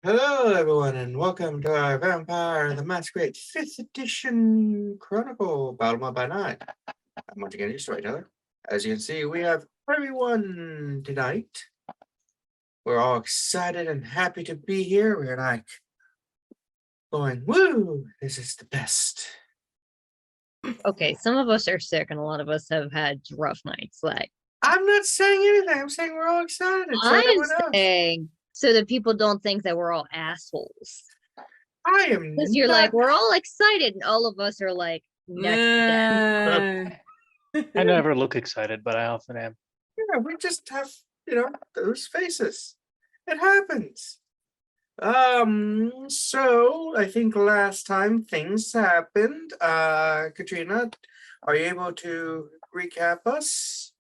Hello, everyone, and welcome to our Vampire the Masquerade 5th edition Chronicle, Baltimore by Night. I'm once again your storyteller. As you can see, we have everyone tonight. We're all excited and happy to be here. We're like going, woo, this is the best. Okay, some of us are sick and a lot of us have had rough nights. Like, I'm not saying anything. I'm saying we're all excited. So I'm saying so that people don't think that we're all assholes. I am. Because you're like, we're all excited, and all of us are like, next to death. I never look excited, but I often am. Yeah, we just have, those faces. It happens. So I think last time things happened. Katrina, are you able to recap us?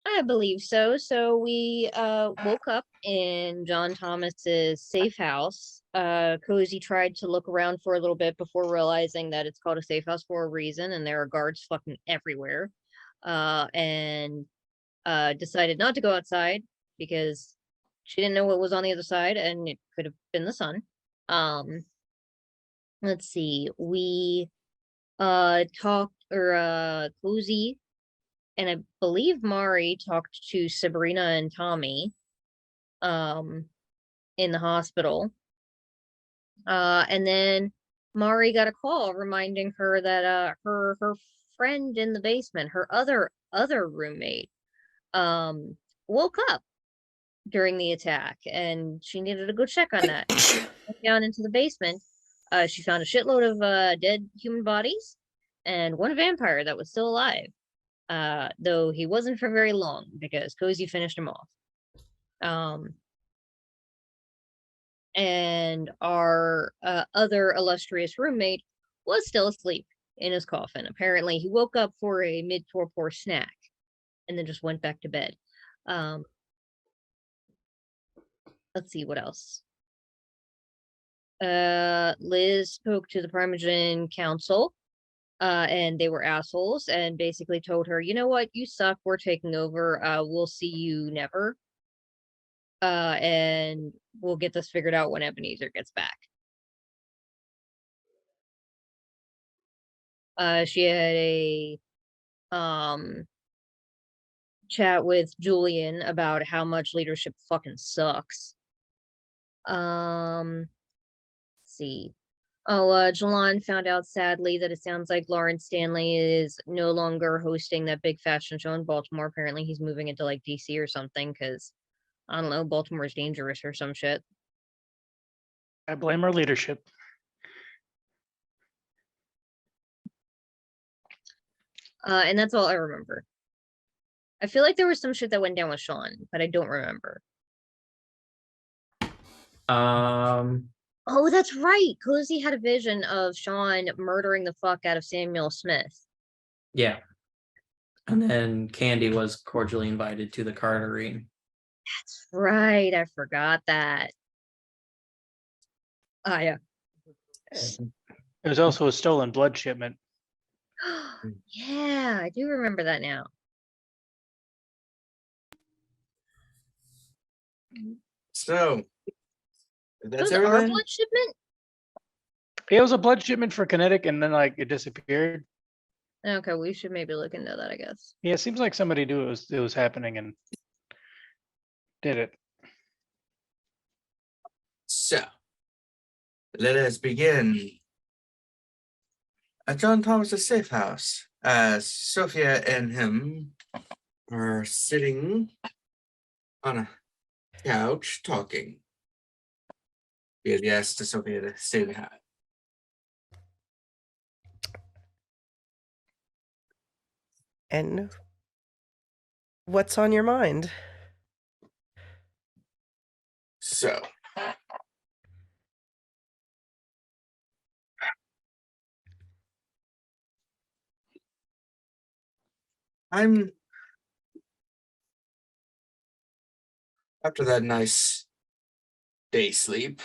I believe so. So we woke up in John Thomas's safe house. Cozy tried to look around for a little bit before realizing that it's called a safe house for a reason, and there are guards fucking everywhere. And decided not to go outside because she didn't know what was on the other side, and it could have been the sun. Let's see. We talked, or Cozy and I believe Mari talked to Sabrina and Tommy in the hospital. And then Mari got a call reminding her that her friend in the basement, her other roommate, woke up during the attack, and she needed to go check on that. Went down into the basement. She found a shitload of dead human bodies and one vampire that was still alive. Though he wasn't for very long because Cozy finished him off. And our other illustrious roommate was still asleep in his coffin. Apparently, he woke up for a mid-torpor snack and then just went back to bed. Let's see what else. Liz spoke to the Primogen Council, and they were assholes and basically told her, you know what, you suck, we're taking over, we'll see you never. And we'll get this figured out when Ebenezer gets back. She had a chat with Julian about how much leadership fucking sucks. Let's see. Jilon found out sadly that it sounds like Lawrence Stanley is no longer hosting that big fashion show in Baltimore. Apparently he's moving into like DC or something because, I don't know, Baltimore's dangerous or some shit. I blame our leadership. And that's all I remember. I feel like there was some shit that went down with Sean, but I don't remember. Oh, that's right. Cozy had a vision of Sean murdering the fuck out of Samuel Smith. Yeah. And then Candy was cordially invited to the cartering. That's right. I forgot that. Oh, yeah. There's also a stolen blood shipment. Yeah, I do remember that now. So, that's Our everything. blood shipment? It was a blood shipment for Kinetic, and then like it disappeared. Okay, we should maybe look into that, I guess. Yeah, it seems like somebody knew it was happening and did it. So, let us begin. At John Thomas's safe house, as Sophia and him are sitting on a couch talking. He asked Sophia to stay behind. And what's on your mind? So, after that nice day sleep,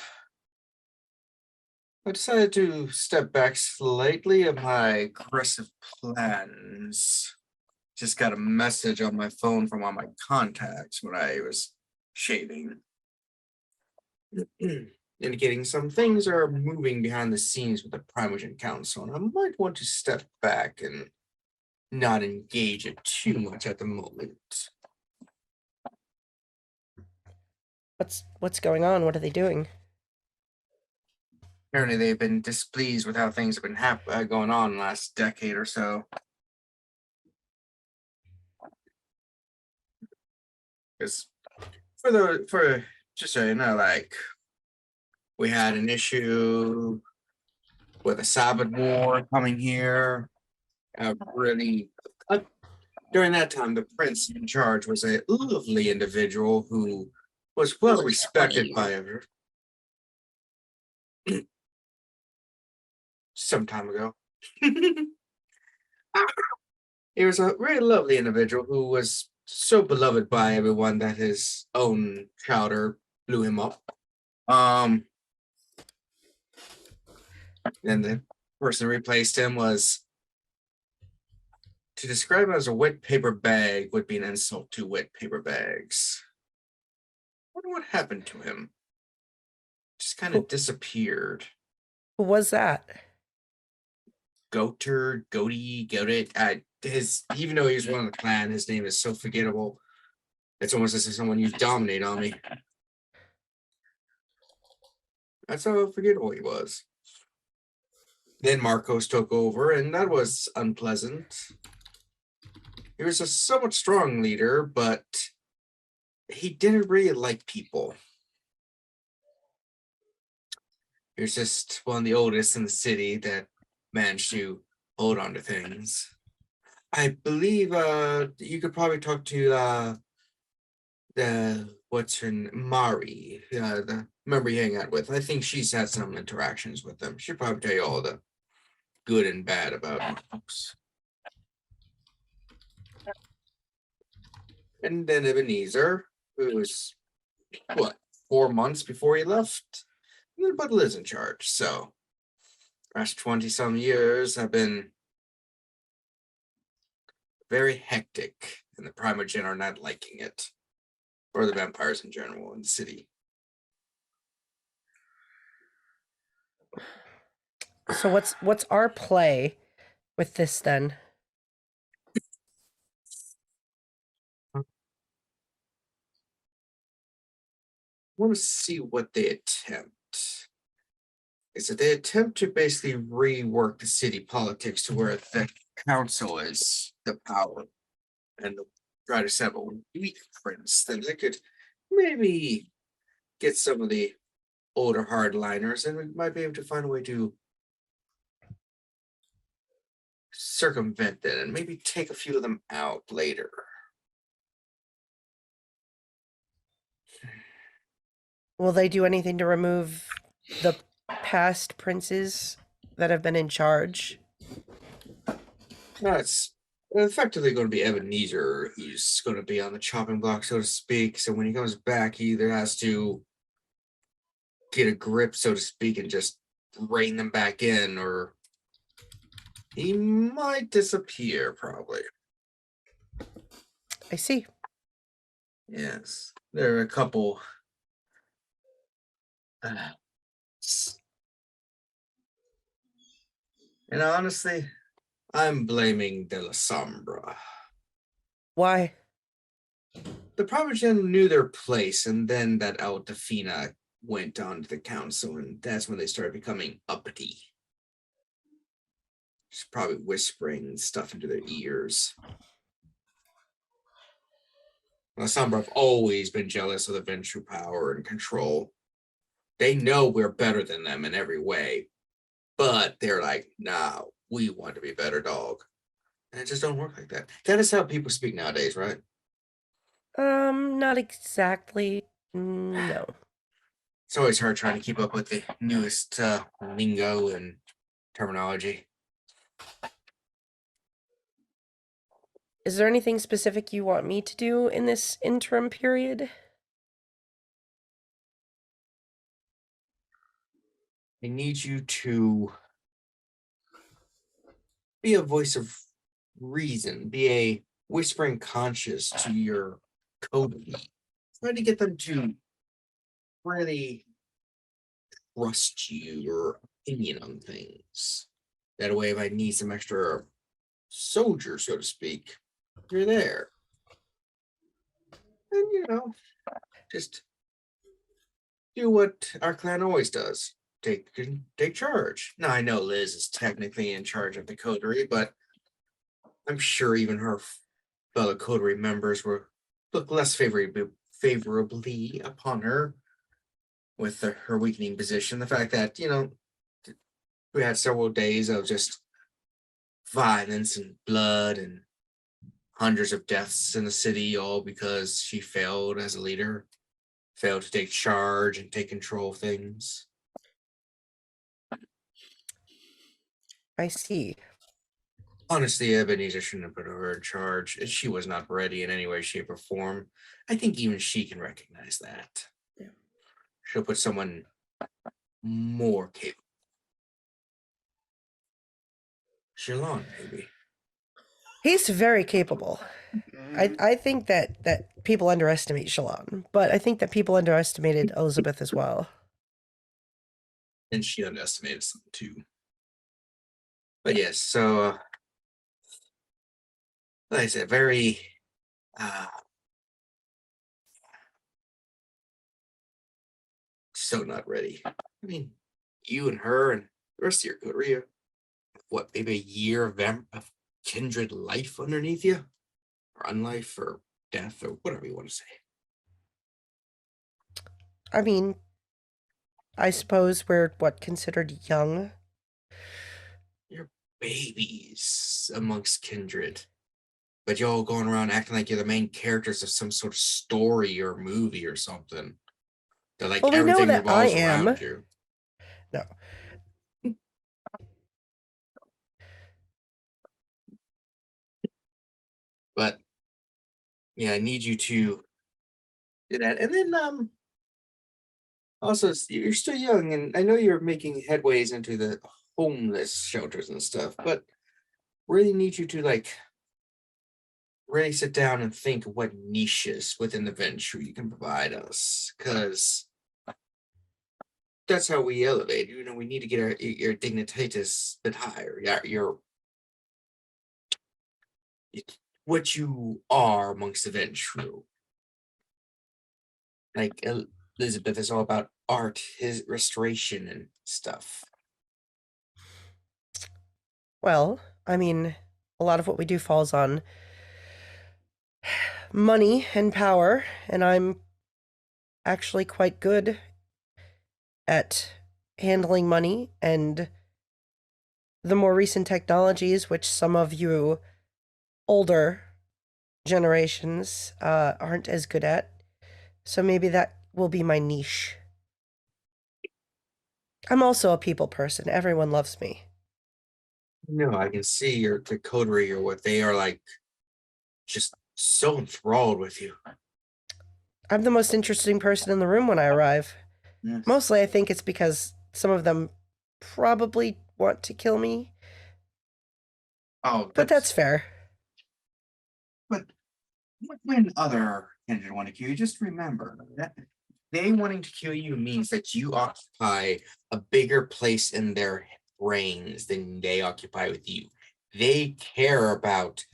I decided to step back slightly of my aggressive plans. Just got a message on my phone from one of my contacts when I was shaving. indicating some things are moving behind the scenes with the Primogen Council, and I might want to step back and not engage it too much at the moment. What's going on? What are they doing? Apparently, they've been displeased with how things have been going on in the last decade or so. Because for just so you know, like we had an issue with a Sabbath war coming here. Really, during that time, the prince in charge was a lovely individual who was well respected by everyone. Some time ago. He was a really lovely individual who was so beloved by everyone that his own chowder blew him up. And the person who replaced him was, to describe him as a wet paper bag would be an insult to wet paper bags. I wonder what happened to him. Just kind of disappeared. Who was that? Goater, Goaty, Goated. Even though he's one of the clan, his name is so forgettable. It's almost as if someone used dominate on me. That's how forgettable he was. Then Marcos took over, and that was unpleasant. He was a somewhat strong leader, but he didn't really like people. He was just one of the oldest in the city that managed to hold on to things. I believe you could probably talk to Mari, the member you hang out with. I think she's had some interactions with them. She'll probably tell you all the good and bad about folks. And then Ebenezer, who was 4 months before he left, but Liz in charge. So, last 20-some years have been very hectic, and the Primogen are not liking it, or the vampires in general in the city. So what's our play with this then? I want to see what they attempt. Is that they attempt to basically rework the city politics to where the council is the power, and try to set up a weak prince, then they could maybe get some of the older hardliners, and we might be able to find a way to circumvent that and maybe take a few of them out later. Will they do anything to remove the past princes that have been in charge? No, it's effectively going to be Ebenezer who's going to be on the chopping block, so to speak. So when he comes back, he either has to get a grip, so to speak, and just rein them back in, or he might disappear, probably. I see. Yes, there are a couple. And honestly, I'm blaming De La Sombra. Why? The Primogen knew their place, and then that Altafina went on to the council, and that's when they started becoming uppity. She's probably whispering stuff into their ears. La Sombra have always been jealous of the Ventrue power and control. They know we're better than them in every way, but they're like, nah, we want to be better, dog. And it just don't work like that. That is how people speak nowadays, right? Not exactly. No. It's always hard trying to keep up with the newest lingo and terminology. Is there anything specific you want me to do in this interim period? I need you to be a voice of reason, be a whispering conscience to your code. Try to get them to really trust your opinion on things. That way, if I need some extra soldiers, so to speak, you're there. And just do what our clan always does. Take charge. Now I know Liz is technically in charge of the coterie, but I'm sure even her fellow coterie members will look less favorably upon her with her weakening position. The fact that we had several days of just violence and blood and hundreds of deaths in the city, all because she failed as a leader, failed to take charge and take control of things. I see. Honestly, Ebenezer shouldn't have put her in charge. She was not ready in any way, shape, or form. I think even she can recognize that. Yeah. She'll put someone more capable. Jilon, maybe. He's very capable. I think that people underestimate Shalon, but I think that people underestimated Elizabeth as well. And she underestimated some too. But yes, so like I said, very so not ready. I mean, you and her and the rest of your coterie, what, maybe a year of kindred life underneath you? Or unlife or death or whatever you want to say. I mean, I suppose we're considered young. You're babies amongst kindred. But y'all going around acting like you're the main characters of some sort of story or movie or something. That like Well, we know everything that I revolves am. around you. No. But yeah, I need you to do that. And then also you're still young, and I know you're making headways into the homeless shelters and stuff, but really need you to really sit down and think what niches within the venture you can provide us, because that's how we elevate. We need to get your dignitatus a bit higher. Yeah, what you are amongst the Ventrue. Like Elizabeth is all about art, his restoration and stuff. Well, I mean, a lot of what we do falls on money and power, and I'm actually quite good at handling money and the more recent technologies, which some of you older generations aren't as good at. So maybe that will be my niche. I'm also a people person. Everyone loves me. No, I can see the coterie or what they are like, just so enthralled with you. I'm the most interesting person in the room when I arrive. Yes. Mostly, I think it's because some of them probably want to kill me. Oh, But that's fair. But when other kindred want to kill you, just remember that they wanting to kill you means that you occupy a bigger place in their brains than they occupy with you. They care about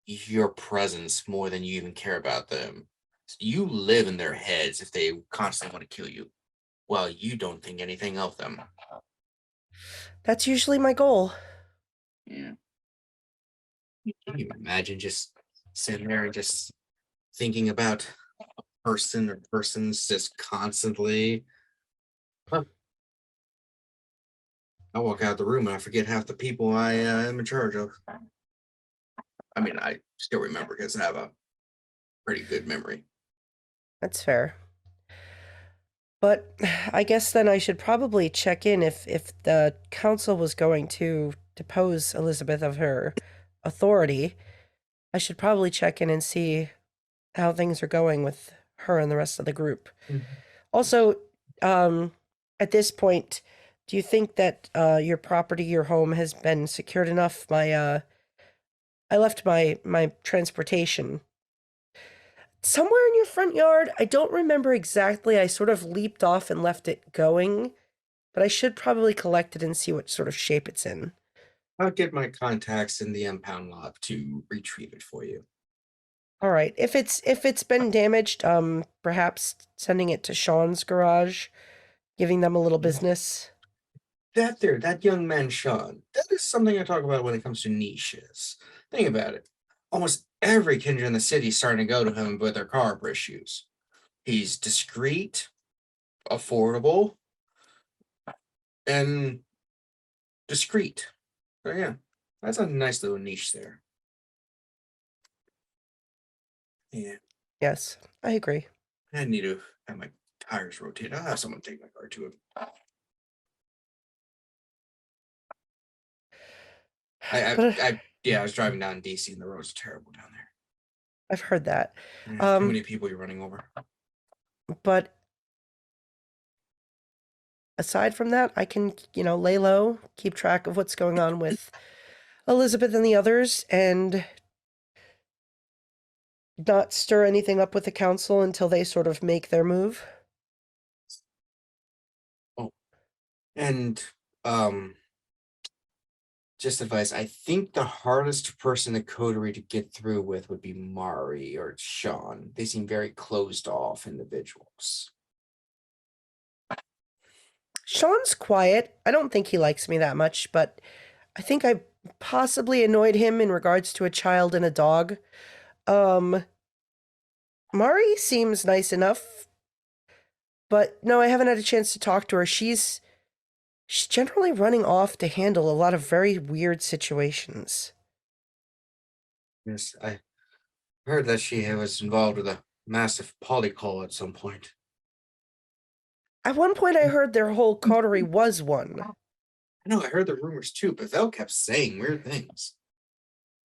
your presence more than you even care about them. You live in their heads if they constantly want to kill you. Well, you don't think anything of them. That's usually my goal. Yeah. Can you imagine just sitting there and just thinking about a person or persons just constantly? Huh. I walk out of the room and I forget half the people I am in charge of. I mean, I still remember because I have a pretty good memory. That's fair. But I guess then I should probably check in if the council was going to depose Elizabeth of her authority. I should probably check in and see how things are going with her and the rest of the group. Mhm. Also, at this point, do you think that your property, your home, has been secured enough? I left my transportation somewhere in your front yard. I don't remember exactly. I sort of leaped off and left it going but I should probably collect it and see what sort of shape it's in. I'll get my contacts in the impound lot to retrieve it for you. All right. If it's been damaged, perhaps sending it to Sean's garage, giving them a little business. That young man, Sean, that is something I talk about when it comes to niches. Think about it. Almost every kindred in the city is starting to go to him with their car issues. He's discreet, affordable, and discreet. So yeah, that's a nice little niche there. Yeah, Yes, I agree. I need to have my tires rotated. I'll have someone take my car to him. But I was driving down DC and the roads are terrible down there. I've heard that. Yeah, too many people you're running over. But aside from that, I can, lay low, keep track of what's going on with Elizabeth and the others, and not stir anything up with the council until they sort of make their move. And just advice, I think the hardest person in the coterie to get through with would be Mari or Sean. They seem very closed off individuals. Sean's quiet. I don't think he likes me that much, but I think I possibly annoyed him in regards to a child and a dog. Mari seems nice enough, but no, I haven't had a chance to talk to her. She's generally running off to handle a lot of very weird situations. Yes, I heard that she was involved with a massive polycall at some point. At one point, I heard their whole coterie was one. I know, I heard the rumors too, but Vel kept saying weird things.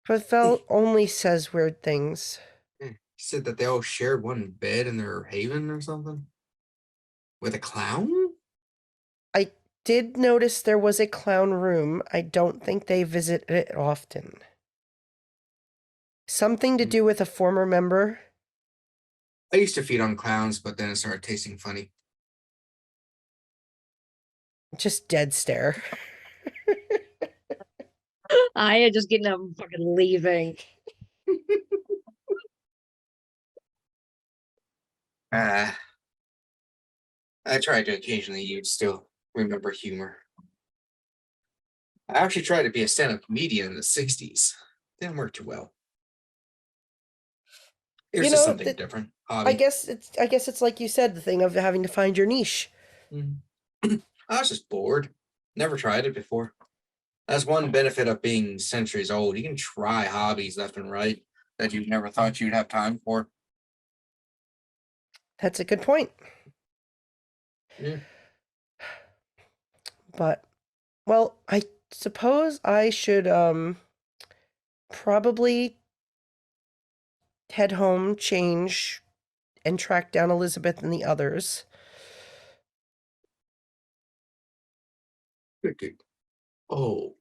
But Vel only says weird things. He said that they all shared one bed in their haven or something. With a clown? I did notice there was a clown room. I don't think they visit it often. Something to do with a former member. I used to feed on clowns, but then it started tasting funny. Just dead stare. I am just getting up and fucking leaving. I try to occasionally use still remember humor. I actually tried to be a stand-up comedian in the 60s. Didn't work too well. It was just something different. Hobby. I guess it's like you said, the thing of having to find your niche. I was just bored. Never tried it before. That's one benefit of being centuries old. You can try hobbies left and right that you never thought you'd have time for. That's a good point. Yeah. But, well, I suppose I should probably head home, change, and track down Elizabeth and the others. Good. Oh.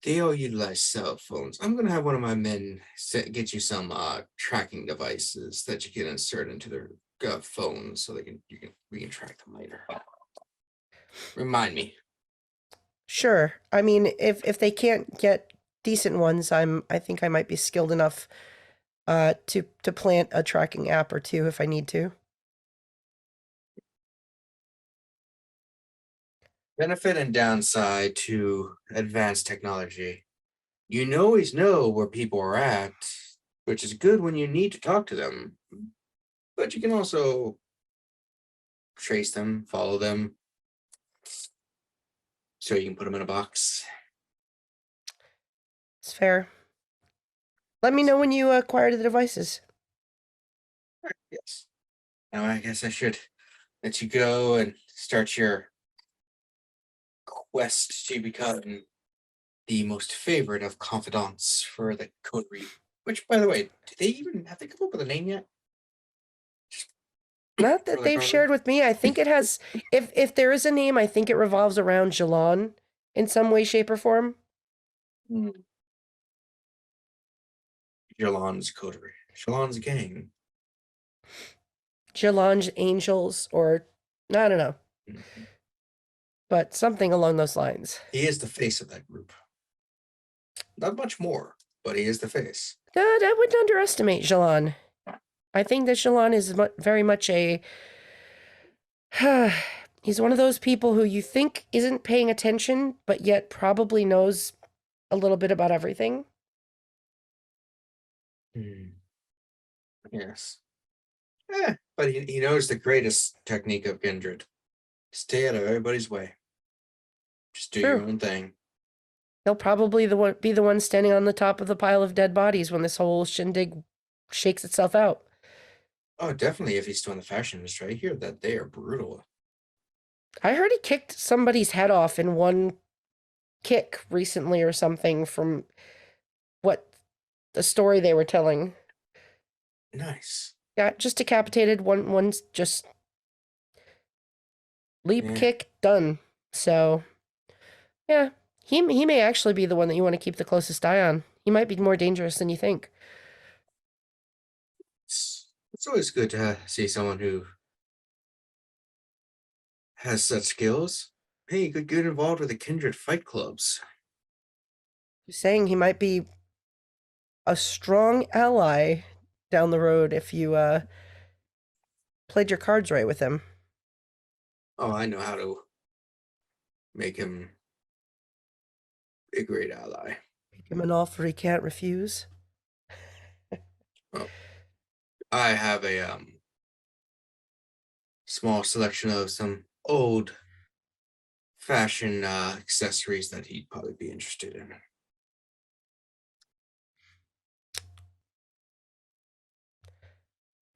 They all utilize cell phones. I'm gonna have one of my men get you some tracking devices that you can insert into their phones, so we can track them later. Remind me. Sure. I mean, if they can't get decent ones, I think I might be skilled enough to plant a tracking app or two if I need to. Benefit and downside to advanced technology. You always know where people are at, which is good when you need to talk to them. But you can also trace them, follow them, so you can put them in a box. It's fair. Let me know when you acquire the devices. Yes. Now I guess I should let you go and start your quest to become the most favorite of confidants for the coterie. Which, by the way, have they come up with a name yet? Not that they've shared with me. I think it has. If there is a name, I think it revolves around Jilon in some way, shape, or form. Jilon's coterie. Jilon's gang. Jilon angels, or I don't know, Mhm. but something along those lines. He is the face of that group. Not much more, but he is the face. I wouldn't underestimate Jilon. I think that Jilon is very much a. He's one of those people who you think isn't paying attention, but yet probably knows a little bit about everything. Yes. But he knows the greatest technique of kindred. Stay out of everybody's way. Just do your True. own thing. He'll probably be the one standing on the top of the pile of dead bodies when this whole shindig shakes itself out. Oh, definitely if he's still in the fashion industry. I hear that they are brutal. I heard he kicked somebody's head off in one kick recently or something from what the story they were telling. Nice. Got just decapitated, one's just leap Yeah. kick done. So yeah, he may actually be the one that you want to keep the closest eye on. He might be more dangerous than you think. It's always good to see someone who has such skills. Hey, you could get involved with the kindred fight clubs. Saying he might be a strong ally down the road if you played your cards right with him. Oh, I know how to make him a great ally. Make him an offer he can't refuse. I have a small selection of some old fashion accessories that he'd probably be interested in.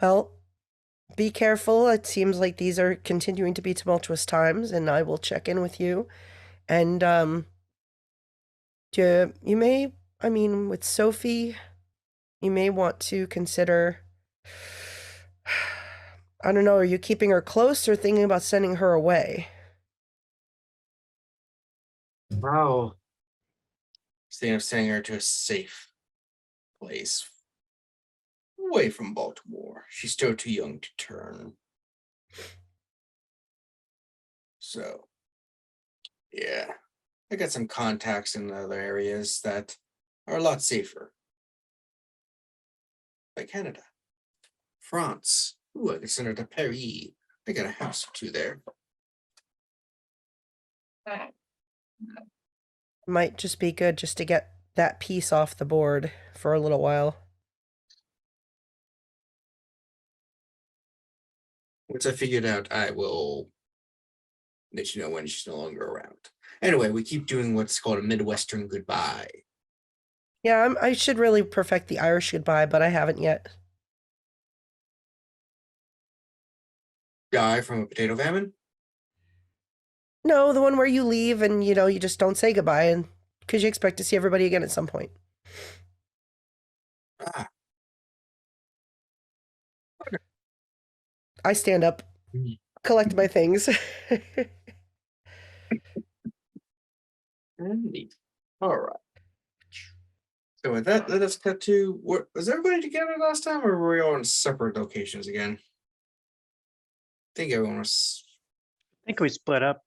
Well, be careful. It seems like these are continuing to be tumultuous times, and I will check in with you. And you may, I mean, with Sophie, you may want to consider. I don't know, are you keeping her close or thinking about sending her away? Wow. Instead of sending her to a safe place away from Baltimore. She's still too young to turn. So, yeah. I got some contacts in other areas that are a lot safer. Like Canada. France. Ooh, I could send her to Paris. I got a house or two there. Might just be good just to get that piece off the board for a little while. Once I figure it out, I will let you know when she's no longer around. Anyway, we keep doing what's called a Midwestern goodbye. Yeah, I should really perfect the Irish goodbye, but I haven't yet. Die from a potato famine? No, the one where you leave and, you know, you just don't say goodbye and because you expect to see everybody again at some point. Ah. I stand up, collect my things. Neat. All right. So with that, let us cut to was everybody together last time, or were we all in separate locations again? I think everyone was. I think we split up.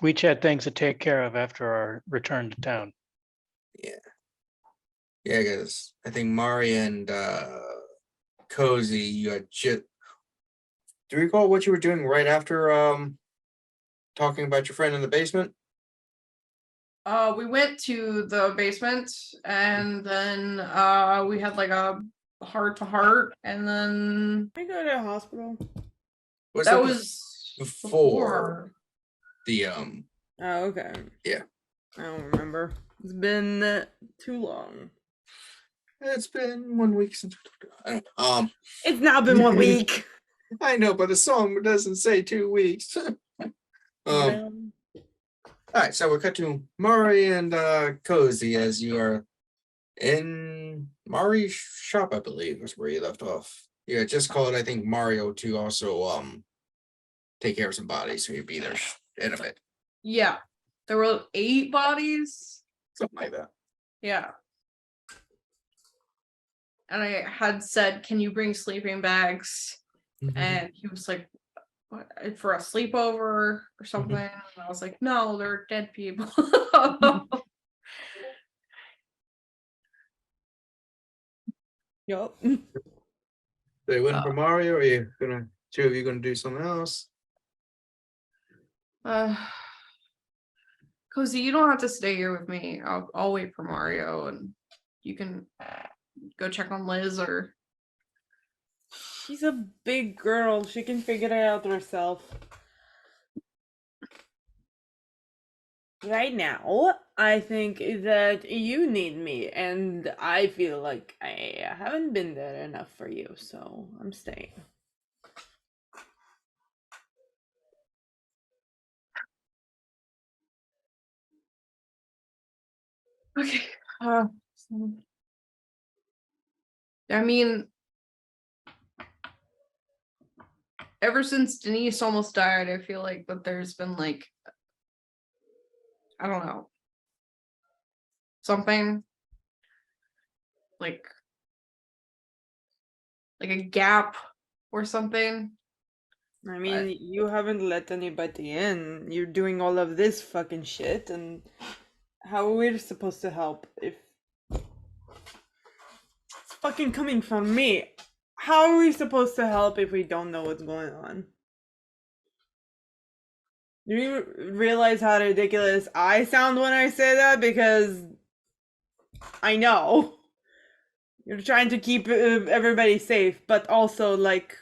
We each had things to take care of after our return to town. Yeah, because I think Mari and Cozy, you had do you recall what you were doing right after talking about your friend in the basement? We went to the basement and then we had like a heart to heart, and then I go to the hospital. Was that it was before the Oh, okay. Yeah. I don't remember. It's been too long. It's been 1 week since we talked about it. It's now been 1 week. I know, but the song doesn't say 2 weeks. Well, All right, so we're cut to Mari and Cozy as you are in Mari's shop, I believe, is where you left off. You had just called, I think, Mario to also take care of some bodies, so you'd be there in a bit. yeah. There were 8 bodies. Something like that. Yeah. And I had said, can you bring sleeping bags? And he was like, what, for a sleepover or something? And I was like, no, they're dead people. Yup. So you waiting for Mario, or are you gonna two of you gonna do something else? Cozy, you don't have to stay here with me. I'll wait for Mario, and you can go check on Liz or. She's a big girl. She can figure it out herself. Right now, I think that you need me, and I feel like I haven't been there enough for you, so I'm staying. Okay. I mean, ever since Denise almost died, I feel like that there's been like, I don't know, something like a gap or something. I mean, you haven't let anybody in. You're doing all of this fucking shit, and how are we supposed to help if it's fucking coming from me? How are we supposed to help if we don't know what's going on? Do you realize how ridiculous I sound when I say that? Because I know you're trying to keep everybody safe, but also like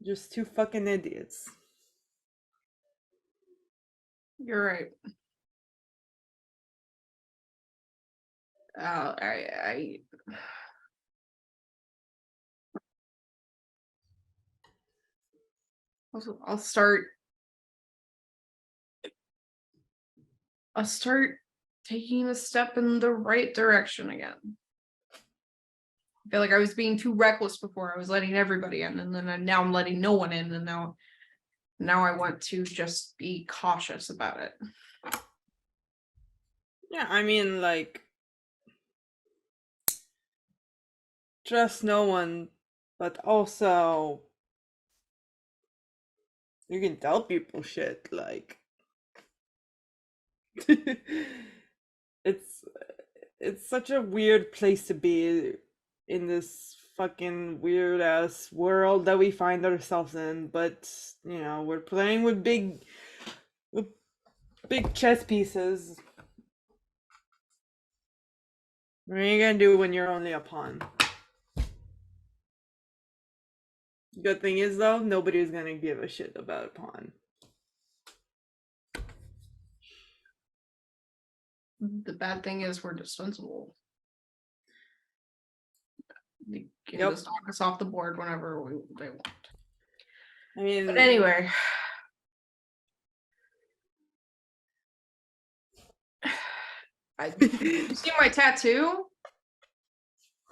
just two fucking idiots. You're right. I'll start taking a step in the right direction again. I feel like I was being too reckless before. I was letting everybody in, and then now I'm letting no one in, and now I want to just be cautious about it. Yeah, I mean, like, trust no one, but also you can tell people shit, like it's such a weird place to be in this fucking weird ass world that we find ourselves in, but you know, we're playing with big chess pieces. What are you gonna do when you're only a pawn? Good thing is though, nobody's gonna give a shit about a pawn. The bad thing is we're dispensable. They can Yep. just knock us off the board whenever they want. I mean, But anyway. You see my tattoo?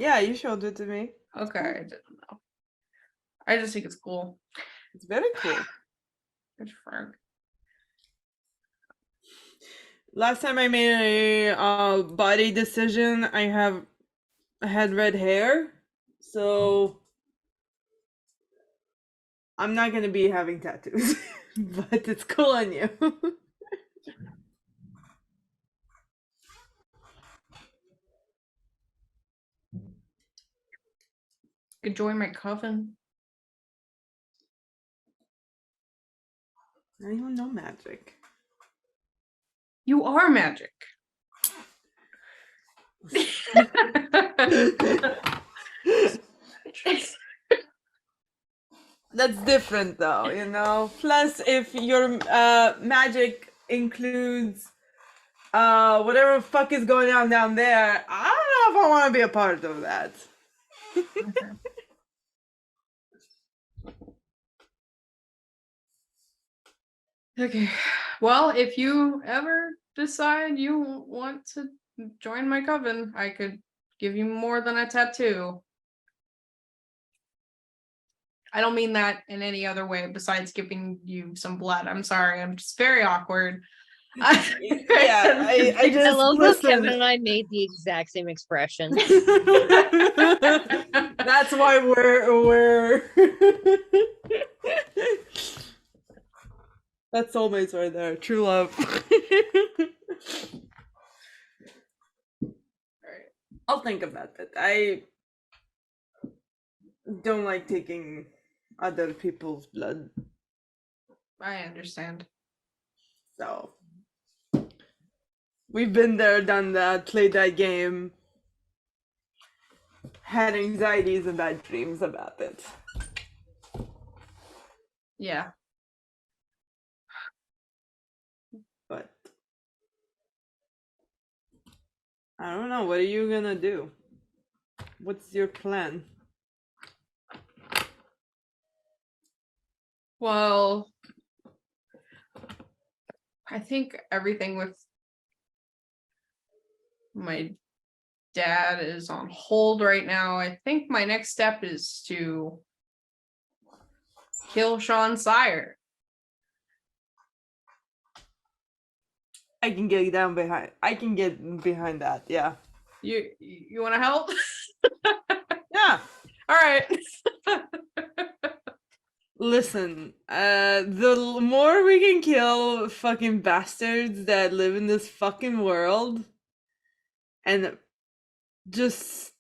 yeah, you showed it to me. Okay, I didn't know. I just think it's cool. It's very cool. Good Frank. Last time I made a body decision, I had red hair, so I'm not gonna be having tattoos, but it's cool on you. Could join my coven. I don't know magic. You are magic. That's different though, you know. Plus, if your magic includes whatever the fuck is going on down there, I don't know if I want to be a part of that. Okay. Well, if you ever decide you want to join my coven, I could give you more than a tattoo. I don't mean that in any other way besides giving you some blood. I'm sorry. I'm just very awkward. Yeah, I just I love how Kevin listen. and I made the exact same expression. That's why we're that's soulmates right there. True love. Alright. I'll think about that. I don't like taking other people's blood. I understand. So we've been there, done that, played that game, had anxieties and bad dreams about it. Yeah. But I don't know. What are you gonna do? What's your plan? Well, I think everything with my dad is on hold right now. I think my next step is to kill Sean Sire. I can get down behind. I can get behind that. Yeah. You want to help? Yeah. All right. Listen, the more we can kill fucking bastards that live in this fucking world and just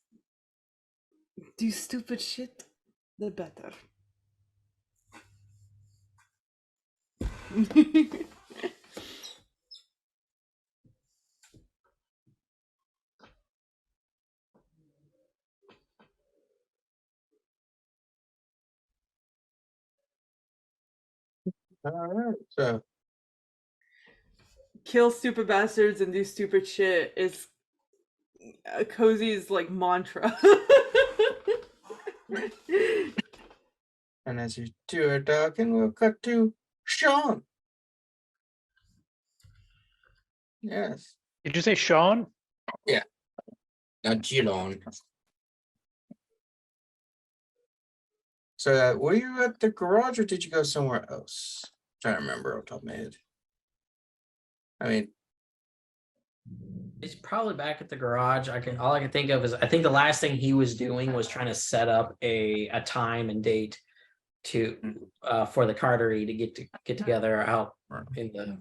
do stupid shit, the better. All right. So Kill stupid bastards and do stupid shit is Cozy's like mantra. and as you two are talking, we'll cut to Sean. Yes. Did you say Sean? Jilon. So were you at the garage or did you go somewhere else? Trying to remember off the top of my head. I mean, He's probably back at the garage. All I can think of is I think the last thing he was doing was trying to set up a time and date to for the cartery to get together out in the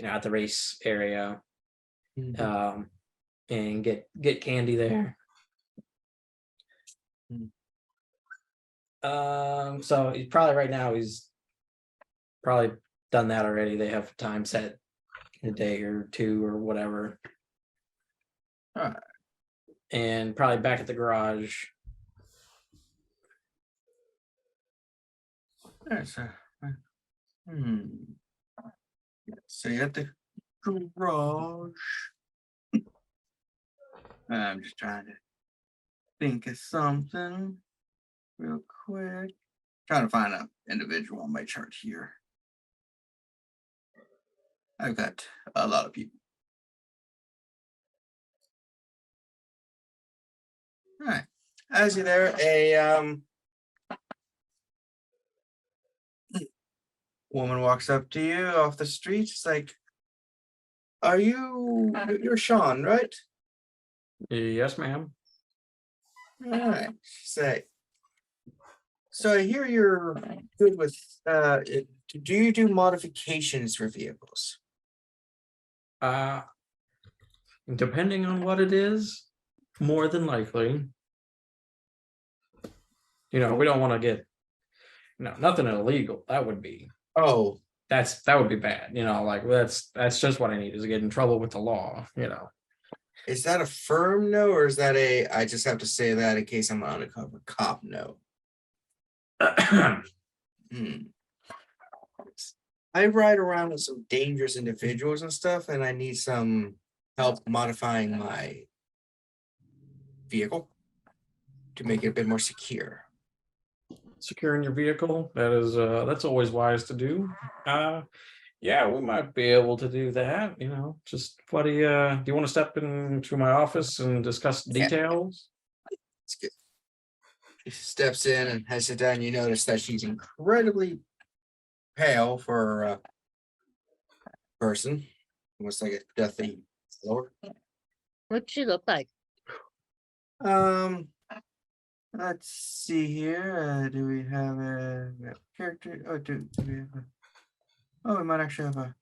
at the race area and get Candy there. So he's probably right now he's probably done that already. They have time set in a day or two or whatever. Alright. And probably back at the garage. That's so you're at the garage. I'm just trying to think of something real quick. Trying to find an individual on my chart here. I've got a lot of people. All right. As you're there, a woman walks up to you off the street. It's like, you're Sean, right? Yes, ma'am. All right. Say, so I hear you're good with, do you do modifications for vehicles? Depending on what it is, more than likely. We don't want to get nothing illegal. That would be that would be bad. That's just what I need is to get in trouble with the law. Is that a firm no, or is that I just have to say that in case I'm an undercover cop no? I ride around with some dangerous individuals and stuff, and I need some help modifying my vehicle to make it a bit more secure. Securing your vehicle, that's always wise to do. Yeah, we might be able to do that. Just what do you want to step into my office and discuss details? It's good. She steps in, and as you sit down, you notice that she's incredibly pale for person, almost like a deathly lord. What'd she look like? Let's see here. Do we have a character? Oh, do we have a? Oh, we might actually have a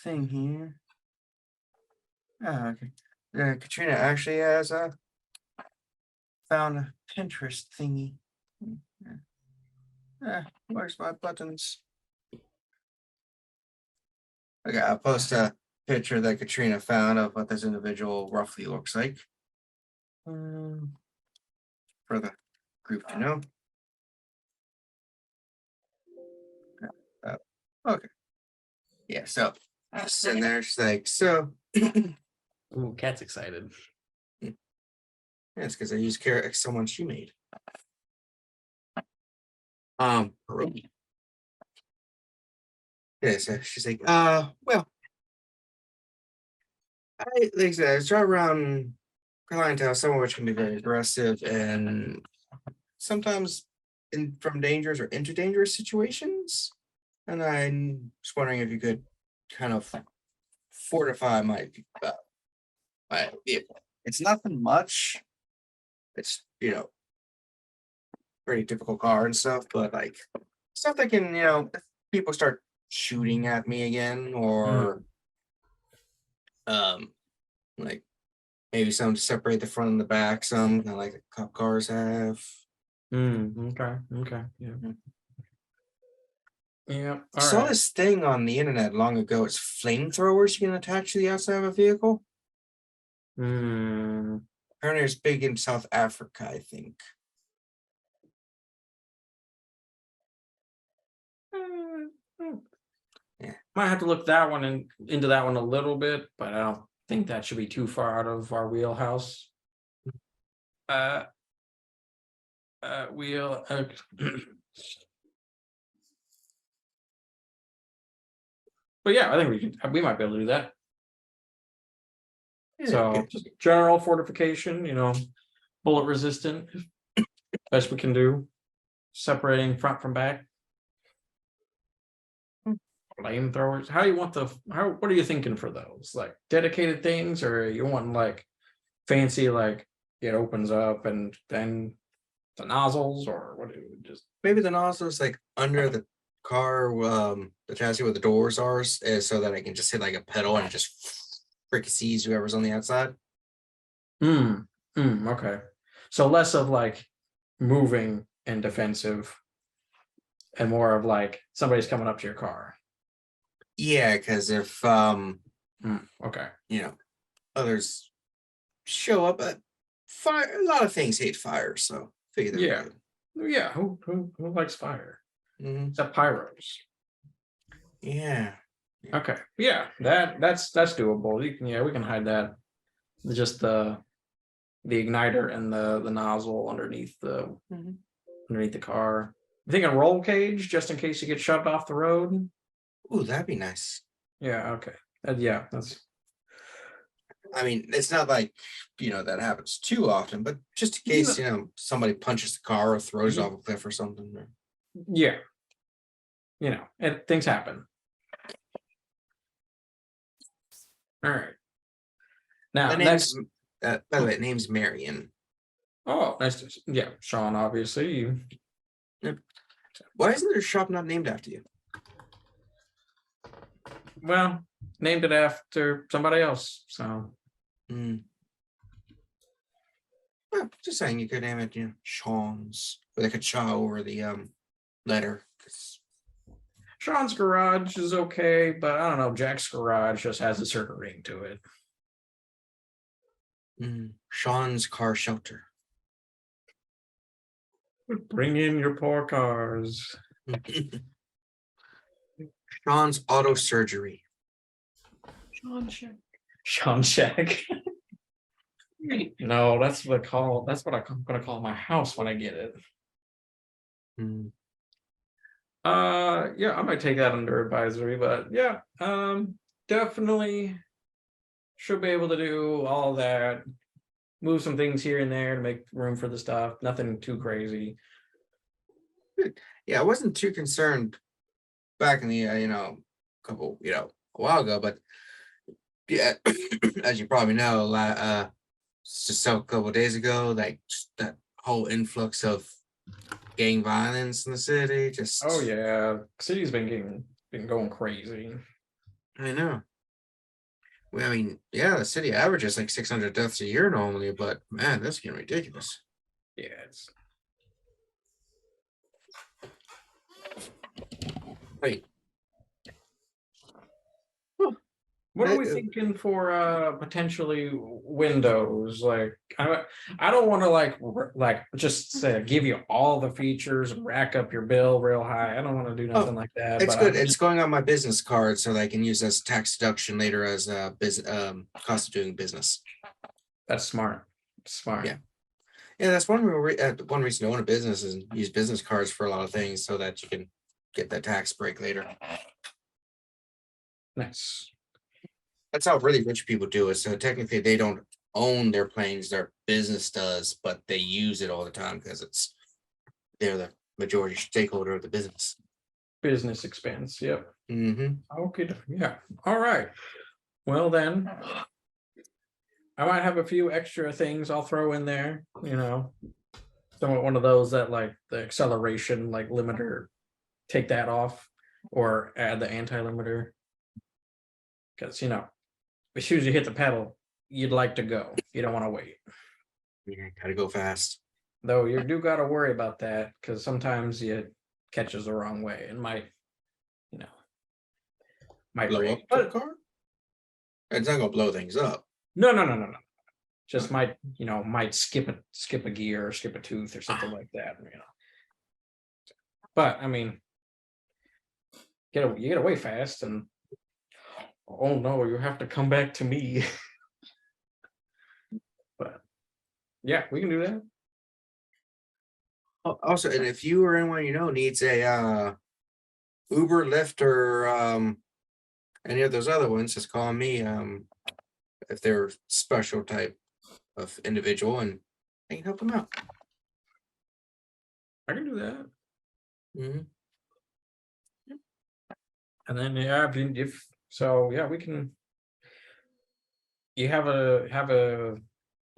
thing here. Oh, okay. Katrina actually has found a Pinterest thingy. Where's my buttons? Okay, I'll post a picture that Katrina found of what this individual roughly looks like. For the group to know. Okay. Yeah, so just sitting there, she's like, so Ooh, cat's excited. yeah, it's because I used someone she made. Pierogi. Yeah, so she's like, well, like I said, I drive around clientele, some of which can be very aggressive and sometimes from dangerous or into dangerous situations. And I'm just wondering if you could kind of fortify my vehicle. It's nothing much. It's, pretty typical car and stuff, but like stuff that can, if people start shooting at me again, or like maybe some to separate the front and the back, some kind of like the cop cars have. Okay. Yeah. Yeah. I saw this thing on the internet long ago. It's flamethrowers you can attach to the outside of a vehicle. Apparently it's big in South Africa, I think. Yeah. Might have to look into that one a little bit, but I don't think that should be too far out of our wheelhouse. But yeah, I think we might be able to do that. Yeah, So good. just general fortification, bullet resistant, best we can do. Separating front from back. Flamethrowers. How do you want what are you thinking for those? Like dedicated things, or you want like fancy, like it opens up and then the nozzles, or what do you just Maybe the nozzle's like under the car, the chassis where the doors are, so that I can just hit like a pedal and just fricassees whoever's on the outside. Okay. So less of like moving and defensive and more of like somebody's coming up to your car. Yeah, because if Okay. others show up at fire, a lot of things hate fire, so figure that Yeah. out. Yeah, who likes fire? Mhm. Except pyros. Yeah. Okay. Yeah, that's doable. We can hide that. Just the igniter and the nozzle underneath the car. You think a roll cage just in case you get shoved off the road? Ooh, that'd be nice. Yeah, okay. That's I mean, it's not like that happens too often, but just in case somebody punches the car or throws it off a cliff or something. yeah. And things happen. All right. Now, The name's by the way, name's Marion. oh, nice to Sean, obviously. Why isn't there a shop not named after you? Well, named it after somebody else. So Well, just saying you could name it, Sean's with like a cha over the letter. Sean's garage is okay, but I don't know. Jack's garage just has a certain ring to it. Sean's car shelter. Bring in your poor cars. Sean's auto surgery. Sean Shack. No, that's what I'm gonna call my house when I get it. Yeah, I might take that under advisory, but yeah, definitely should be able to do all that. Move some things here and there to make room for the stuff. Nothing too crazy. Yeah, I wasn't too concerned back in the couple, a while ago, but yeah, as you probably know, just a couple of days ago, like that whole influx of gang violence in the city, just Oh yeah, city's been going crazy. I know. Well, I mean, yeah, the city averages like 600 deaths a year normally, but man, that's getting ridiculous. Yeah, it's Wait, what are we Uh, thinking for potentially windows? Like I don't want to like just say give you all the features and rack up your bill real high. I don't want to do nothing like that. it's but good. I'm It's going on my business card so that I can use as tax deduction later as cost of doing business. that's smart. Smart. Yeah. Yeah, that's one reason to own a business is use business cards for a lot of things so that you can get that tax break later. Nice. That's how really rich people do it. So technically, they don't own their planes; their business does, but they use it all the time because they're the majority stakeholder of the business. Business expense. Yep. Mm-hmm. Okay. Yeah. All right. Well then, I might have a few extra things I'll throw in there. One of those that like the acceleration like limiter, take that off, or add the anti-limiter. Because as soon as you hit the pedal, you'd like to go. You don't want to wait. Yeah, gotta go fast. Though you do got to worry about that because sometimes it catches the wrong way and might Blow break. up the But car? It's not gonna blow things up. no. Just might skip a gear or skip a tooth or something like that. But I mean, you get away fast and oh no, you have to come back to me. But yeah, we can do that. Also, and if you or anyone needs a Uber, Lyft, or any of those other ones, just call me. If they're special type of individual, and I can help them out. I can do that. Mm-hmm. And then if so, yeah, we can. You have a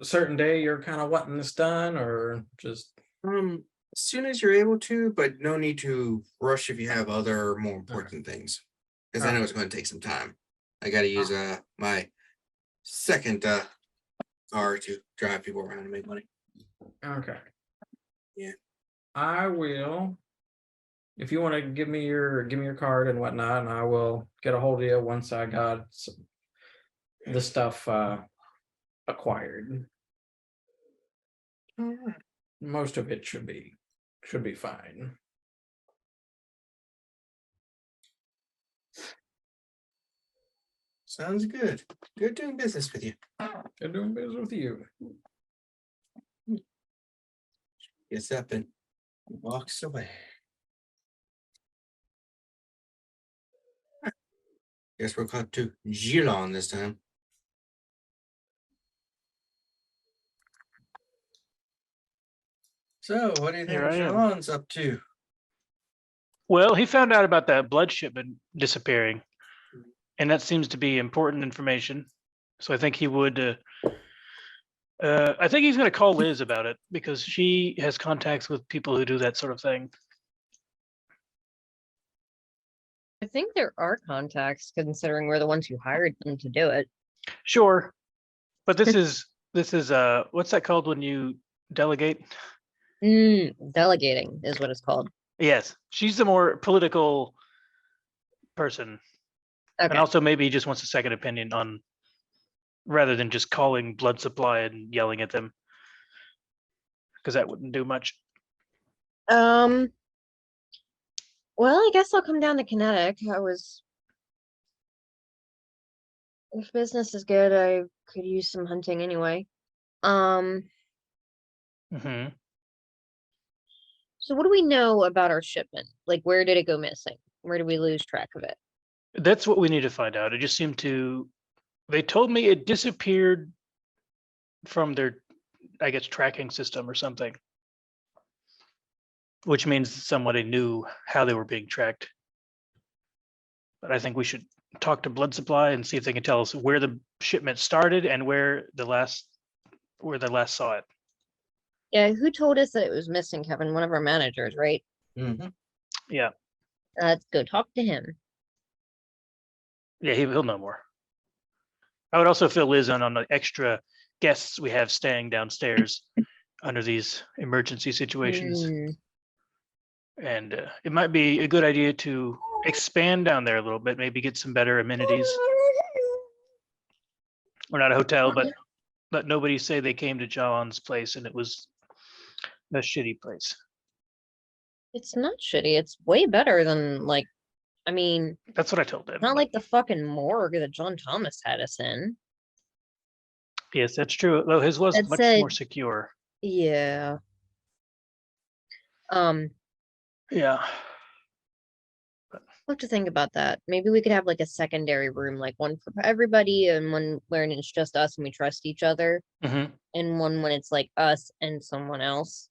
certain day you're kind of wanting this done, or just As soon as you're able to, but no need to rush if you have other more important things, because I know it's going to take some time. I got to use my second car to drive people around and make money. okay. Yeah. I will. If you want to give me your card and whatnot, and I will get a hold of you once I got the stuff acquired. All right. Most of it should be fine. Sounds good. Good doing business with you. Good doing business with you. Gets up and walks away. Guess we're cut to Jilon this time. So, what do you think Here I am. Jilon's up to? Well, he found out about that blood shipment disappearing, and that seems to be important information. So I think he would. I think he's going to call Liz about it because she has contacts with people who do that sort of thing. I think there are contacts, considering we're the ones who hired them to do it. Sure, but this is what's that called when you delegate? Delegating is what it's called. Yes, she's the more political person, and Okay. also maybe he just wants a second opinion on, rather than just calling blood supply and yelling at them, because that wouldn't do much. Well, I guess I'll come down to Kinetic. If business is good, I could use some hunting anyway. Mm-hmm. So what do we know about our shipment? Like, where did it go missing? Where did we lose track of it? That's what we need to find out. It just seemed to. They told me it disappeared from their, I guess, tracking system or something, which means somebody knew how they were being tracked. But I think we should talk to Blood Supply and see if they can tell us where the shipment started and where the last saw it. Yeah, who told us that it was missing, Kevin? One of our managers, right? Mm-hmm. Yeah, Let's go talk to him. yeah, he'll know more. I would also fill Liz in on the extra guests we have staying downstairs under these emergency situations. Mm, And it might be a good idea to expand down there a little bit, maybe get some better amenities. We're not a hotel, but let nobody say they came to Jilon's place and it was a shitty place. it's not shitty. It's way better than like, I mean, That's what I told them. not but like the fucking morgue that John Thomas had us in. yes, that's true. Though his was That much said- more secure. Yeah. Yeah. We'll have to think about that. Maybe we could have like a secondary room, like one for everybody and one where it's just us and we trust each other, Hmm. and one when it's like us and someone else.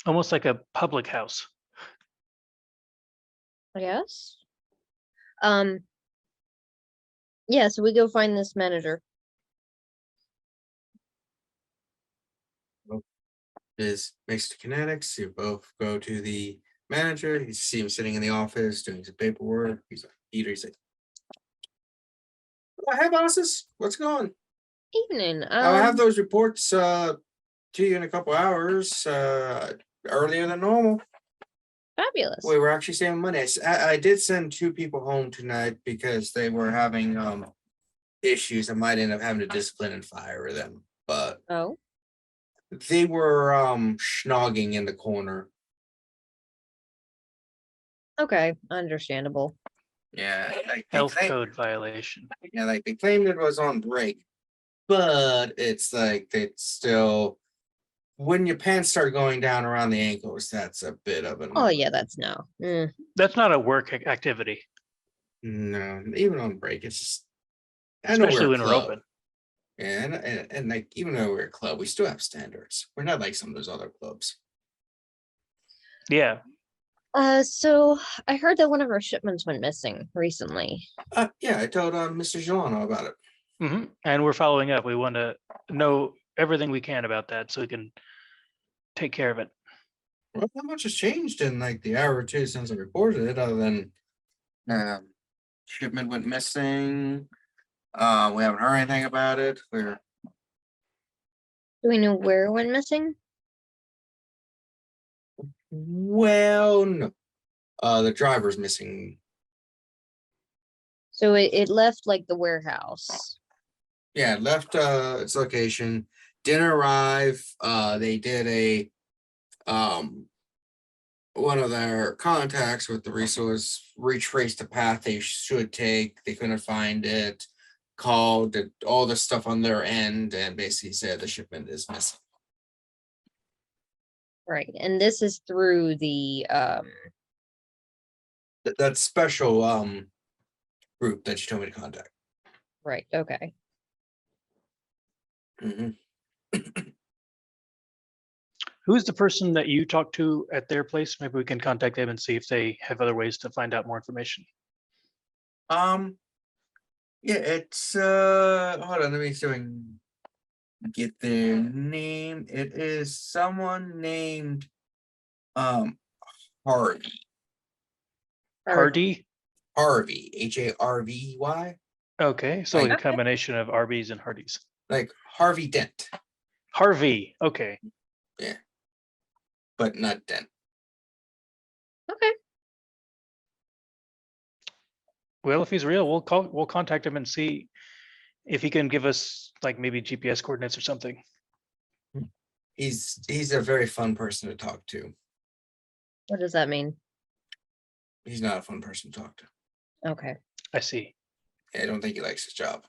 Almost like a public house. I guess. Yeah, so we go find this manager. Is makes the kinetics. You both go to the manager. You see him sitting in the office doing some paperwork. He's like, Peter, he's like, "Oh, hey, bosses, what's going? Evening. I'll have those reports to you in a couple hours, earlier than normal. Fabulous. We were actually saving money. I did send 2 people home tonight because they were having issues. I might end up having to discipline and fire them, but Oh, they were schnogging in the corner. okay, understandable. Yeah, like Health code violation. yeah, like they claimed it was on break, but it's like it's still when your pants start going down around the ankles, that's a bit of an Oh yeah, that's no. That's not a work activity, no, even on break, it's just I know especially we're a when we're club. open. Yeah, and like even though we're a club, we still have standards. We're not like some of those other clubs. Yeah. So I heard that one of our shipments went missing recently. Yeah, I told Mr. Jilon all about it. Hmm. And we're following up. We want to know everything we can about that so we can take care of it. Well, not much has changed in like the hour or 2 since I reported it, other than shipment went missing. We haven't heard anything about it. We're Do we know where it went missing? well, no. The driver's missing. So it left like the warehouse. Yeah, it left its location. Didn't arrive. They did a one of their contacts with the resource retraced the path they should take. They couldn't find it. Called, did all the stuff on their end, and basically said the shipment is missing. Right. And this is through the That special group that you told me to contact. right, okay. Mhm. Who's the person that you talked to at their place? Maybe we can contact them and see if they have other ways to find out more information. Yeah, it's hold on, let me see if I can get their name. It is someone named Harvey. Hardy? Harvey. Harvey. Okay, so like a Okay. combination of Arby's and Hardee's. Like Harvey Dent, Harvey, okay. but not Dent. Okay. Well, if he's real, we'll contact him and see if he can give us like maybe GPS coordinates or something. He's a very fun person to talk to. What does that mean? He's not a fun person to talk to. Okay. I see. I don't think he likes his job.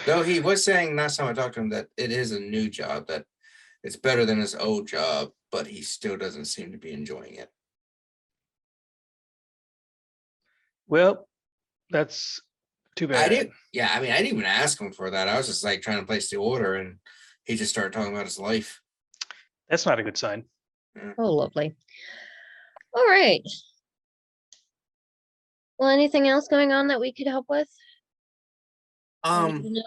Though he was saying last time I talked to him that it is a new job, that it's better than his old job, but he still doesn't seem to be enjoying it. Well, that's too bad. I didn't even ask him for that. I was just like trying to place the order, and he just started talking about his life. That's not a good sign. Oh, lovely. All right. Well, anything else going on that we could help with? Or need to know?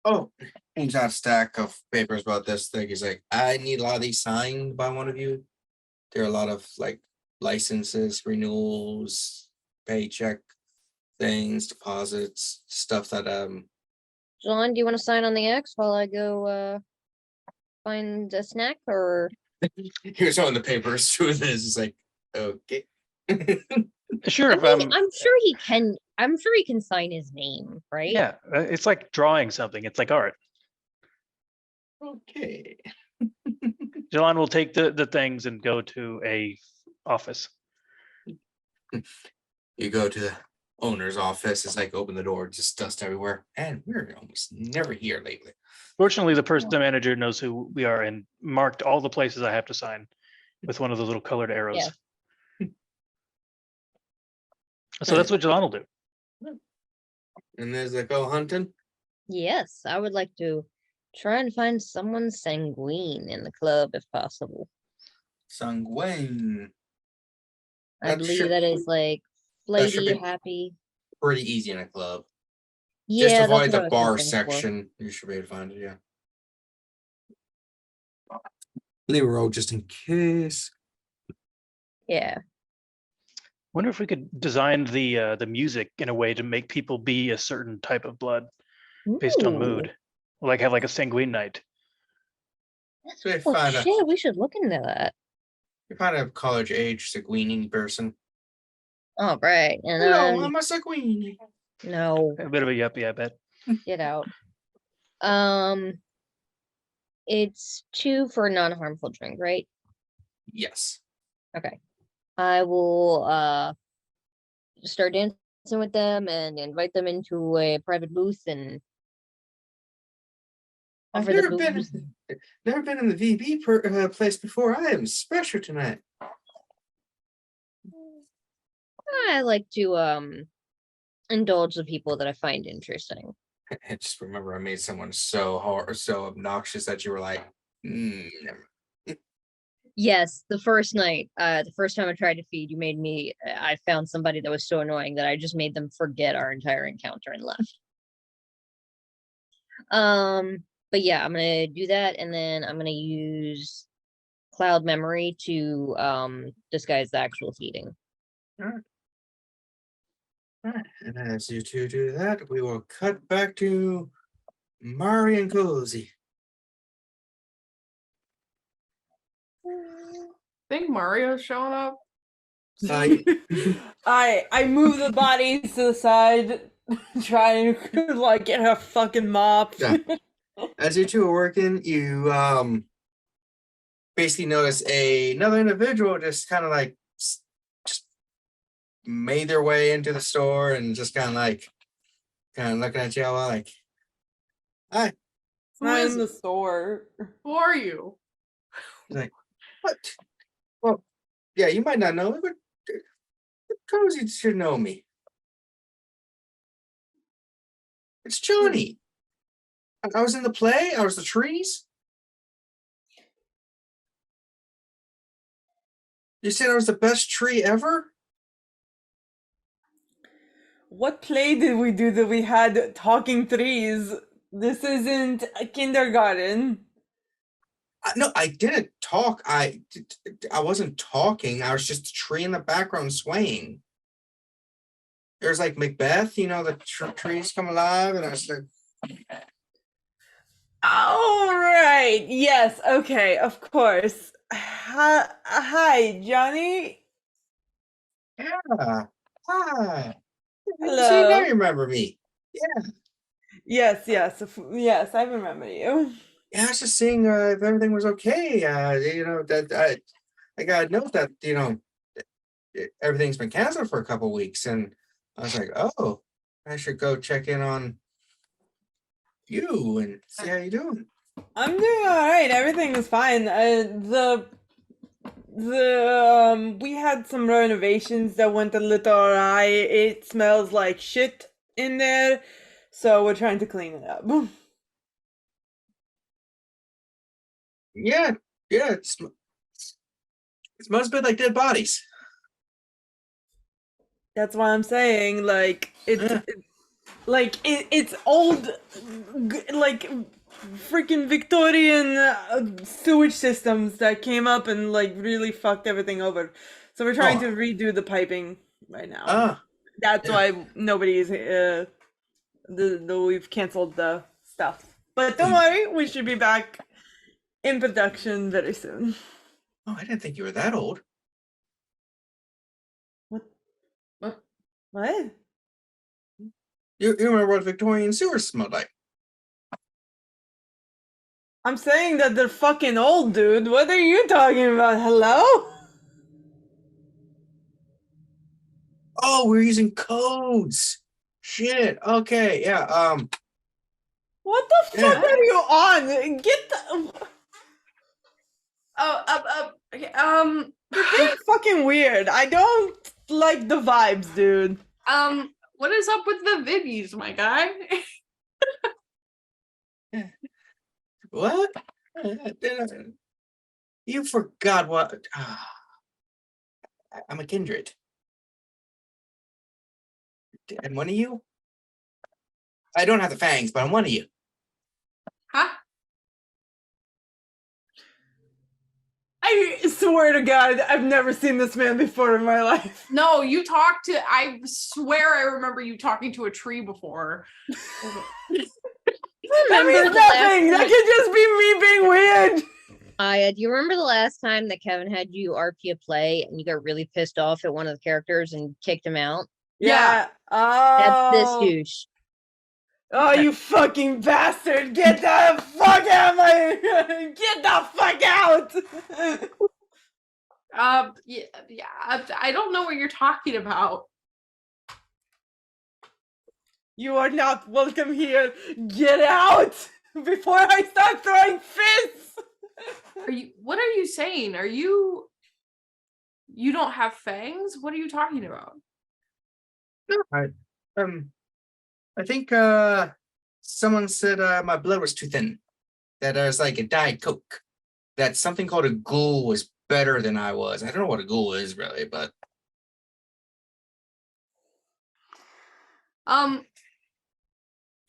Oh, he's got a stack of papers about this thing. He's like, I need a lot of these signed by one of you. There are a lot of like licenses, renewals, paycheck things, deposits, stuff that Jilon, do you want to sign on the X while I go find a snack, or he was showing the papers to this. He's like, okay. Sure, I if mean, I'm sure he can. I'm sure he can sign his name, right? yeah, it's like drawing something. It's like art. Okay. Jilon will take the things and go to a office. You go to the owner's office, it's like open the door, just dust everywhere. And we're almost never here lately. Fortunately, the manager knows who we are and marked all the places I have to sign with one of those little colored arrows. Yeah. So that's what Jilon will do. And there's like, go hunting. Yes, I would like to try and find someone sanguine in the club if possible. Sanguine. I That believe should- that is like that should flighty, be happy. Pretty easy in a club. Yeah, Just that's avoid what I the was bar hoping for. section. You should be able to find it, yeah. Leave a road just in case. Yeah. Wonder if we could design the music in a way to make people be a certain type of blood based on Ooh, mood. Like have like a sanguine night. So you well, find shit, we should look into that. a college age sanguine person. All right, and Hello, then I'm a sanguine. no, A bit of a yuppie, I bet. get out. It's 2 for a non-harmful drink, right? Yes. Okay. I will start dancing with them and invite them into a private booth and I've offer the never been, booze. never been in the VB place before. I am special tonight. I like to indulge the people that I find interesting. I just remember I made someone so hard, so obnoxious that you were like, never. Yes, the first night, the first time I tried to feed, you made me. I found somebody that was so annoying that I just made them forget our entire encounter and left. But yeah, I'm gonna do that, and then I'm gonna use cloud memory to disguise the actual feeding. Alright. And as you two do that, we will cut back to Mari and Cozy. Think Mario's showing up. I move the bodies to the side, trying to like get her fucking mop. Yeah. As you two are working, you basically notice another individual just kind of like just made their way into the store and just kind of looking at you all like, hi. Who Not is in the it? store. Who are you? Like, what? Well, yeah, you might not know me, but Cozy should know me. It's Johnny. I was in the play. I was the trees. You said I was the best tree ever? What play did we do that we had talking trees? This isn't a kindergarten. No, I didn't talk. I wasn't talking. I was just a tree in the background swaying. There's like Macbeth, you know, the trees come alive, and I was like, All right. Yes. Okay. Of course. Hi, Johnny. yeah, hi. Hello. So you now remember me. Yeah. Yes. Yes. I remember you. Yeah, I was just seeing if everything was okay. You know, that I got a note that, you know, everything's been canceled for a couple weeks, and I was like, oh, I should go check in on you and see how you doing. I'm doing all right. Everything is fine. We had some renovations that went a little awry. It smells like shit in there, so we're trying to clean it up. Yeah, it smells a bit like dead bodies. That's why I'm saying, like, it's old, like, freaking Victorian sewage systems that came up and, like, really fucked everything over. So we're trying to redo the piping right now. Ah, That's yeah. why nobody's, we've canceled the stuff. But don't worry, we should be back in production very soon. Oh, I didn't think you were that old. What? You remember what Victorian sewers smelled like? I'm saying that they're fucking old, dude. What are you talking about? Hello? Oh, we're using codes. Shit. Okay. Yeah. What the fuck Yeah. are you on? Get the. Okay, You're being fucking weird. I don't like the vibes, dude. what is up with the viddies, my guy? What? You forgot what? I'm a kindred. And one of you? I don't have the fangs, but I'm one of you. Huh? I swear to God, I've never seen this man before in my life. No, you talked to. I swear I remember you talking to a tree before. That means nothing. That could just be me being weird. Do you remember the last time that Kevin had you RP a play and you got really pissed off at one of the characters and kicked him out? Yeah. That's this Oh. douche. Oh, you fucking bastard! Get the fuck out of my! Get the fuck out! Yeah, I don't know what you're talking about. You are not welcome here. Get out before I start throwing fists. What are you saying? You don't have fangs? What are you talking about? I think someone said my blood was too thin. That I was like a Diet Coke. That something called a ghoul was better than I was. I don't know what a ghoul is really, but Yeah.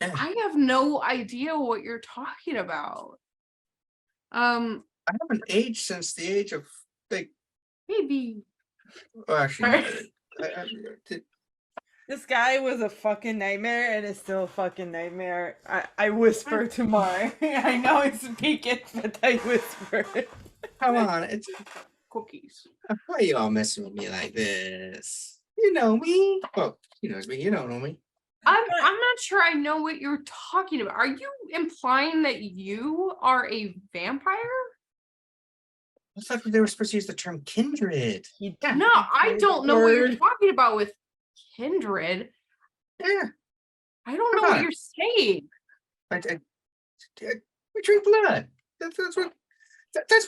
Yeah. I have no idea what you're talking about. I haven't aged since the age of like. Maybe. Oh, actually, Sorry. This guy was a fucking nightmare and is still a fucking nightmare. I whisper to Mari. I know it's speaking, but I whisper. Come on, it's Cookies. why you all messing with me like this? You know me. Well, he knows me. You don't know me. I'm not sure I know what you're talking about. Are you implying that you are a vampire? I thought they were supposed to use the term kindred. No, I don't know what you're talking about with kindred. Yeah, I don't know what you're saying. we drink blood. That's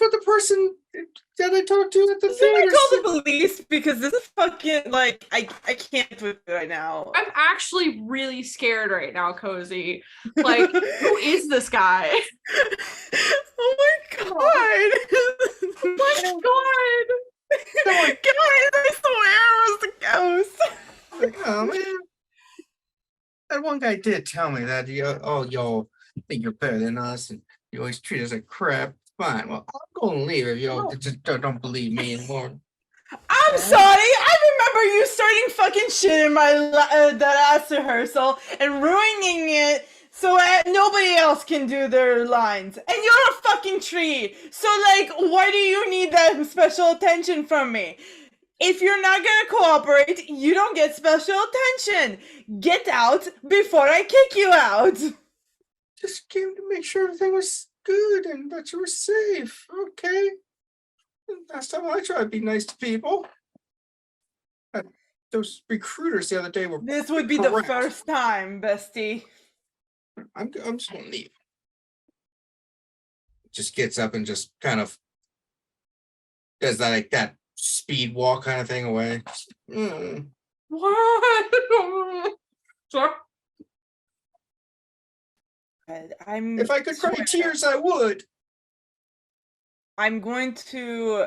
what the person that I talked to at the Can fair I call said. the police? Because this is fucking, like, I can't do it right now. I'm actually really scared right now, Cozy. Like, who is this guy? Oh my god! Oh my god! Guys, I swear it was the ghost. Like, oh man, that one guy did tell me that y'all think you're better than us, and you always treat us like crap. Fine, well, I'm gonna leave if you just don't believe me anymore. I'm sorry. I remember you starting fucking shit in my that ass rehearsal and ruining it so nobody else can do their lines. And you're a fucking tree. So like, why do you need that special attention from me? If you're not gonna cooperate, you don't get special attention. Get out before I kick you out. Just came to make sure everything was good and that you were safe. Okay. Last time I tried to be nice to people. Those recruiters the other day were. This would be the correct. first time, bestie. I'm just gonna leave. Just gets up and just kind of does that like that speed walk kind of thing away. What? Sorry. If I could cry tears, I would. I'm going to.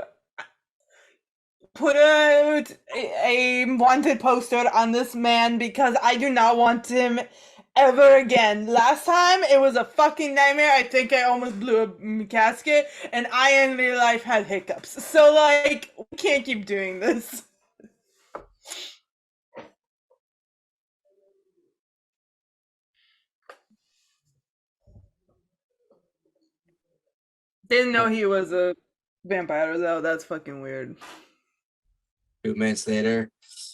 put a wanted poster on this man because I do not want him ever again. Last time it was a fucking nightmare. I think I almost blew a casket, and I in real life had hiccups. So like, we can't keep doing this. Didn't know he was a vampire though. That's fucking weird. 2 minutes later,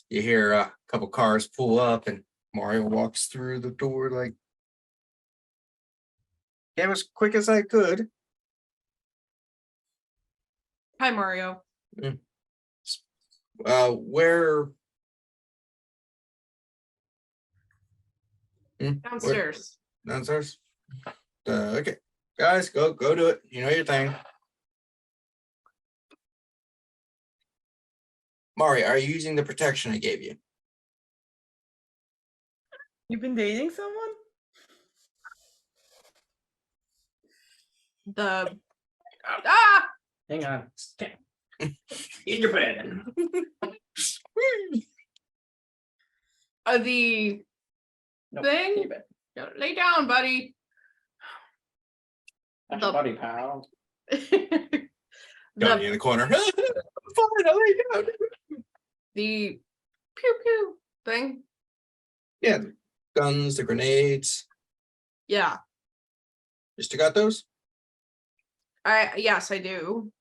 you hear a couple cars pull up, and Mario walks through the door like, came as quick as I could. Hi, Mario. Where? Downstairs. Downstairs. Okay, guys, go do it. You know your thing. Mari, are you using the protection I gave you? You've been dating someone? The Hang on. In your bed. the No, thing. in your bed. Lay down, buddy. That's The- your buddy, pal. Donnie in the corner. Fine, I'll lay down. The pew pew thing. Yeah, the guns, the grenades. Yeah. You still got those? Yes, I do.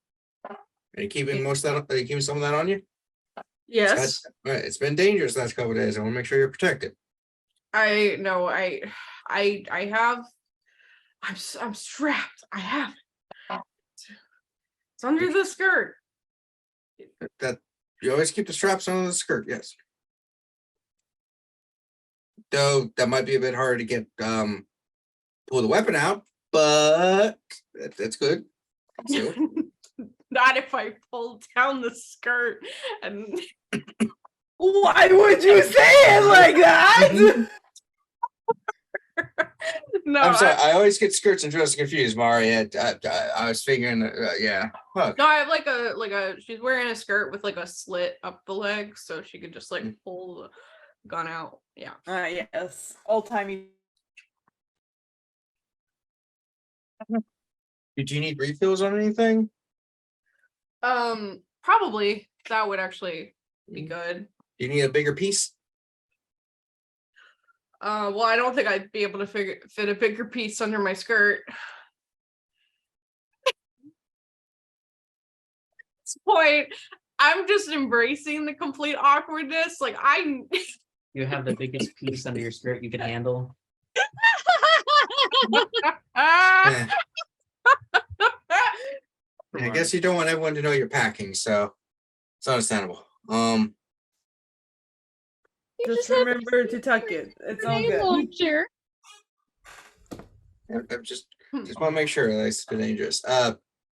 Are you keeping most of that? Are you keeping some of that on you? Yes. All right, it's been dangerous the last couple of days. I want to make sure you're protected. I know. I have. I'm strapped. I have it. It's under the skirt. That you always keep the straps on the skirt. Yes. Though that might be a bit hard to get pull the weapon out, but that's good. So, Not if I pull down the skirt and. Why would you say it like that? No, I'm sorry. I always get skirts and dresses confused, Mari. I was figuring, yeah. Fuck. No, I have like a. She's wearing a skirt with like a slit up the leg, so she could just like pull the gun out. Yeah. Yes, old timey. Did you need refills on anything? Probably that would actually be good. Do you need a bigger piece? Well, I don't think I'd be able to fit a bigger piece under my skirt. At this point, I'm just embracing the complete awkwardness. Like You have the biggest piece under your skirt you can handle. Eh, I guess you don't want everyone to know you're packing, so it's understandable. Just remember to tuck it. It's all good. Launcher. I just want to make sure that it's dangerous.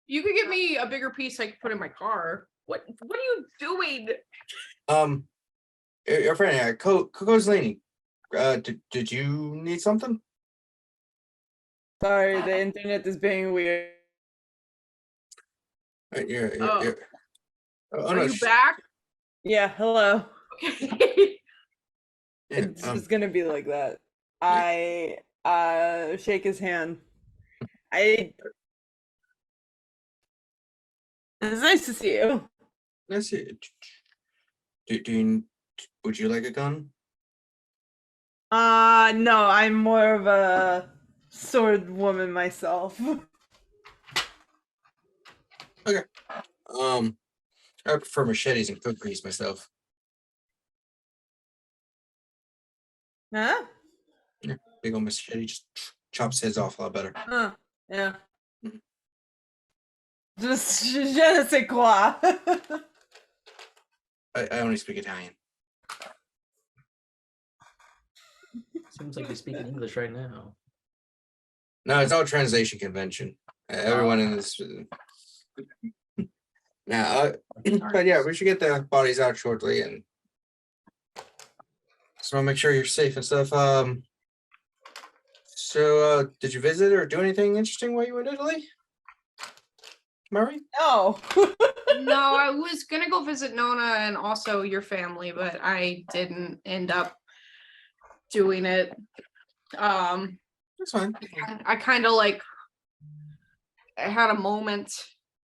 You could get me a bigger piece I could put in my car. What are you doing? Your friend, Kozaline, did you need something? Sorry, the internet is being weird. You're, Oh. oh Are no, you back? Yeah, hello. Okay. yeah, It's just gonna be like that. I shake his hand. It's nice to see you. let's see. Would you like a gun? No, I'm more of a sword woman myself. I prefer machetes and cook grease myself. Huh? Big old machete just chops heads off a lot better. Yeah. Mhm. Just je ne sais quoi. I only speak Italian. Seems like you're speaking English right now. No, it's all translation convention. Everyone in this. Now, but yeah, we should get the bodies out shortly, and just want to make sure you're safe and stuff. So, did you visit or do anything interesting while you were in Italy? Murray? No. No, I was gonna go visit Nona and also your family, but I didn't end up doing it. That's fine. I kind of like I had a moment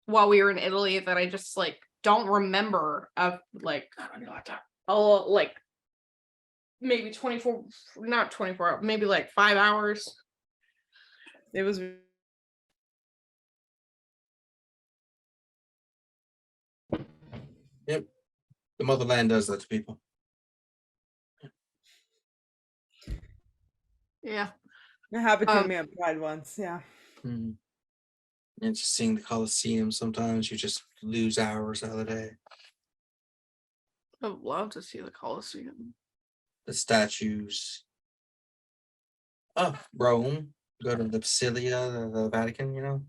while we were in Italy that I just like don't remember of like like maybe 24, not 24 hours, maybe like 5 hours. It was Yep. The motherland does that to people. Yeah. it happened to Um, me at Pride once. Yeah. Mm. And just seeing the Colosseum, sometimes you just lose hours out of the day. I would love to see the Colosseum. The statues. Oh, Rome. Go to the Basilia, the Vatican, you know?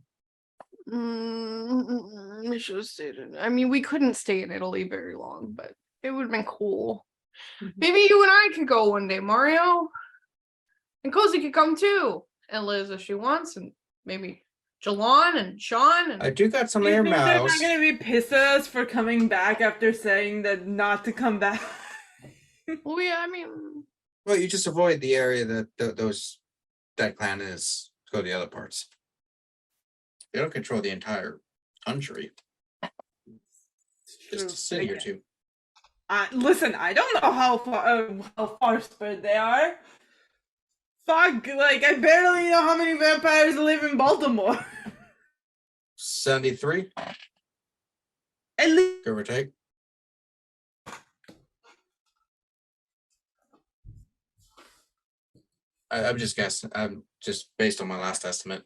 We should have stayed in. I mean, we couldn't stay in Italy very long, but it would have been cool. Maybe you and I could go one day, Mario. And Cozy could come too. And Liz if she wants, and maybe Jilon and Sean and I do got some Do you air think they're not mouse. gonna be pissed at us for coming back after saying that not to come back? well, yeah, I mean Well, you just avoid the area that that clan is. Go to the other parts. They don't control the entire country. Just a city or two. Listen, I don't know how far spread they are. Fuck, like I barely know how many vampires live in Baltimore. 73, At least give or take. I'm just guessing. I'm just based on my last estimate.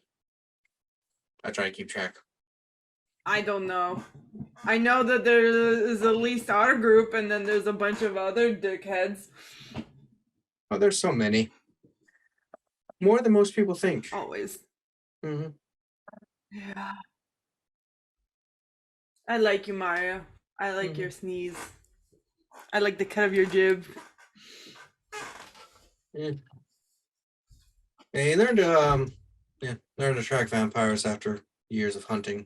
I try to keep track. I don't know. I know that there is at least our group, and then there's a bunch of other dickheads. Oh, there's so many. More than most people think. Always. Hmm. Yeah. I like you, Mario. I like your sneeze. I like the cut of your jib. Yeah, you learn to learn to track vampires after years of hunting.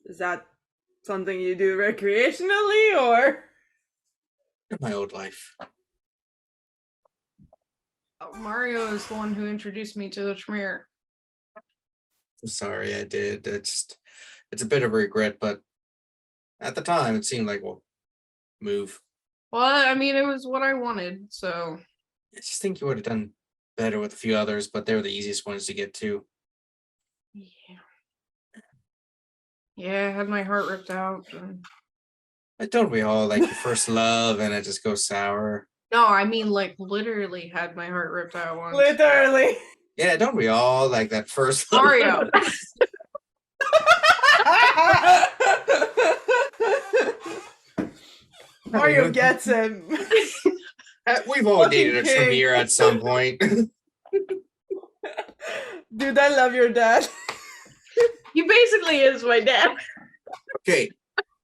Is that something you do recreationally, or? In my old life. Mario is the one who introduced me to the Tremere. I'm sorry, I did. It's a bit of a regret, but at the time it seemed like, well, move. Well, I mean, it was what I wanted, so I just think you would have done better with a few others, but they were the easiest ones to get to. yeah. Yeah, I had my heart ripped out. And... Don't we all like your first love and it just goes sour? No, I mean, like, literally had my heart ripped out once. Literally. Yeah, don't we all like that first love? Mario. Mario gets him. We've all Fucking dated a king. Tremere at some point. Dude, I love your dad. He basically is my dad. Okay,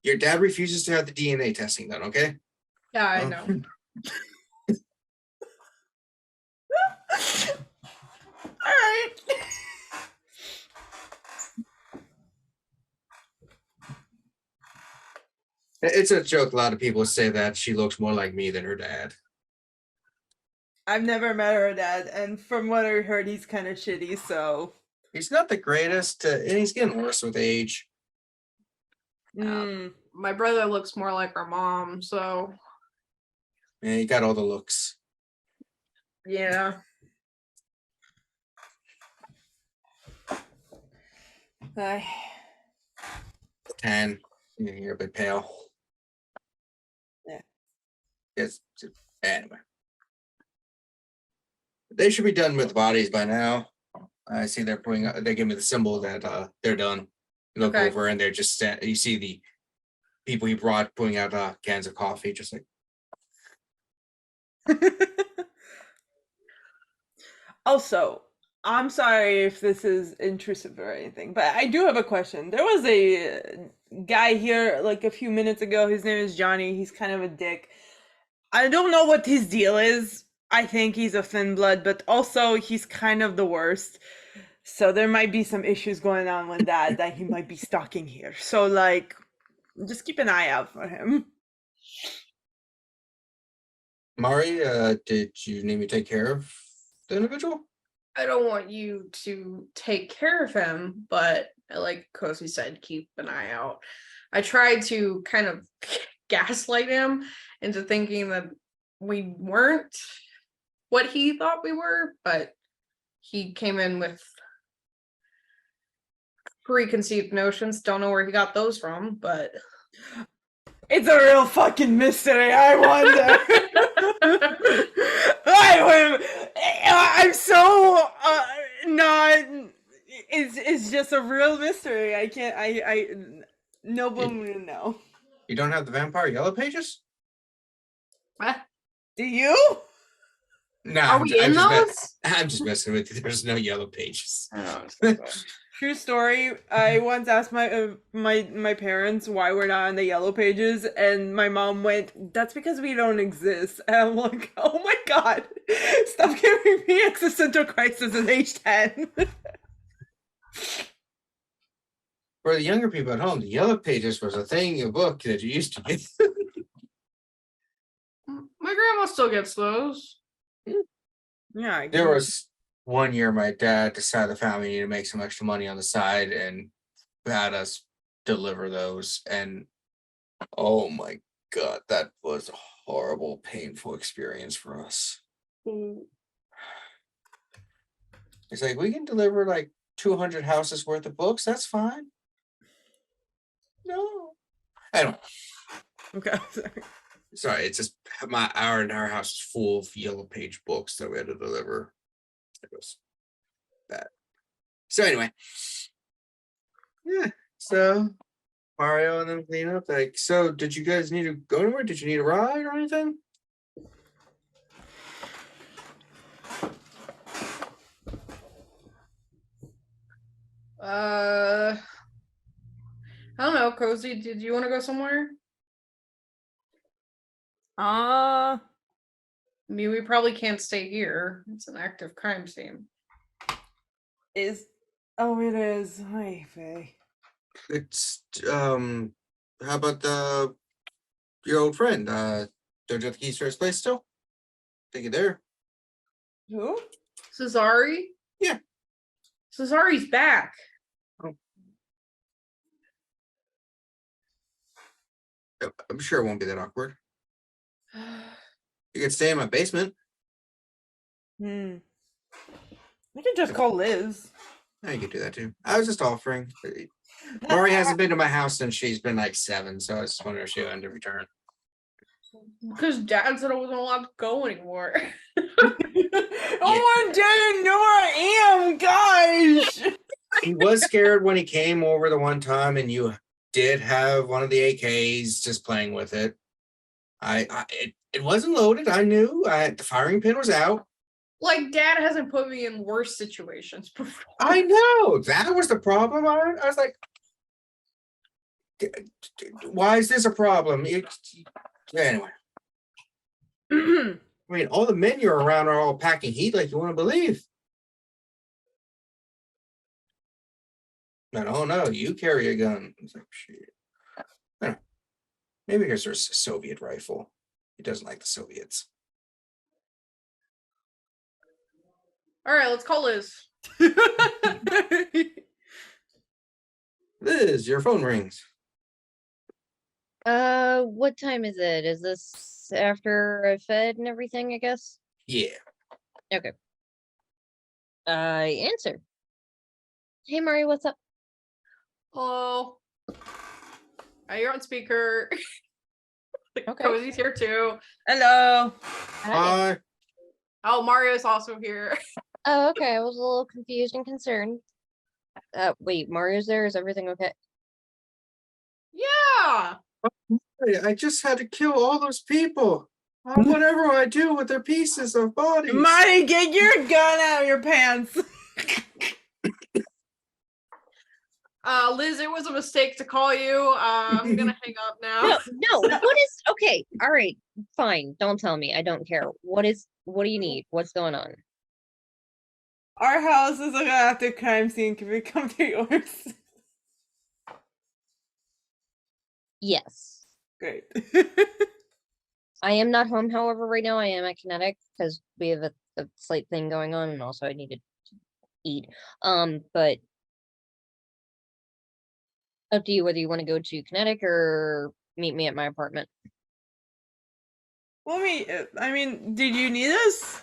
your dad refuses to have the DNA testing done, okay? Yeah, I Oh. know. Alright. It's a joke. A lot of people say that she looks more like me than her dad. I've never met her dad, and from what I heard, he's kind of shitty, so. He's not the greatest, and he's getting worse with age. Mm. My brother looks more like our mom, so Yeah, he got all the looks. yeah. Ay. Tan. You're a bit pale. Yeah. Yes. Anyway. They should be done with the bodies by now. I see they're they give me the symbol that they're done. You look Okay. over and they're just you see the people he brought putting out cans of coffee, just like Also, I'm sorry if this is intrusive or anything, but I do have a question. There was a guy here like a few minutes ago. His name is Johnny. He's kind of a dick. I don't know what his deal is. I think he's a thin blood, but also he's kind of the worst. So there might be some issues going on with that he might be stalking here. So like, just keep an eye out for him. Mari, did you need me to take care of the individual? I don't want you to take care of him, but like Cozy said, keep an eye out. I tried to kind of gaslight him into thinking that we weren't what he thought we were, but he came in with preconceived notions. Don't know where he got those from, but It's a real fucking mystery. I wonder. I'm so not. It's just a real mystery. I can't. No one will know. You don't have the vampire yellow pages? Do you? No, are we in those? I'm just messing with you. There's no yellow pages. True story. I once asked my parents why we're not on the yellow pages, and my mom went, "That's because we don't exist." And I'm like, "Oh my god, stop giving me existential crisis at age 10." For the younger people at home, the yellow pages was a thing, a book that you used to get. My grandma still gets those. Yeah. There was one year my dad decided the family needed to make some extra money on the side and had us deliver those. And oh my God, that was a horrible, painful experience for us. It's like, we can deliver like 200 houses worth of books. That's fine. No. I don't. Okay. Sorry, it's just our entire house is full of yellow page books that we had to deliver. It was bad. So anyway, yeah. So Mario and them clean up. Like, so did you guys need to go anywhere? Did you need a ride or anything? I don't know, Cozy. Did you want to go somewhere? I mean, we probably can't stay here. It's an active crime scene. It is. Hi, Faye. It's how about your old friend? Don't you have the keys to his place still? Take it there. Who? Cesari? Yeah. Cesari's back. I'm sure it won't be that awkward. You could stay in my basement. We could just call Liz. I could do that too. I was just offering. Mari hasn't been to my house since she's been like 7, so I just wonder if she wanted to return. Because Dad said I wasn't allowed to go anymore. Oh, Dad, know where I am, gosh. He was scared when he came over the one time, and you did have one of the AKs just playing with it. It wasn't loaded. I knew. The firing pin was out. Like, Dad hasn't put me in worse situations before. I know. That was the problem. I was like, why is this a problem? Anyway. I mean, all the men you're around are all packing heat like you want to believe. No, you carry a gun. I was like, shit. Maybe because there's a Soviet rifle. He doesn't like the Soviets. All right, let's call Liz. Liz, your phone rings. What time is it? Is this after I fed and everything, I guess? Yeah. Okay. I answer. Hey, Mari, what's up? Hello. You're on speaker. Okay. Cozy's here too. Hello. Hi. Oh, Mario's also here. Oh, okay. I was a little confused and concerned. Wait, Mario's there? Is everything okay? Yeah. I just had to kill all those people. Whatever I do with their pieces of bodies. Marty, get your gun out of your pants. Liz, it was a mistake to call you. I'm gonna hang up now. No, what is okay? All right, fine. Don't tell me. I don't care. What is What do you need? What's going on? Our house is like an active crime scene. Can we come to yours? Yes. Great. I am not home, however, right now. I am at Kinetic because we have a slight thing going on, and also I needed to eat. But up to you whether you want to go to Kinetic or meet me at my apartment. Well, I mean, did you need us?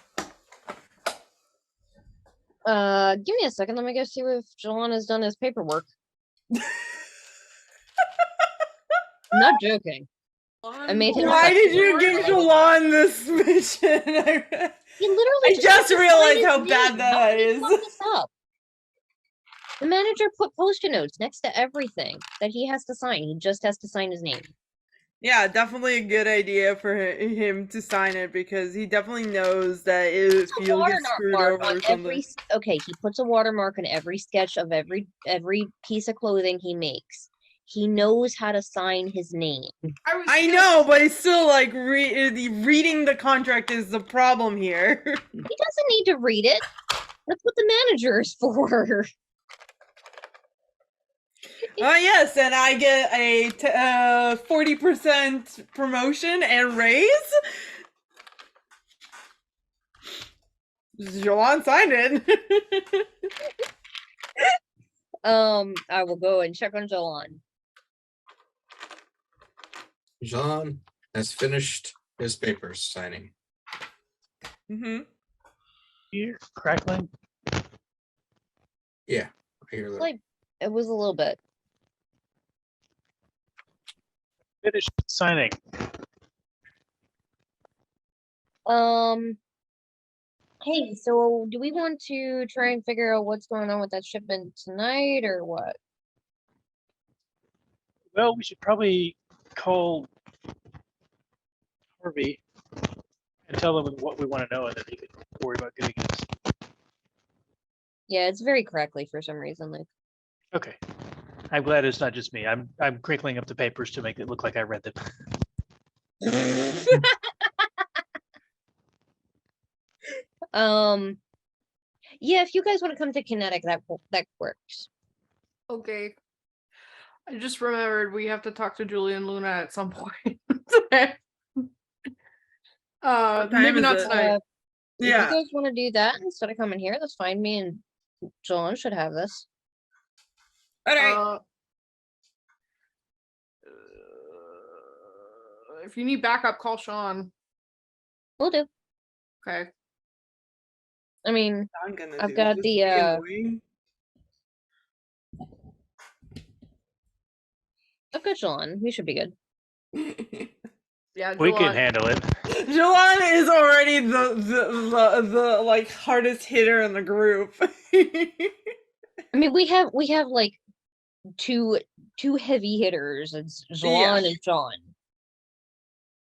Give me a second. Let me go see if Jilon has done his paperwork. I'm not joking. I made him. Why did you give Jilon this mission? He literally. I just had to sign realized his how name. bad How that did he is. fuck this up? The manager put post-it notes next to everything that he has to sign. He just has to sign his name. Yeah, definitely a good idea for him to sign it because he definitely knows that if A he'll get screwed watermark over on or something. every. Okay, he puts a watermark on every sketch of every piece of clothing he makes. He knows how to sign his name. I know, but it's still like reading the contract is the problem here. He doesn't need to read it. That's what the manager is for. Yes, and I get a 40% promotion and raise. Jilon signed it. I will go and check on Jilon. Jean has finished his papers signing. Mm-hmm. Here, crackling. Yeah, I hear that. Like, it was a little bit. Finished signing. Hey, so do we want to try and figure out what's going on with that shipment tonight or what? Well, we should probably call Harvey and tell him what we want to know, and then he can worry about giving us. Yeah, it's very crackly for some reason. Like, Okay. I'm glad it's not just me. I'm crinkling up the papers to make it look like I read them. yeah, if you guys want to come to Kinetic, that works. Okay. I just remembered we have to talk to Julie and Luna at some point. time Maybe is not it? tonight. If you guys want to do that instead of coming here, that's fine. Me and Jilon should have this. All right. If you need backup, call Sean. We'll do. Okay. I mean, I'm gonna I've do got this. the I've got Jilon. We should be good. Yeah, We can Jilon. handle it. Jilon is already the like hardest hitter in the group. I mean, we have like two heavy hitters. It's Jilon and Sean.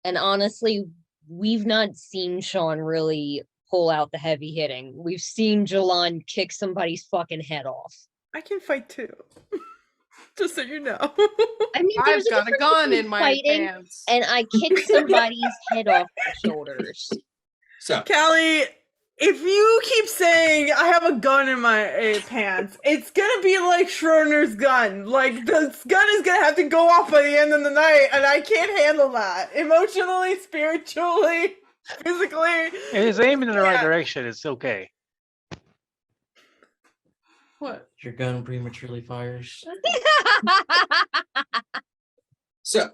And honestly, we've not seen Sean really pull out the heavy hitting. We've seen Jilon kick somebody's fucking head off. I can fight too. Just so you know. I mean, I've got a gun in my fighting, pants. and I kicked somebody's head off their shoulders. So, Callie, if you keep saying I have a gun in my pants, it's gonna be like Schrodinger's gun. Like, this gun is gonna have to go off by the end of the night, and I can't handle that. Emotionally, spiritually, physically. If it's aiming in the right direction, it's okay. What? Your gun prematurely fires. so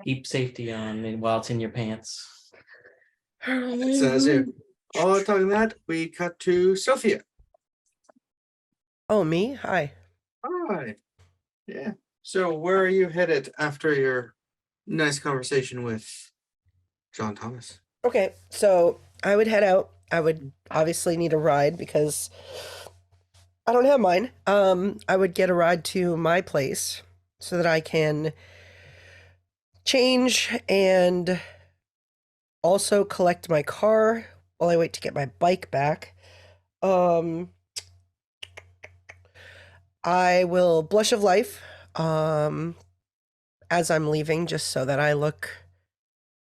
Keep safety on while it's in your pants. as if all talking that, we cut to Sophia. Oh, me? Hi. Hi. Yeah. So where are you headed after your nice conversation with John Thomas? Okay, so I would head out. I would obviously need a ride because I don't have mine. I would get a ride to my place so that I can change and also collect my car while I wait to get my bike back. I will blush of life as I'm leaving just so that I look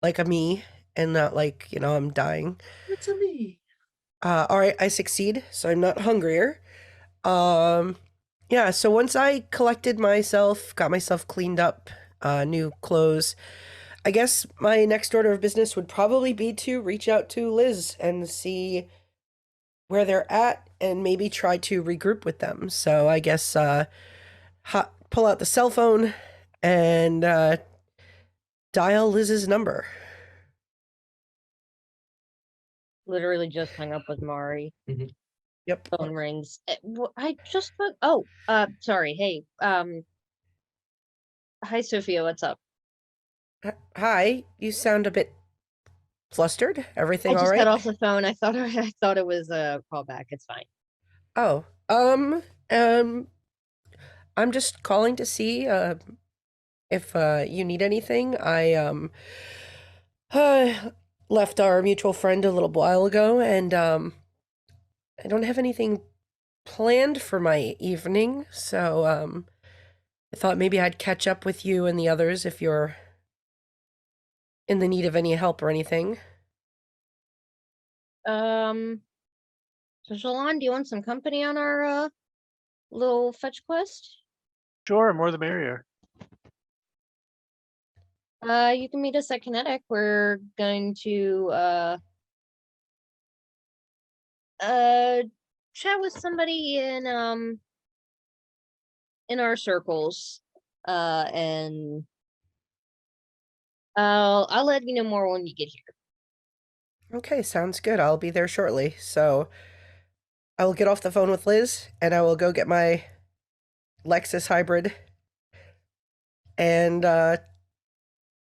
like a me and not like, I'm dying. It's a me. All right, I succeed, so I'm not hungrier. Yeah, so once I collected myself, got myself cleaned up, new clothes, I guess my next order of business would probably be to reach out to Liz and see where they're at and maybe try to regroup with them. So I guess pull out the cell phone and dial Liz's number. Literally just hung up with Mari. Yep. Phone rings. I just sorry. Hey, hi Sophia, what's up? Hi, you sound a bit flustered. Everything I all just got right? off the phone. I thought it was a callback. It's fine. Oh, I'm just calling to see if you need anything. I left our mutual friend a little while ago, and I don't have anything planned for my evening, so I thought maybe I'd catch up with you and the others if you're in the need of any help or anything. So Jilon, do you want some company on our little fetch quest? Sure, more the merrier. You can meet us at Kinetic. We're going to chat with somebody in our circles. And I'll let you know more when you get here. Okay, sounds good. I'll be there shortly. So I will get off the phone with Liz and I will go get my Lexus hybrid and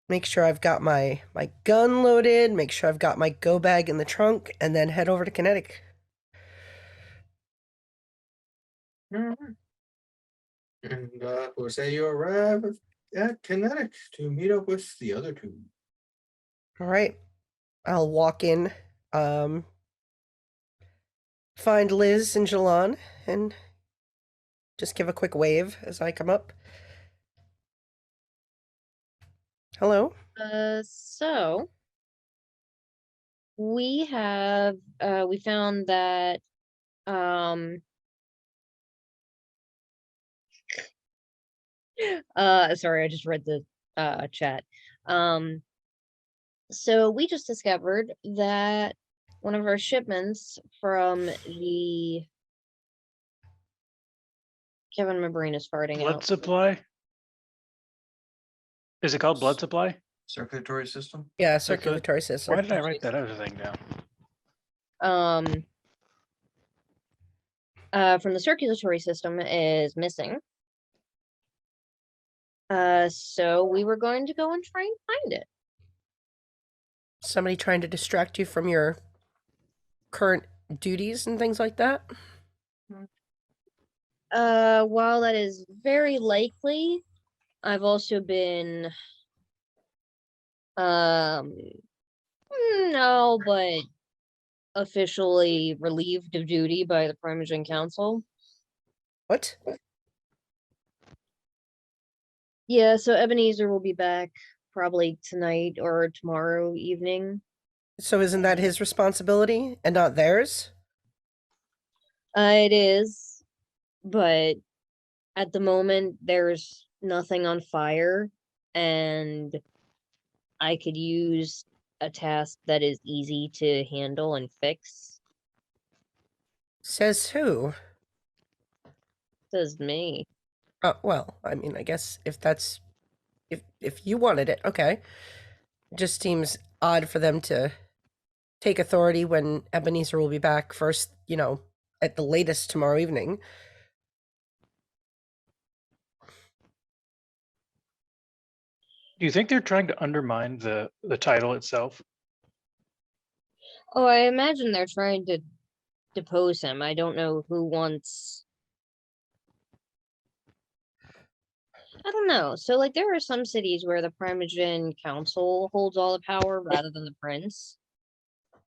make sure I've got my gun loaded, make sure I've got my go bag in the trunk, and then head over to Kinetic. And we'll say you arrive at Kinetic to meet up with the other two. All right. I'll walk in, find Liz and Jilon, and just give a quick wave as I come up. Hello? So we have we found that sorry, I just read the chat. So we just discovered that one of our shipments from the Kevin, my brain is farting Blood out. supply? Is it called blood supply? Circulatory system? Yeah, circulatory system. Why did I write that other thing down? From the circulatory system is missing. So we were going to go and try and find it. Somebody trying to distract you from your current duties and things like that? While that is very likely, I've also been no, but officially relieved of duty by the Primogen Council. What? Yeah, so Ebenezer will be back probably tonight or tomorrow evening. So isn't that his responsibility and not theirs? It is, but at the moment there's nothing on fire, and I could use a task that is easy to handle and fix. Says who? Says me. Well, I mean, I guess if you wanted it, okay. It just seems odd for them to take authority when Ebenezer will be back first, at the latest tomorrow evening. Do you think they're trying to undermine the title itself? Oh, I imagine they're trying to depose him. I don't know who wants. I don't know. So, like, there are some cities where the Primogen Council holds all the power rather than the prince.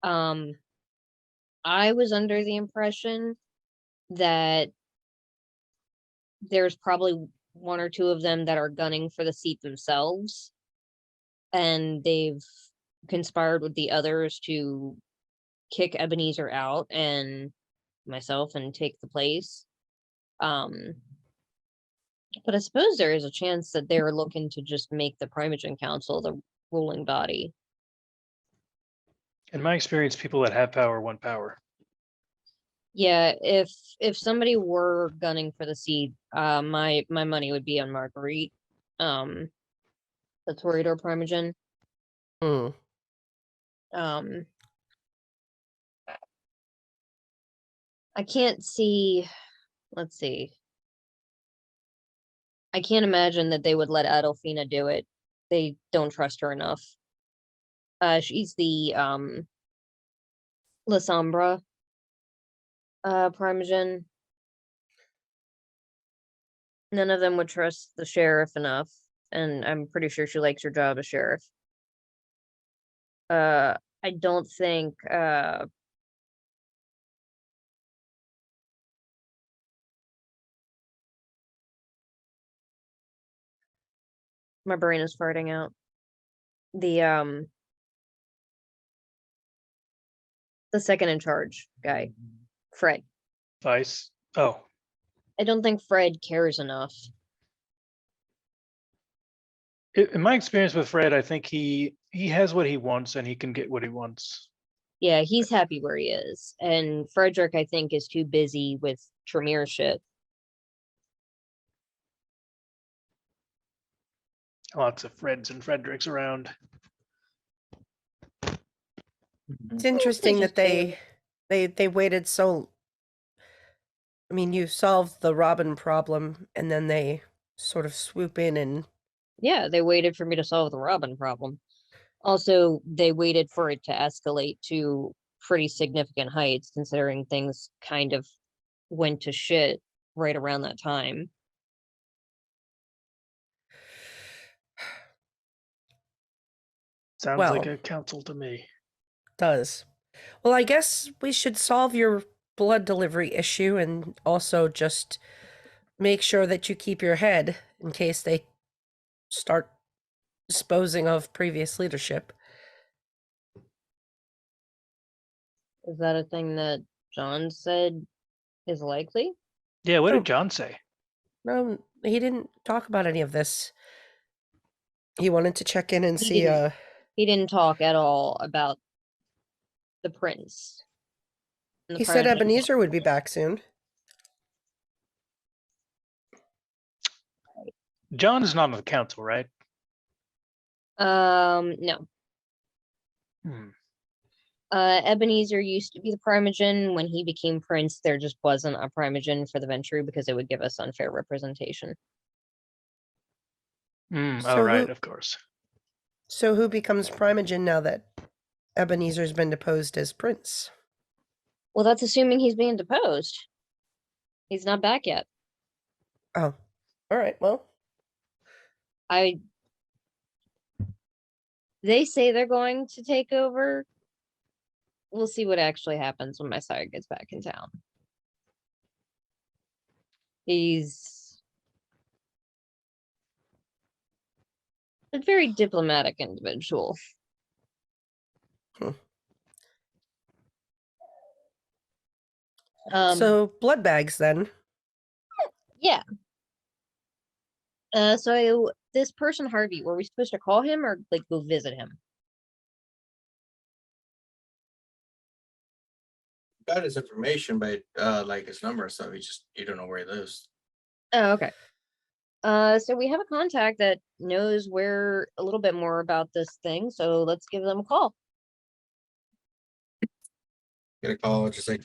I was under the impression that there's probably one or two of them that are gunning for the seat themselves, and they've conspired with the others to kick Ebenezer out and myself and take the place. But I suppose there is a chance that they're looking to just make the Primogen Council the ruling body. In my experience, people that have power want power. Yeah, if somebody were gunning for the seat, my money would be on Marguerite, the Toreador Primogen. Hmm. I can't see. Let's see. I can't imagine that they would let Adolfina do it. They don't trust her enough. She's the La Sombra Primogen. None of them would trust the sheriff enough, and I'm pretty sure she likes her job as sheriff. I don't think my brain is farting out. The second in charge guy, Fred. Vice. Oh, I don't think Fred cares enough. in my experience with Fred, I think he has what he wants and he can get what he wants. Yeah, he's happy where he is. And Frederick, I think, is too busy with Tremere shit. Lots of Freds and Fredericks around. It's interesting just that they waited so. I mean, you solved the Robin problem, and then they sort of swoop in and. Yeah, they waited for me to solve the Robin problem. Also, they waited for it to escalate to pretty significant heights, considering things kind of went to shit right around that time. Sounds like Well. a council to me. Does. Well, I guess we should solve your blood delivery issue and also just make sure that you keep your head in case they start disposing of previous leadership. Is that a thing that John said is likely? Yeah, what Oh. did John say? No, he didn't talk about any of this. He wanted to check in and He see didn't. He didn't talk at all about the prince. and the he said Primogen Ebenezer would be back soon. John is not on the council, right? No. Hmm. Ebenezer used to be the Primogen. When he became prince, there just wasn't a Primogen for the Ventrue because it would give us unfair representation. Oh, So right, who- of course. So who becomes Primogen now that Ebenezer's been deposed as prince? Well, that's assuming he's being deposed. He's not back yet. Oh, all right. Well, They say they're going to take over. We'll see what actually happens when my sire gets back in town. He's a very diplomatic individual. Hmm. So blood bags then. yeah. So this person Harvey, were we supposed to call him or like go visit him? Got his information, but like his number, so you don't know where he lives. Oh, okay. So we have a contact that knows where a little bit more about this thing, so let's give them a call. Get a call, just like,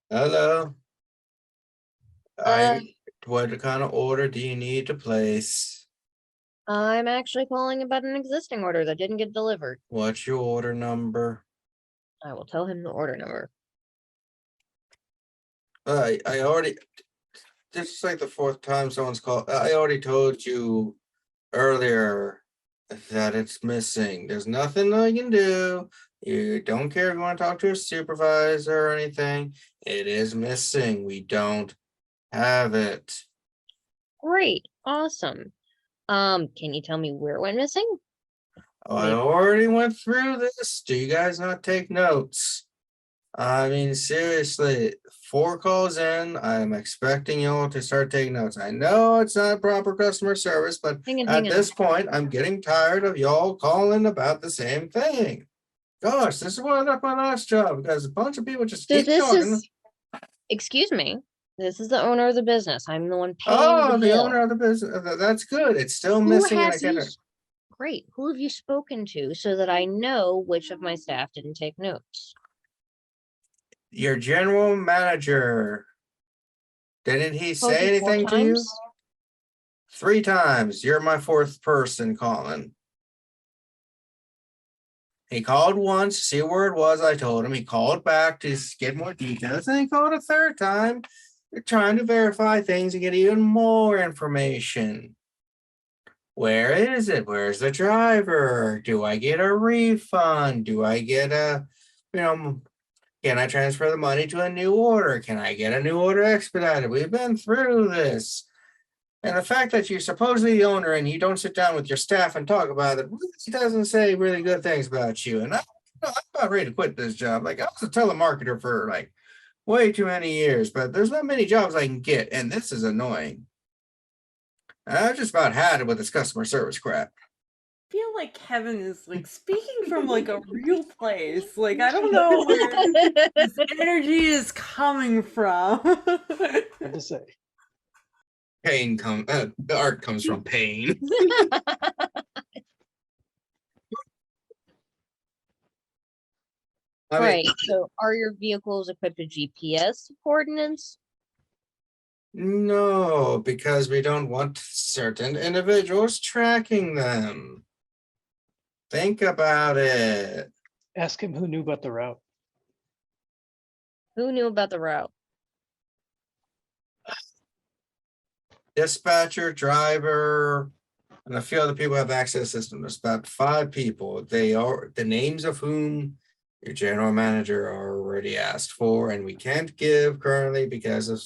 hello. What kind of order do you need to place? I'm actually calling about an existing order that didn't get delivered. What's your order number? I will tell him the order number. I already, this is like the fourth time someone's called. I already told you earlier that it's missing. There's nothing I can do. You don't care if you want to talk to a supervisor or anything. It is missing. We don't have it. Great, awesome. Can you tell me where it went missing? Oh, I already went through this. Do you guys not take notes? I mean, seriously, 4 calls in. I'm expecting y'all to start taking notes. I know it's not proper customer service, but Hang at on. this point, I'm getting tired of y'all calling about the same thing. Gosh, this is why I left my last job, because a bunch of people just So keep this talking. is, excuse me, this is the owner of the business. I'm the one paying Oh, the the bill. owner of the business. That's good. It's still Who missing. And I has you? can't. Great. Who have you spoken to so that I know which of my staff didn't take notes? Your general manager. Didn't he Told say you 4 anything to you? times? 3 times. You're my 4th person calling. He called once to see where it was. I told him. He called back to get more details, and he called a 3rd time. They're trying to verify things and get even more information. Where is it? Where's the driver? Do I get a refund? Do I get a, can I transfer the money to a new order? Can I get a new order expedited? We've been through this. And the fact that you're supposedly the owner and you don't sit down with your staff and talk about it really doesn't say really good things about you. And I'm about ready to quit this job. Like, I was a telemarketer for like way too many years, but there's not many jobs I can get, and this is annoying. I just about had it with this customer service crap. I feel like Kevin is like speaking from like a real place. Like I don't know where this energy is coming from. What to say? Pain comes, the art comes from pain. I mean, Right. So are your vehicles equipped with GPS coordinates? no, because we don't want certain individuals tracking them. Think about it. Ask him who knew about the route. Who knew about the route? Dispatcher, driver, and a few other people have access system. There's about 5 people. They are the names of whom your general manager already asked for, and we can't give currently because of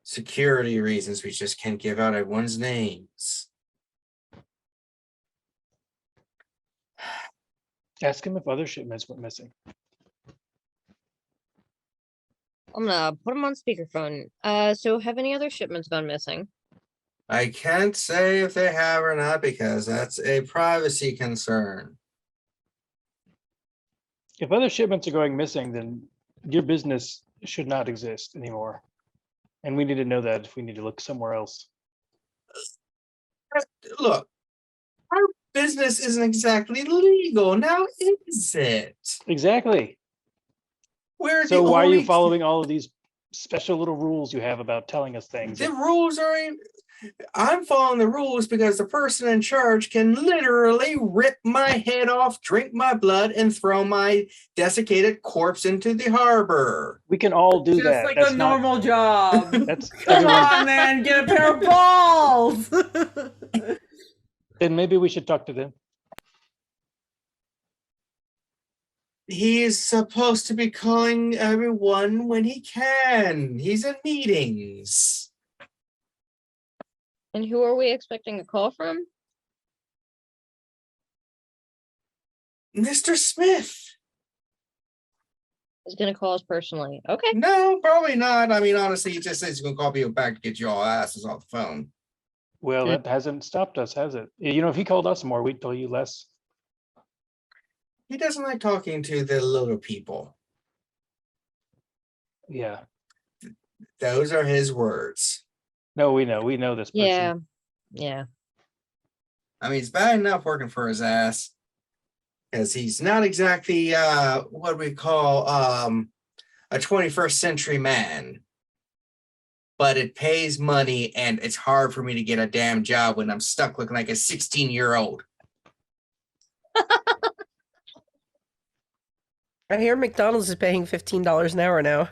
security reasons. We just can't give out everyone's names. Ask him if other shipments went missing. I'm gonna put them on speakerphone. So have any other shipments gone missing? I can't say if they have or not because that's a privacy concern. If other shipments are going missing, then your business should not exist anymore. And we need to know that if we need to look somewhere else. Look, our business isn't exactly legal now, is it? Exactly. We're So the why are you only- following all of these special little rules you have about telling us things? The rules are. I'm following the rules because the person in charge can literally rip my head off, drink my blood, and throw my desiccated corpse into the harbor. We can all do Just that. like That's a not- normal job. That's Come everyone. on, man, get a pair of balls. Then maybe we should talk to them. He's supposed to be calling everyone when he can. He's in meetings. And who are we expecting a call from? Mr. Smith. Is gonna call us personally. Okay. No, probably not. I mean, honestly, he just says he's gonna call people back to get you all asses off the phone. Well, Mm. that hasn't stopped us, has it? You know, if he called us more, we'd tell you less. He doesn't like talking to the little people. Yeah. Those are his words. No, we know this person. Yeah. Yeah. I mean, it's bad enough working for his ass because he's not exactly what we call a 21st century man. But it pays money, and it's hard for me to get a damn job when I'm stuck looking like a 16-year-old. I hear McDonald's is paying $15 an hour now.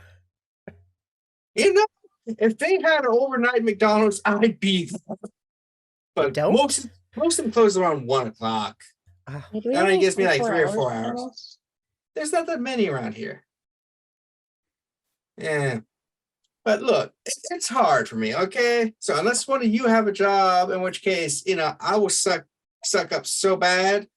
You know, if they had an overnight McDonald's, I'd be there. But don't? most of them close around 1 o'clock. Ah, Hey, do we That have only any gives me like 24 3 or 4 hours. McDonald's? There's not that many around here. Yeah. But look, it's hard for me, okay? So unless one of you have a job, in which case, I will suck up so bad.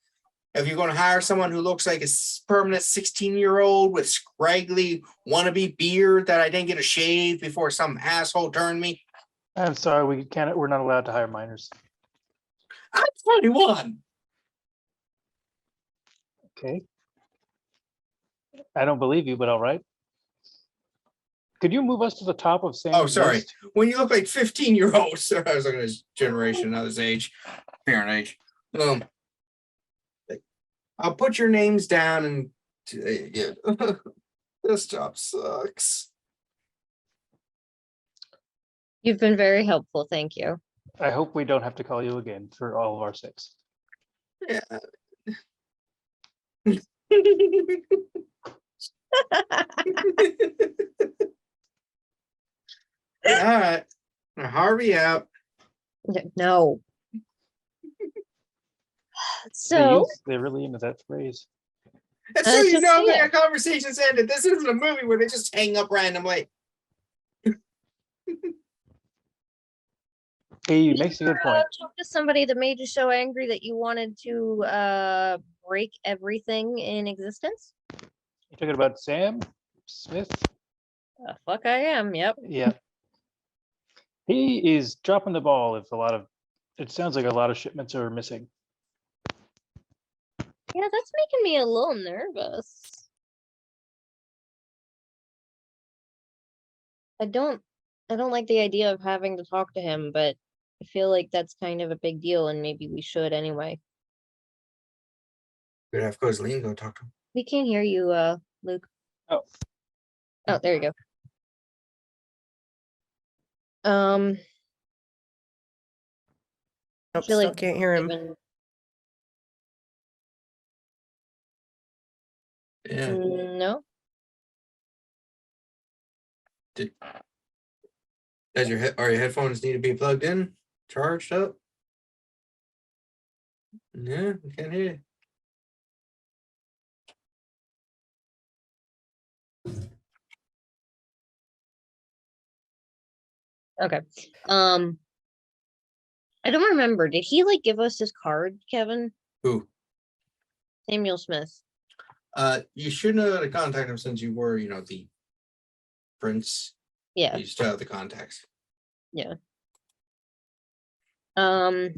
If you're going to hire someone who looks like a permanent 16-year-old with scraggly wannabe beard that I didn't get a shave before some asshole turned me, I'm sorry, we're not allowed to hire minors. I'm 21. Okay. I don't believe you, but all right. Could you move us to the top of Sam's Oh, sorry. list? When you look like 15-year-olds, I was looking at his generation, not his age, parent age. I'll put your names down and yeah. This job sucks. You've been very helpful. Thank you. I hope we don't have to call you again for all of our sakes. Yeah. All right. Now, Harvey out. No. So They're really into that phrase. And so you just know see how it. conversations ended. This isn't a movie where they just hang up randomly. He makes a good point. talk to somebody that made you so angry that you wanted to break everything in existence? You talking about Sam Smith? Fuck I am. Yep. Yeah. He is dropping the ball if it sounds like a lot of shipments are missing. Yeah, that's making me a little nervous. I don't like the idea of having to talk to him, but I feel like that's kind of a big deal and maybe we should anyway. We'd have Kozaline go talk to him. We can't hear you, Luke. Oh. Oh, there you go. I Nope, feel still like can't hear him. given- Yeah. No. Are your headphones need to be plugged in? Charged up? Yeah, I can't hear you. Okay. I don't remember. Did he give us his card, Kevin? Who? Samuel Smith. You should know how to contact him since you were, the prince. Yeah. You still have the contacts. Yeah. Jilon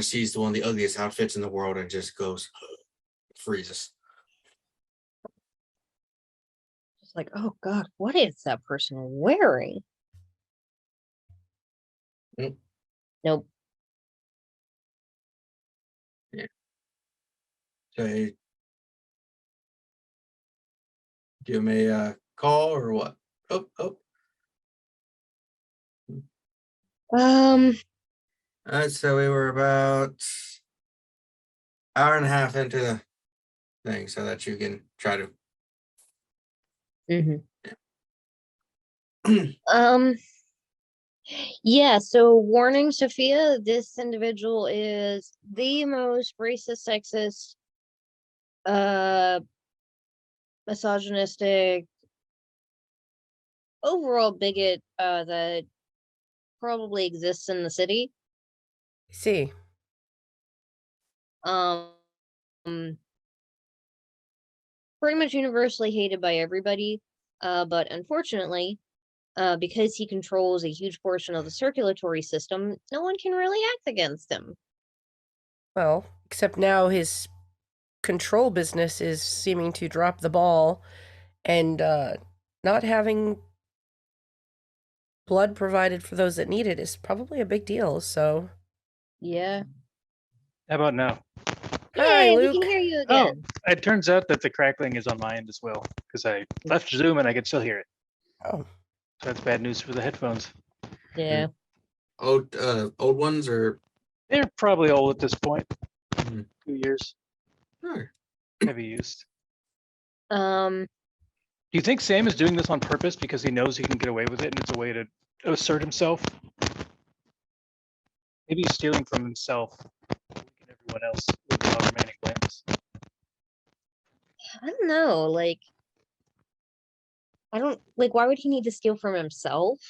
sees one of the ugliest outfits in the world and just goes, freezes. Just oh God, what is that person wearing? Nope. Yeah. So, give me a call or what? Oh. So we were about hour and a half into the thing so that you can try to. Yeah, so warning, Sophia, this individual is the most racist, sexist, misogynistic, overall bigot that probably exists in the city. See. Pretty much universally hated by everybody, but unfortunately, because he controls a huge portion of the circulatory system, no one can really act against him. Well, except now his control business is seeming to drop the ball, and not having blood provided for those that need it is probably a big deal, so. Yeah. How about now? Hi, Hey, we Luke. can hear you Oh, again. it turns out that the crackling is on my end as well because I left Zoom and I could still hear it. Oh. So that's bad news for the headphones. Yeah. Old ones or They're probably old at this point. Mhm. 2 years. Sure. Heavy used. Um, Do you think Sam is doing this on purpose because he knows he can get away with it and it's a way to assert himself? Maybe he's stealing from himself and everyone else without remaining blameless. I don't know, I don't like, why would he need to steal from himself?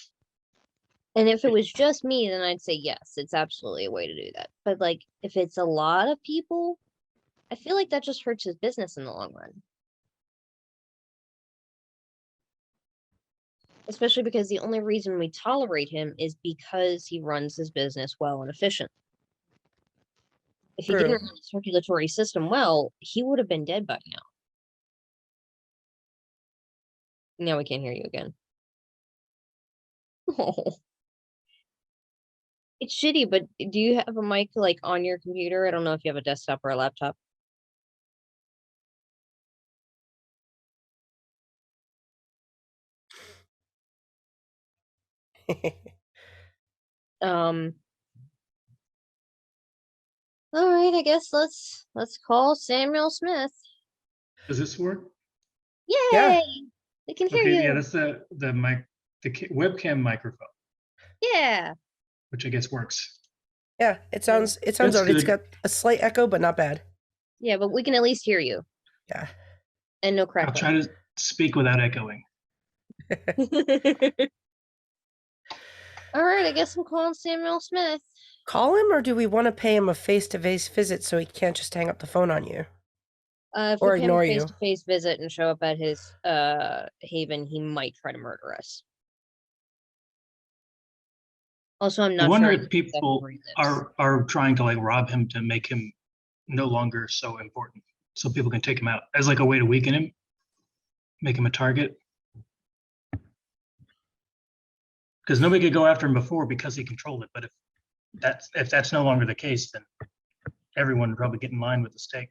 And if it was just me, then I'd say yes, it's absolutely a way to do that. But like, if it's a lot of people, I feel like that just hurts his business in the long run. Especially because the only reason we tolerate him is because he runs his business well and efficient. If he didn't True. run the circulatory system well, he would have been dead by now. Now we can't hear you again. Oh. It's shitty, but do you have a mic like on your computer? I don't know if you have a desktop or a laptop. Um. All right, I guess let's call Samuel Smith. Does this work? Yay! Yeah. We can hear Okay, you. yeah, that's the mic, webcam microphone, Yeah. which I guess works. Yeah, it sounds That's alright. It's good. got a slight echo, but not bad. Yeah, but we can at least hear you. Yeah. And no I'll crackling. try to speak without echoing. All right, I guess I'm calling Samuel Smith. Call him, or do we want to pay him a face-to-face visit so he can't just hang up the phone on you? If Or we pay him a ignore you. face-to-face visit and show up at his haven, he might try to murder us. Also, I'm I not wonder sure if people where he lives. are trying to like rob him to make him no longer so important, so people can take him out as like a way to weaken him, make him a target. Because nobody could go after him before because he controlled it. But if that's no longer the case, then everyone would probably get in line with the stake.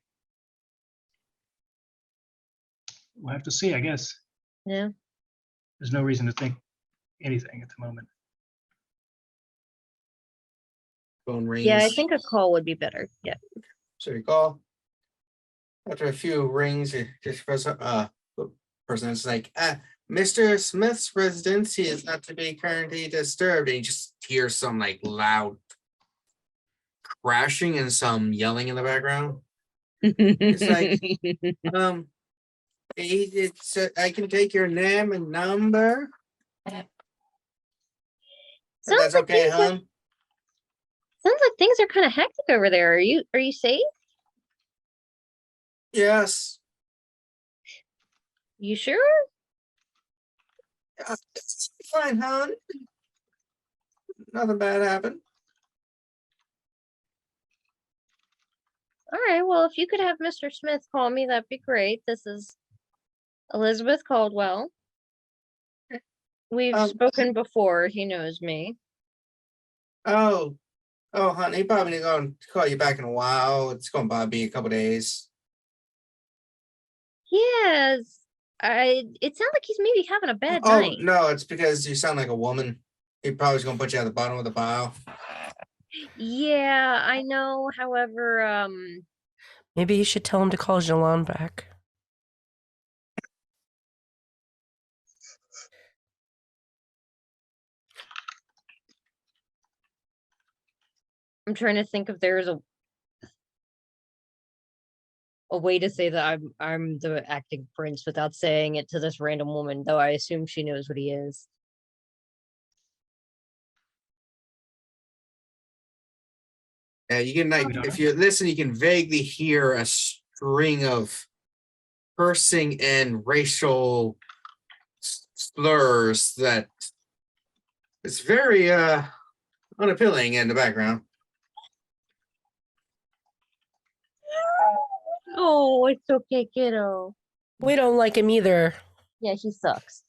We'll have to see, I guess. Yeah. There's no reason to think anything at the moment. Phone rings. Yeah, I think a call would be better. Yeah. So you call. After a few rings, you just press person is like, Mr. Smith's residency is not to be currently disturbed. And you just hear some like loud crashing and some yelling in the background. It's like, I can take your name and number. If Sounds that's like okay, things are- hon. Sounds like things are kind of hectic over there. Are you safe? Yes. You sure? It's fine, hon. Nothing bad happened. All right. Well, if you could have Mr. Smith call me, that'd be great. This is Elizabeth Caldwell. We've spoken before. He knows me. Oh, honey, probably going to call you back in a while. It's going to be a couple days. Yes. It sounds like he's maybe having a bad Oh, night. no, it's because you sound like a woman. He probably is going to put you at the bottom of the pile. Yeah, I know. However, Maybe you should tell him to call Jilon back. I'm trying to think if there's a way to say that I'm the acting prince without saying it to this random woman, though I assume she knows what he is. Yeah, you can like if you listen, you can vaguely hear a string of cursing and racial slurs that it's very unappealing in the background. Oh, it's okay, kiddo. We don't like him either. Yeah, he sucks.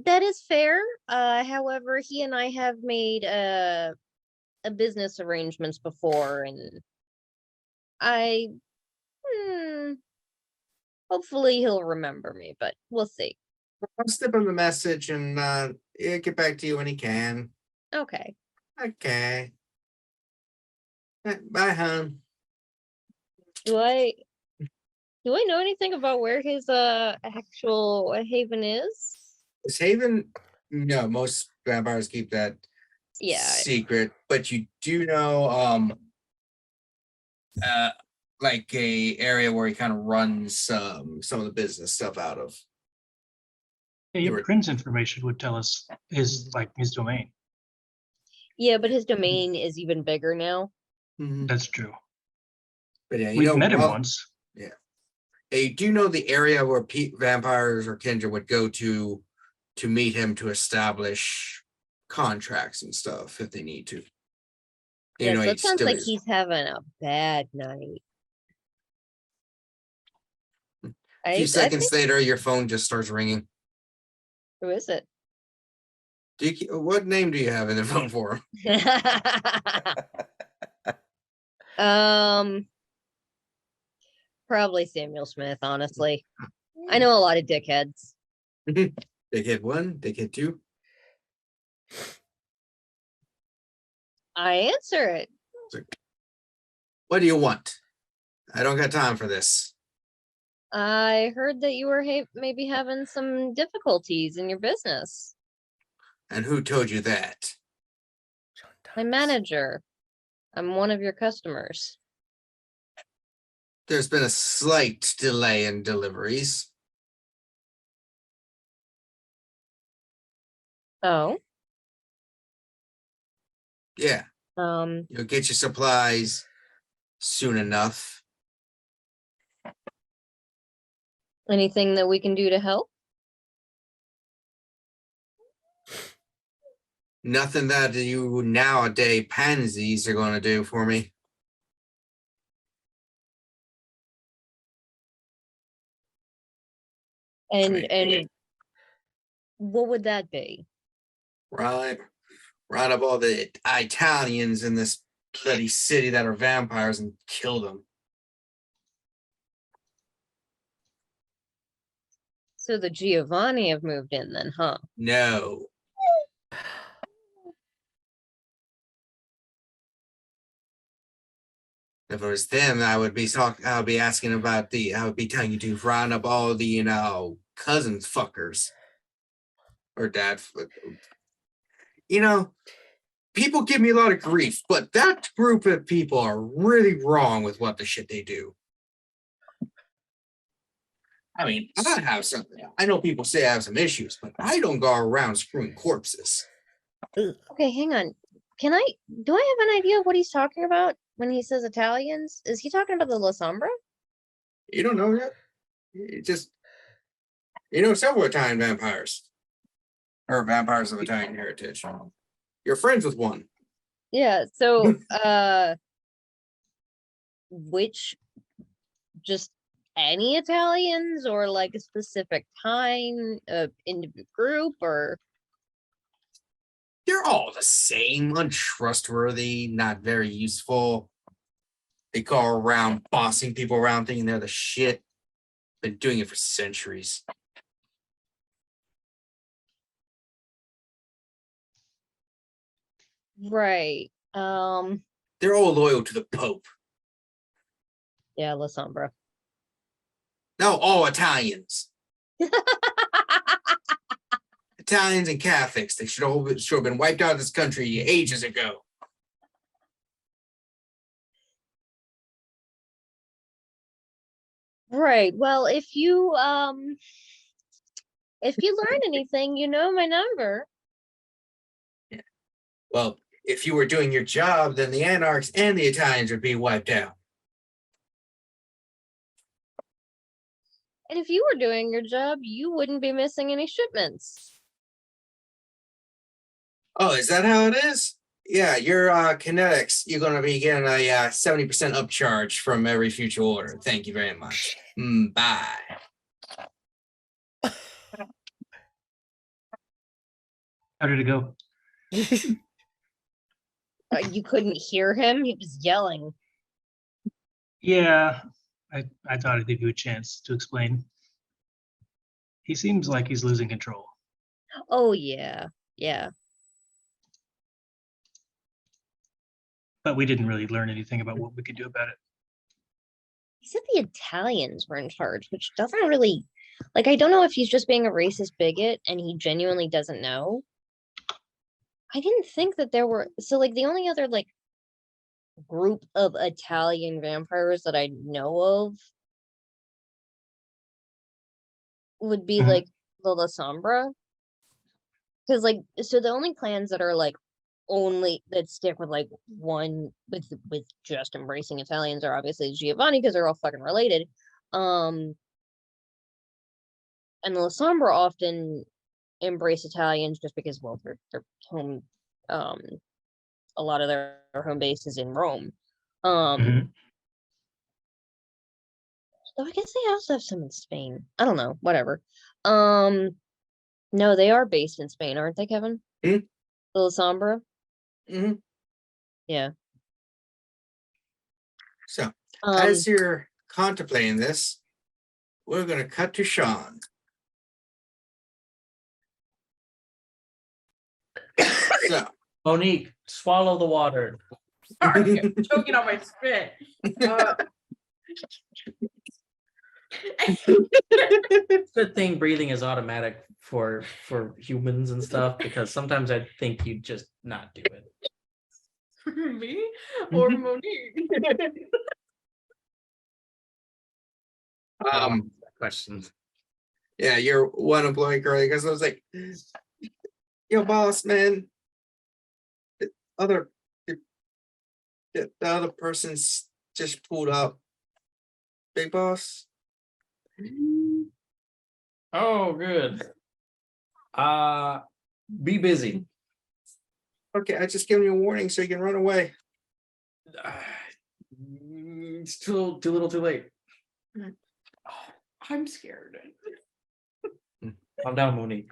That is fair. However, he and I have made a business arrangements before, and hopefully he'll remember me, but we'll see. I'll step on the message and he'll get back to you when he can. Okay. Okay. Bye, hon. Do I know anything about where his actual haven is? Is Haven? No, most vampires keep that Yeah. secret, but you do know like a area where he kind of runs some of the business stuff out of. Yeah, your Prince information would tell us his domain. Yeah, but his domain is even bigger now. That's true. But yeah, you We've know, met him once. Yeah. You do know the area where vampires or kindred would go to meet him to establish contracts and stuff if they need to. You Yeah, know, so he it sounds still like is. he's having a bad night. A few seconds later, your phone just starts ringing. Who is it? What name do you have in the phone for him? Probably Samuel Smith, honestly. I know a lot of dickheads. Dickhead 1, dickhead 2. I answer it. What do you want? I don't got time for this. I heard that you were maybe having some difficulties in your business. And who told you that? My manager. I'm one of your customers. There's been a slight delay in deliveries. Oh. Yeah. You'll get your supplies soon enough. Anything that we can do to help? Nothing that you nowadays pansies are going to do for me. And what would that be? Right. Round up all the Italians in this bloody city that are vampires and kill them. So the Giovanni have moved in then, huh? No. If it was them, I would be asking about I would be telling you to round up all the, cousins fuckers. Or dad. People give me a lot of grief, but that group of people are really wrong with what the shit they do. I mean, I know people say I have some issues, but I don't go around screwing corpses. Okay, hang on. Do I have an idea of what he's talking about when he says Italians? Is he talking about the La Sombra? You don't know yet? You just, several Italian vampires. Or vampires of Italian heritage. You're friends with one. Yeah, so which, just any Italians or like a specific kind of individual group, or They're all the same, untrustworthy, not very useful. They go around bossing people around thinking they're the shit. Been doing it for centuries. right? They're all loyal to the Pope. Yeah, La Sombra. No, all Italians. Italians and Catholics. They should have been wiped out of this country ages ago. Right. Well, if you learn anything, you know my number. Yeah. Well, if you were doing your job, then the anarchs and the Italians would be wiped out. And if you were doing your job, you wouldn't be missing any shipments. Oh, is that how it is? Yeah, your kinetics, you're going to be getting a 70% upcharge from every future order. Thank you very much. Bye. How did it go? You couldn't hear him. He was yelling. Yeah, I thought I'd give you a chance to explain. He seems like he's losing control. Oh, yeah. Yeah. But we didn't really learn anything about what we could do about it. He said the Italians were in charge, which doesn't really, I don't know if he's just being a racist bigot and he genuinely doesn't know. I didn't think that there were so like the only other like group of Italian vampires that I know of would be Mhm. like the La Sombra. Because like so the only clans that are like only that stick with like one with just embracing Italians are obviously Giovanni because they're all fucking related. And the La Sombra often embrace Italians just because well their home a lot of their home base is in Rome. Mhm. Though I guess they also have some in Spain. I don't know, whatever. No, they are based in Spain, aren't they, Kevin? Hmm? The La Sombra? Hmm. Yeah. So, Um as you're contemplating this, we're going to cut to Sean. So, Monique, swallow the water. Sorry, I'm choking on my spit. Good thing breathing is automatic for humans and stuff because sometimes I think you'd just not do it. Me or Mhm. Monique? Questions. Yeah, you're one employee girl because I was like, yo, boss, man. The other the other person's just pulled up. Big boss. Oh, good. Be busy. Okay, I just gave you a warning so you can run away. It's too little, too late. I'm scared. Calm down, Monique.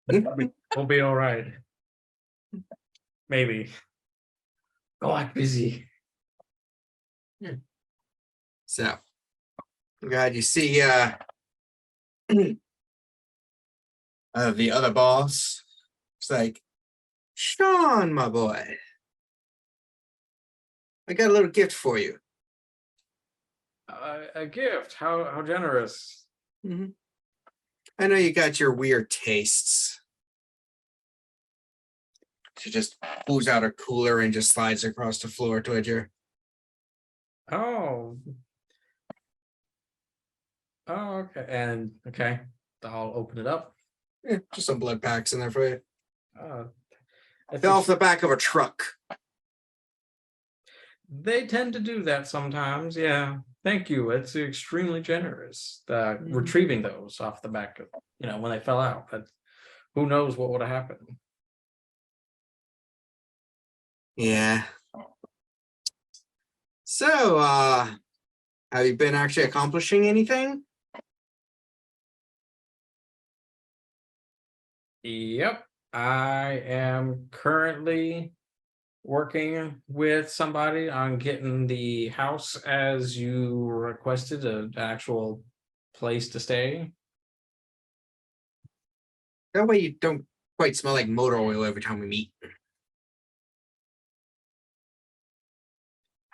We'll be all right. Maybe. Go act busy. So, God, you see, the other boss. It's like, Sean, my boy, I got a little gift for you. A gift. How generous. Mhm. I know you got your weird tastes. She just pulls out a cooler and just slides across the floor towards you. Oh. Oh, okay. And okay, I'll open it up. Yeah, just some blood packs in there for you. That's Fell a off the back of a truck. They tend to do that sometimes. Yeah. Thank you. It's extremely generous. Retrieving those off the back of, when they fell out. But who knows what would have happened? Yeah. So, have you been actually accomplishing anything? Yep. I am currently working with somebody on getting the house as you requested, an actual place to stay. That way you don't quite smell like motor oil every time we meet.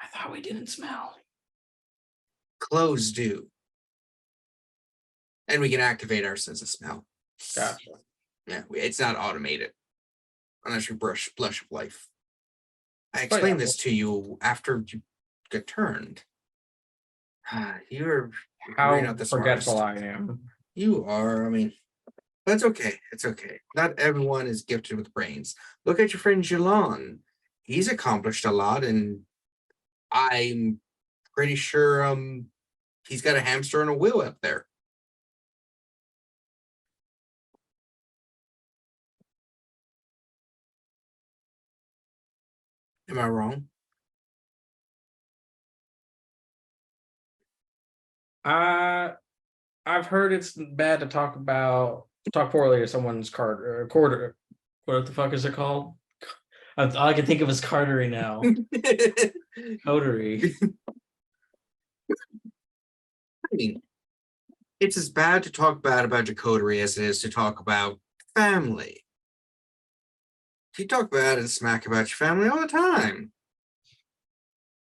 I thought we didn't smell. Clothes do. And we can activate our sense of smell. Gotcha. Yeah, it's not automated. Unless you blush of life. I Oh, yeah. explained this to you after you get turned. You're really How not the forgetful smartest. I am. You are, I mean, that's okay. It's okay. Not everyone is gifted with brains. Look at your friend Jilon. He's accomplished a lot, and I'm pretty sure he's got a hamster and a wheel up there. Am I wrong? I've heard it's bad to talk poorly of someone's quarter. What the fuck is it called? All I can think of is cartery now. Coterie. I mean, it's as bad to talk bad about your coterie as it is to talk about family. You talk bad and smack about your family all the time.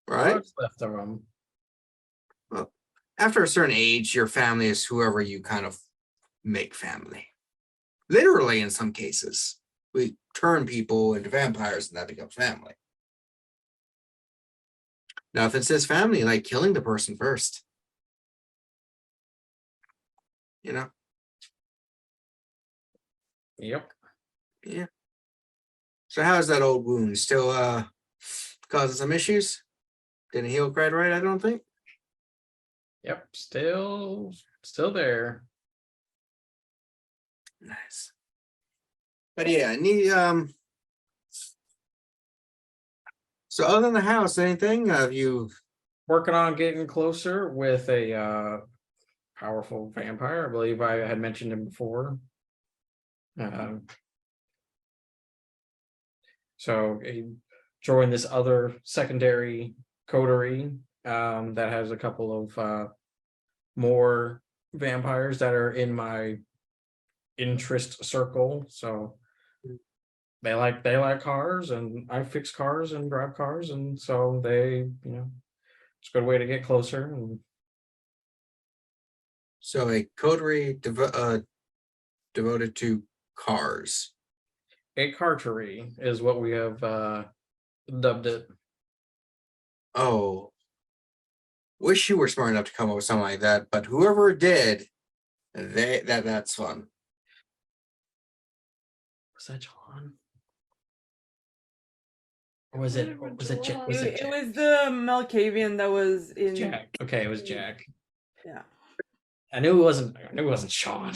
Right? What's left of them? Well, after a certain age, your family is whoever you kind of make family. Literally, in some cases. We turn people into vampires and that becomes family. Now, if it says family, like killing the person first, you know? Yep. Yeah. So how's that old wound? Still causing some issues? Didn't heal quite right, I don't think. Yep. Still there. Nice. But yeah, I need so other than the house, anything? Have you Working on getting closer with a powerful vampire. I believe I had mentioned him before. So he joined this other secondary coterie that has a couple of more vampires that are in my interest circle. So they like cars, and I fix cars and drive cars, and so they, it's a good way to get closer. And so a coterie devoted to cars? a cartery is what we have dubbed it. Oh, wish you were smart enough to come up with something like that, but whoever did, that's fun. Was that Jilon? Or was it Jack? Was it It Jack? was the Malkavian that was in. Jack. Okay, it was Jack. Yeah. I knew it wasn't Sean.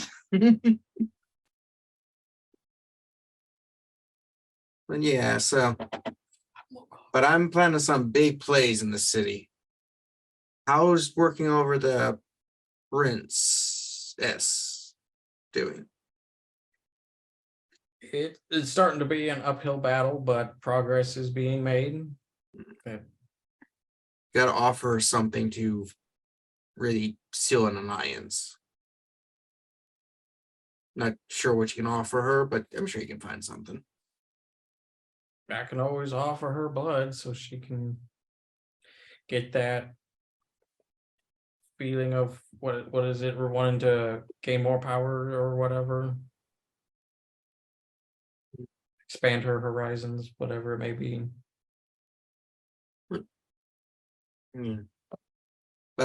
But yeah, so but I'm planning some big plays in the city. How's working over the Princess doing? It is starting to be an uphill battle, but progress is being made. Gotta offer her something to really seal an alliance. Not sure what you can offer her, but I'm sure you can find something. I can always offer her blood so she can get that feeling of what is it? We're wanting to gain more power or whatever. Expand her horizons, whatever it may be. But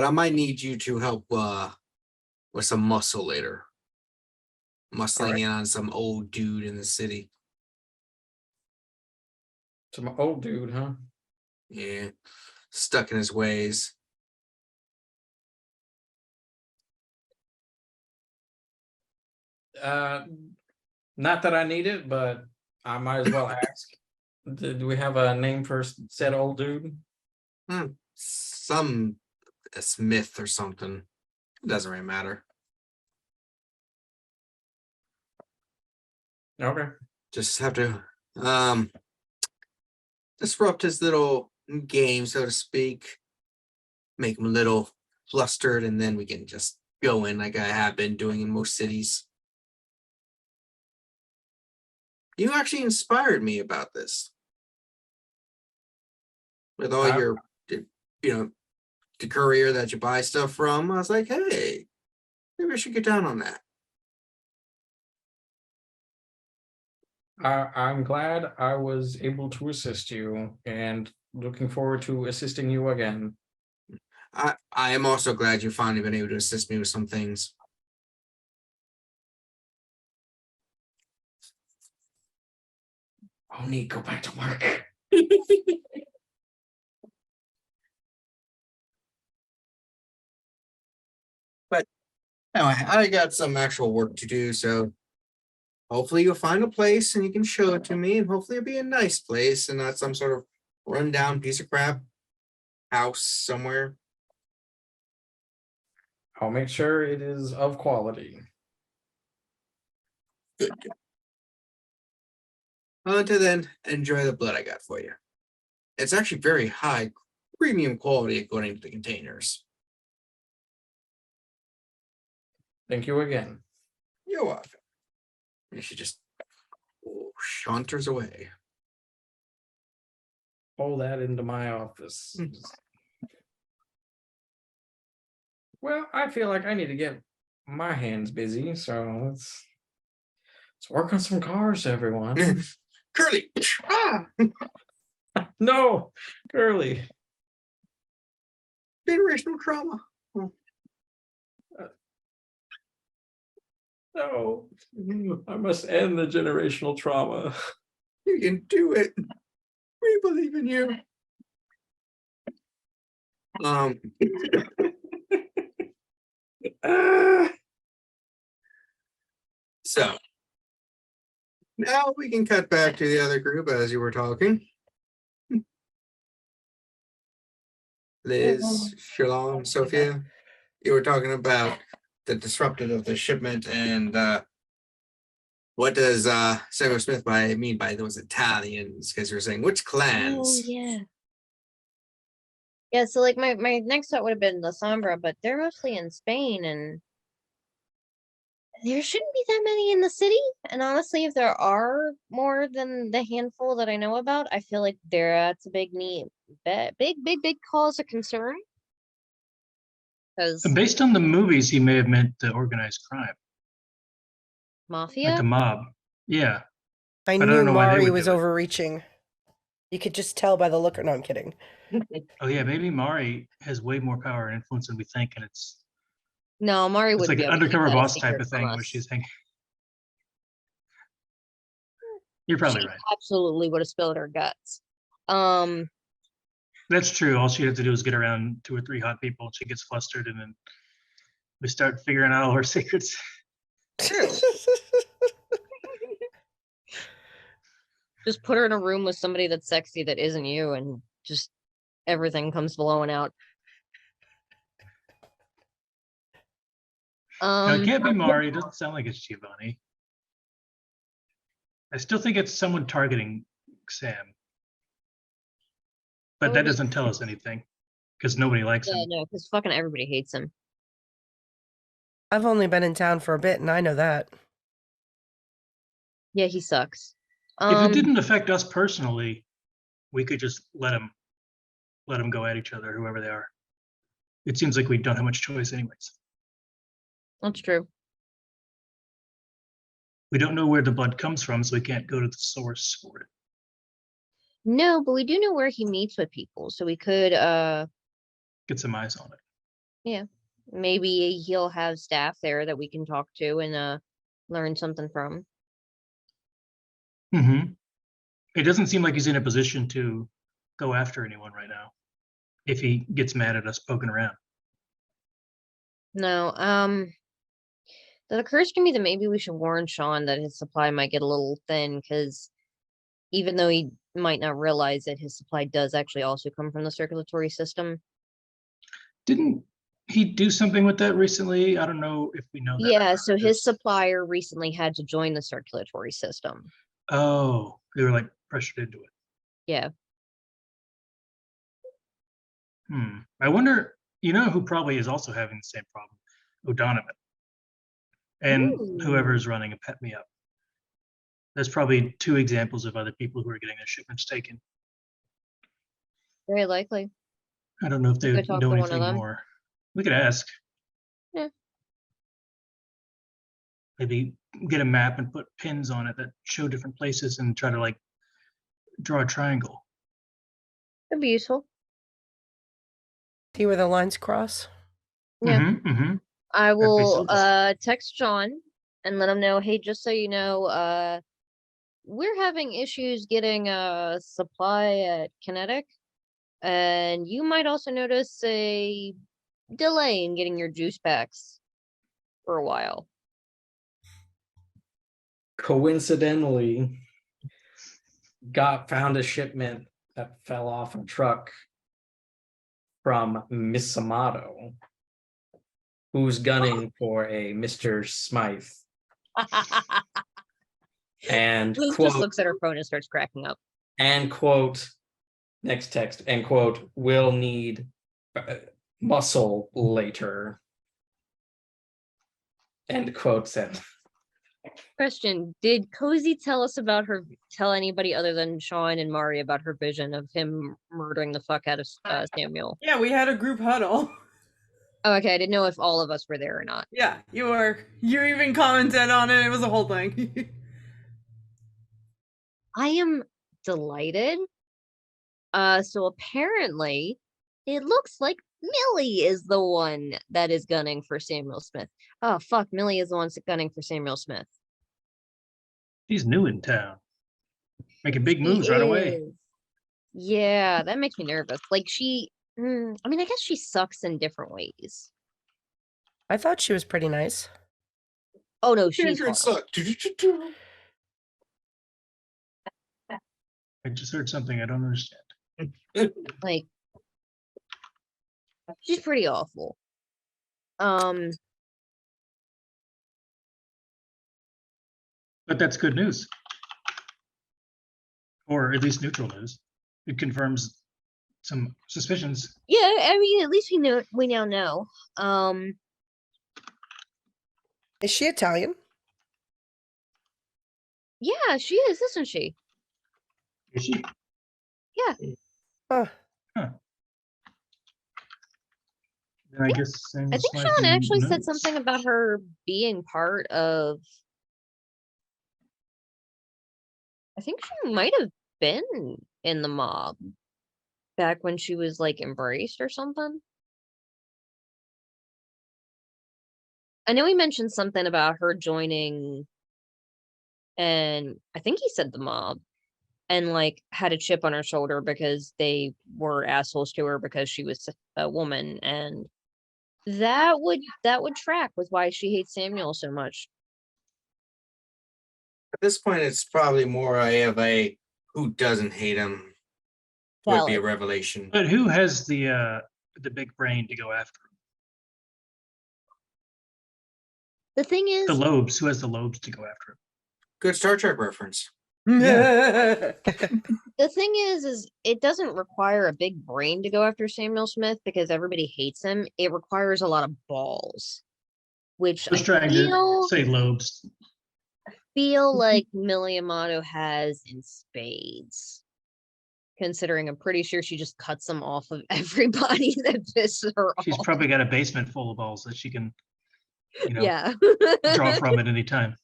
I might need you to help with some muscle later. Muscling in on some old dude in the city. Some old dude, huh? Yeah. Stuck in his ways. Not that I need it, but I might as well ask. Do we have a name for said old dude? Some a Smith or something. It doesn't really matter. Okay. Just have to disrupt his little game, so to speak. Make him a little flustered, and then we can just go in like I have been doing in most cities. You actually inspired me about this. With all your, the courier that you buy stuff from, I was like, hey, maybe I should get down on that. I'm glad I was able to assist you, and looking forward to assisting you again. I am also glad you've finally been able to assist me with some things. I'll need to go back to work. But anyway, I got some actual work to do, so hopefully you'll find a place and you can show it to me, and hopefully it'll be a nice place and not some sort of rundown piece of crap house somewhere. I'll make sure it is of quality. Good. Well, until then, enjoy the blood I got for you. It's actually very high premium quality according to the containers. Thank you again. You're welcome. And she just saunters away. Pull that into my office. Well, I feel like I need to get my hands busy, so let's work on some cars, everyone. Curly. Ah, No, Curly. generational trauma. No, I must end the generational trauma. You can do it. We believe in you. Ah, So now we can cut back to the other group as you were talking. Liz, Jilon, Sophia, you were talking about the disrupted of the shipment and what does Samuel Smith mean by those Italians? Because you're saying which Oh clans? yeah. Yeah, so like my next thought would have been La Sombra, but they're mostly in Spain and there shouldn't be that many in the city. And honestly, if there are more than the handful that I know about, I feel like that's a big need, big cause of concern. Because Based on the movies, he may have meant the organized crime, like mafia. the mob. Yeah. I But I knew don't know why they Mari would was do it. overreaching. You could just tell by the look. No, I'm kidding. Oh yeah, maybe Mari has way more power and influence than we think, and it's No, Mari it's would like be an able to keep undercover that a boss type secret of from thing where us. she's hanging. You're probably She right. absolutely would have spilled her guts. That's true. All she has to do is get around 2 or 3 hot people, and she gets flustered, and then we start figuring out all her secrets. True. Just put her in a room with somebody that's sexy that isn't you, and just everything comes blowing out. No, it can't be Mari. It doesn't sound like it's Giovanni. I still think it's someone targeting Sam. But that doesn't tell us anything because nobody likes Yeah, him. no, because fucking everybody hates him. I've only been in town for a bit, and I know that. Yeah, he sucks. If it didn't affect us personally, we could just let them go at each other, whoever they are. It seems like we don't have much choice anyways. That's true. We don't know where the blood comes from, so we can't go to the source for it. No, but we do know where he meets with people, so we could Get some eyes on it. maybe he'll have staff there that we can talk to and learn something from. Mm-hmm. It doesn't seem like he's in a position to go after anyone right now. If he gets mad at us poking around. No, that occurs to me that maybe we should warn Sean that his supply might get a little thin, because even though he might not realize that his supply does actually also come from the circulatory system. Didn't he do something with that recently? I don't know if we know that. Yeah, so his supplier recently had to join the circulatory system. Oh, they were like pressured into it. Yeah. I wonder, you know who probably is also having the same problem? O'Donovan. And whoever's running a Pet Me Up. There's probably 2 examples of other people who are getting their shipments taken. Very likely. I don't know if they could talk know to one of anything them. more. We could ask. Yeah. Maybe get a map and put pins on it that show different places and try to like draw a triangle. Could be useful. See where the lines cross? Yeah. Mm-hmm. I will simple. text John and let him know, hey, just so you know, we're having issues getting a supply at Kinetic, and you might also notice a delay in getting your juice packs for a while. Coincidentally, found a shipment that fell off a truck from Miss Amato, who's gunning for a Mr. Smythe. And Liz quote, just looks at her phone and starts cracking up. and quote, next text, and quote, will need muscle later. End quote said. Question: did Cozy tell anybody other than Sean and Mari about her vision of him murdering the fuck out of Samuel? Yeah, we had a group huddle. Oh, okay, I didn't know if all of us were there or not. Yeah, you were. You even commented on it. It was a whole thing. I am delighted. So apparently, it looks like Millie is the one that is gunning for Samuel Smith. Oh, fuck, Millie is the one gunning for Samuel Smith. She's new in town. Making big She moves right away. is. Yeah, that makes me nervous. Like, I mean, I guess she sucks in different ways. I thought she was pretty nice. Oh, no, she's Kindred horrible. suck. I just heard something I don't understand. Like, she's pretty awful. But that's good news. Or at least neutral news. It confirms some suspicions. Yeah, I mean, at least we now know. Is she Italian? Yeah, she is, isn't she? Is she? Yeah. Huh. Then I guess I think Sean actually said something about her being part of. I think she might have been in the mob back when she was like embraced or something. I know he mentioned something about her joining, and I think he said the mob, and like had a chip on her shoulder because they were assholes to her because she was a woman, and that would track with why she hates Samuel so much. At this point, it's probably more of a who doesn't hate him would be a Valid. revelation. But who has the big brain to go after him? The thing is, The lobes. Who has the lobes to go after him? Good Star Trek reference. the thing is it doesn't require a big brain to go after Samuel Smith because everybody hates him. It requires a lot of balls, which I was I trying feel, to say lobes. like Millie Amato has in spades. Considering I'm pretty sure she just cuts them off of everybody that pisses her She's off. probably got a basement full of balls that she can, Yeah. draw from at any time.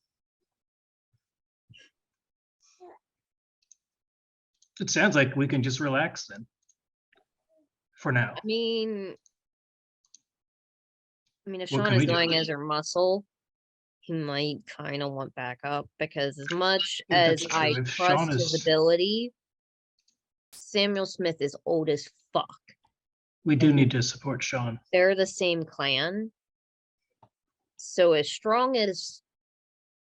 It sounds like we can just relax then. For now. I mean, if What Sean can is we do? going as her muscle, he might kind of want backup because as much Yeah, as that's I true. If trust Sean his is- ability, Samuel Smith is old as fuck. We do need to support Sean. They're the same clan. So as strong as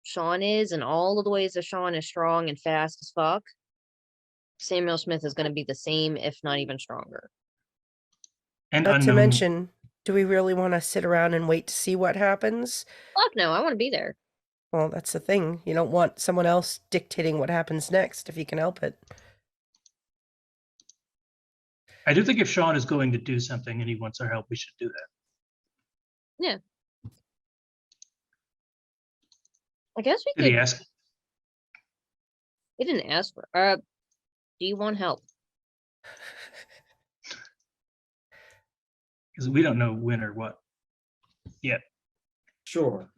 Sean is, and all of the ways that Sean is strong and fast as fuck, Samuel Smith is going to be the same, if not even stronger. And Not to unknown. mention, do we really want to sit around and wait to see what happens? Fuck no, I want to be there. Well, that's the thing. You don't want someone else dictating what happens next if you can help it. I do think if Sean is going to do something and he wants our help, we should do that. Yeah. I guess we Did he could. ask? He didn't ask for. Do you want help? Because we don't know when or what yet. Sure.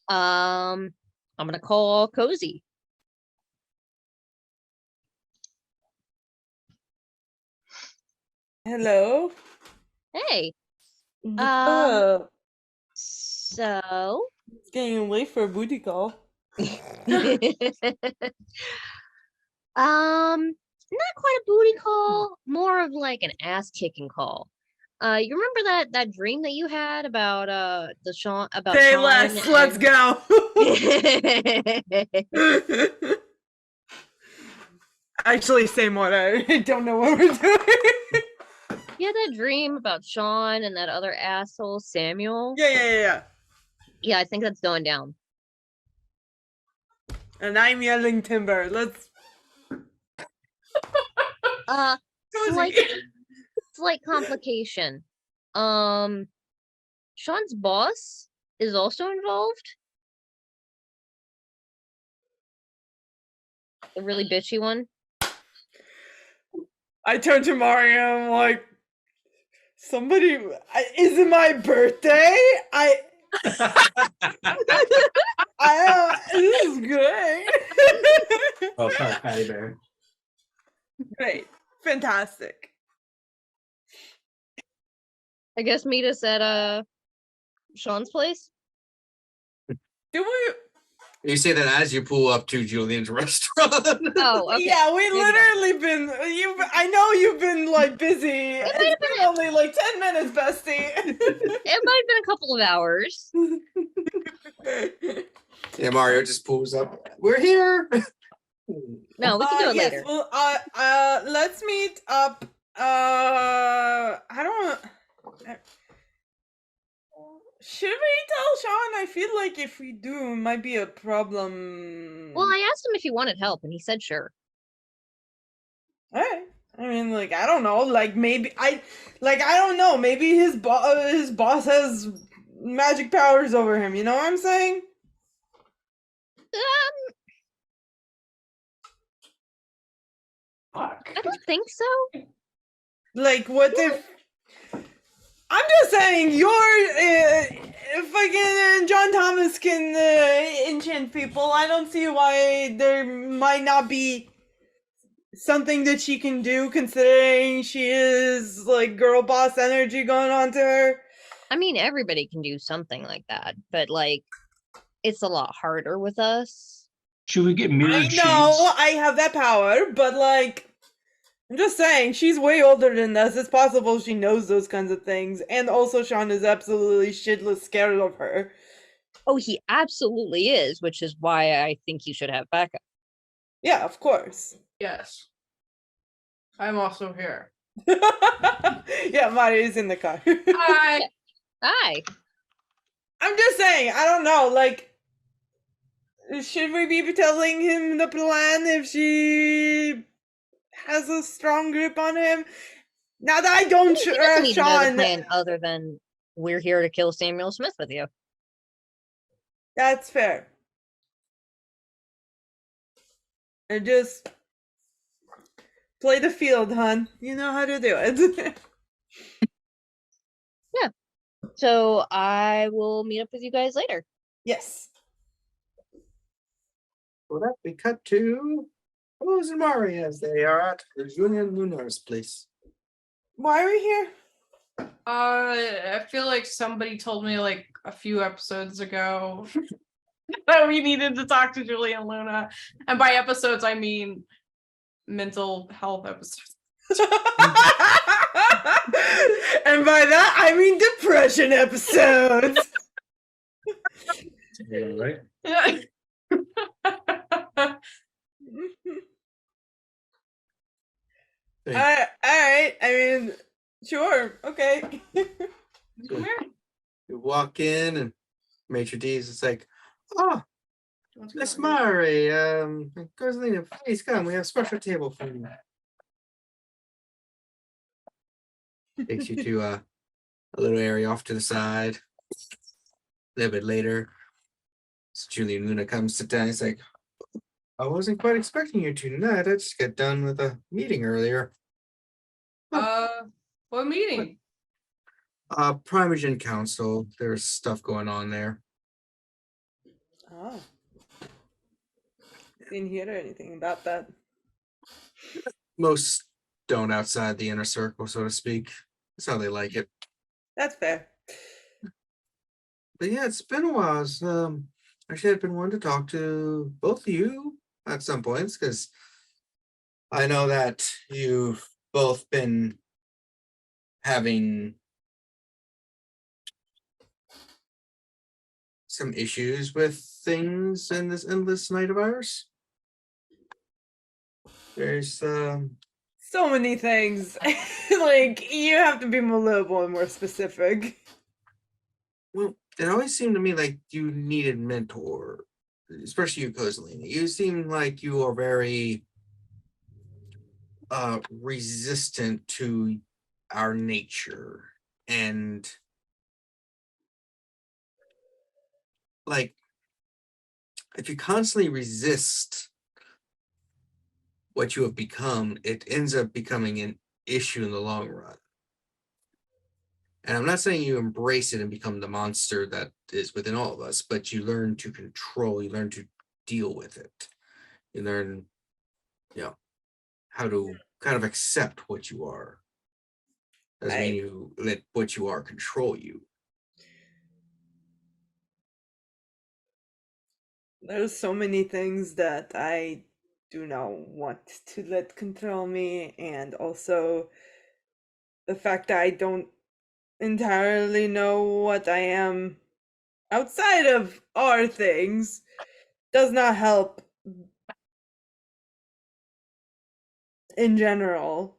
I'm gonna call Cozy. Hello. Hey. What's Um, up? So. It's getting late for a booty call. Not quite a booty call, more of like an ass kicking call. You remember that dream that you had about the Sean about Say Sean less. Let's and- go. Actually, say more. I don't know what we're doing. You had that dream about Sean and that other asshole Samuel. Yeah. Yeah, I think that's going down. And I'm yelling timber. Let's. Slight complication. Sean's boss is also involved. The really bitchy one. I turn to Mario. I'm like, somebody. Is it my birthday? This is good. Oh, sorry, Patty Bear. Great. Fantastic. I guess meet us at Sean's place. Do we? You say that as you pull up to Julian's restaurant. Oh, okay. Yeah, we Maybe literally been. I know you've been like busy. might It's have been been- only like 10 minutes, bestie. It might have been a couple of hours. Yeah, Mario just pulls up. We're here. No, we can do it yes, later. well, let's meet up. I don't. Should we tell Sean? I feel like if we do, it might be a problem. Well, I asked him if he wanted help, and he said sure. Alright. I mean, like, I don't know. Like, maybe I don't know. Maybe his boss has magic powers over him. You know what I'm saying? Fuck. I don't think so. Like, what if? I'm just saying, fucking John Thomas can enchant people. I don't see why there might not be something that she can do, considering she is like girl boss energy going on to her. I mean, everybody can do something like that, but like, it's a lot harder with us. Should we get mirrored I shades? know I have that power, but like, I'm just saying, she's way older than us. It's possible she knows those kinds of things. And also, Sean is absolutely shitless scared of her. Oh, he absolutely is, which is why I think you should have backup. Yeah, of course. Yes. I'm also here. Yeah, Mario's in the car. Hi. Hi. I'm just saying, I don't know, like, should we be telling him the plan if she has a strong grip on him? Now that I don't He doesn't need to know the Sean, plan other than we're here to kill Samuel Smith with you. that's fair. And just play the field, hun. You know how to do it. So I will meet up with you guys later. Yes. For that, we cut to Rose and Mari as they are at the Julian Luna's place. Why are we here? I feel like somebody told me like a few episodes ago that we needed to talk to Julian Luna. And by episodes, I mean mental health episodes. And by that, I mean depression episodes. Yeah, right? Yeah. All right. I mean, sure. Okay. Come here. You walk in and Maitre D's is like, oh, What's Miss going on? Mari, Kozaline, please come. We have a special table for you. Takes you to a little area off to the side. A little bit later, so Julian Luna comes sit down. He's like, I wasn't quite expecting you tonight. I just got done with a meeting earlier. What meeting? Primogen Council. There's stuff going on there. Oh. Didn't hear anything about that. Most don't outside the inner circle, so to speak. That's how they like it. That's fair. But yeah, it's been a while. Actually, I've been wanting to talk to both of you at some points because I know that you've both been having some issues with things in this endless night of ours. There's So many things. Like, you have to be a little bit more specific. well, it always seemed to me like you needed mentor, especially you, Kozaline. You seem like you are very resistant to our nature, and like if you constantly resist what you have become, it ends up becoming an issue in the long run. And I'm not saying you embrace it and become the monster that is within all of us, but you learn to control, you learn to deal with it. You learn, how to kind of accept what you are. Doesn't mean you let what you are control you. There's so many things that I do not want to let control me, and also the fact that I don't entirely know what I am outside of our things does not help in general.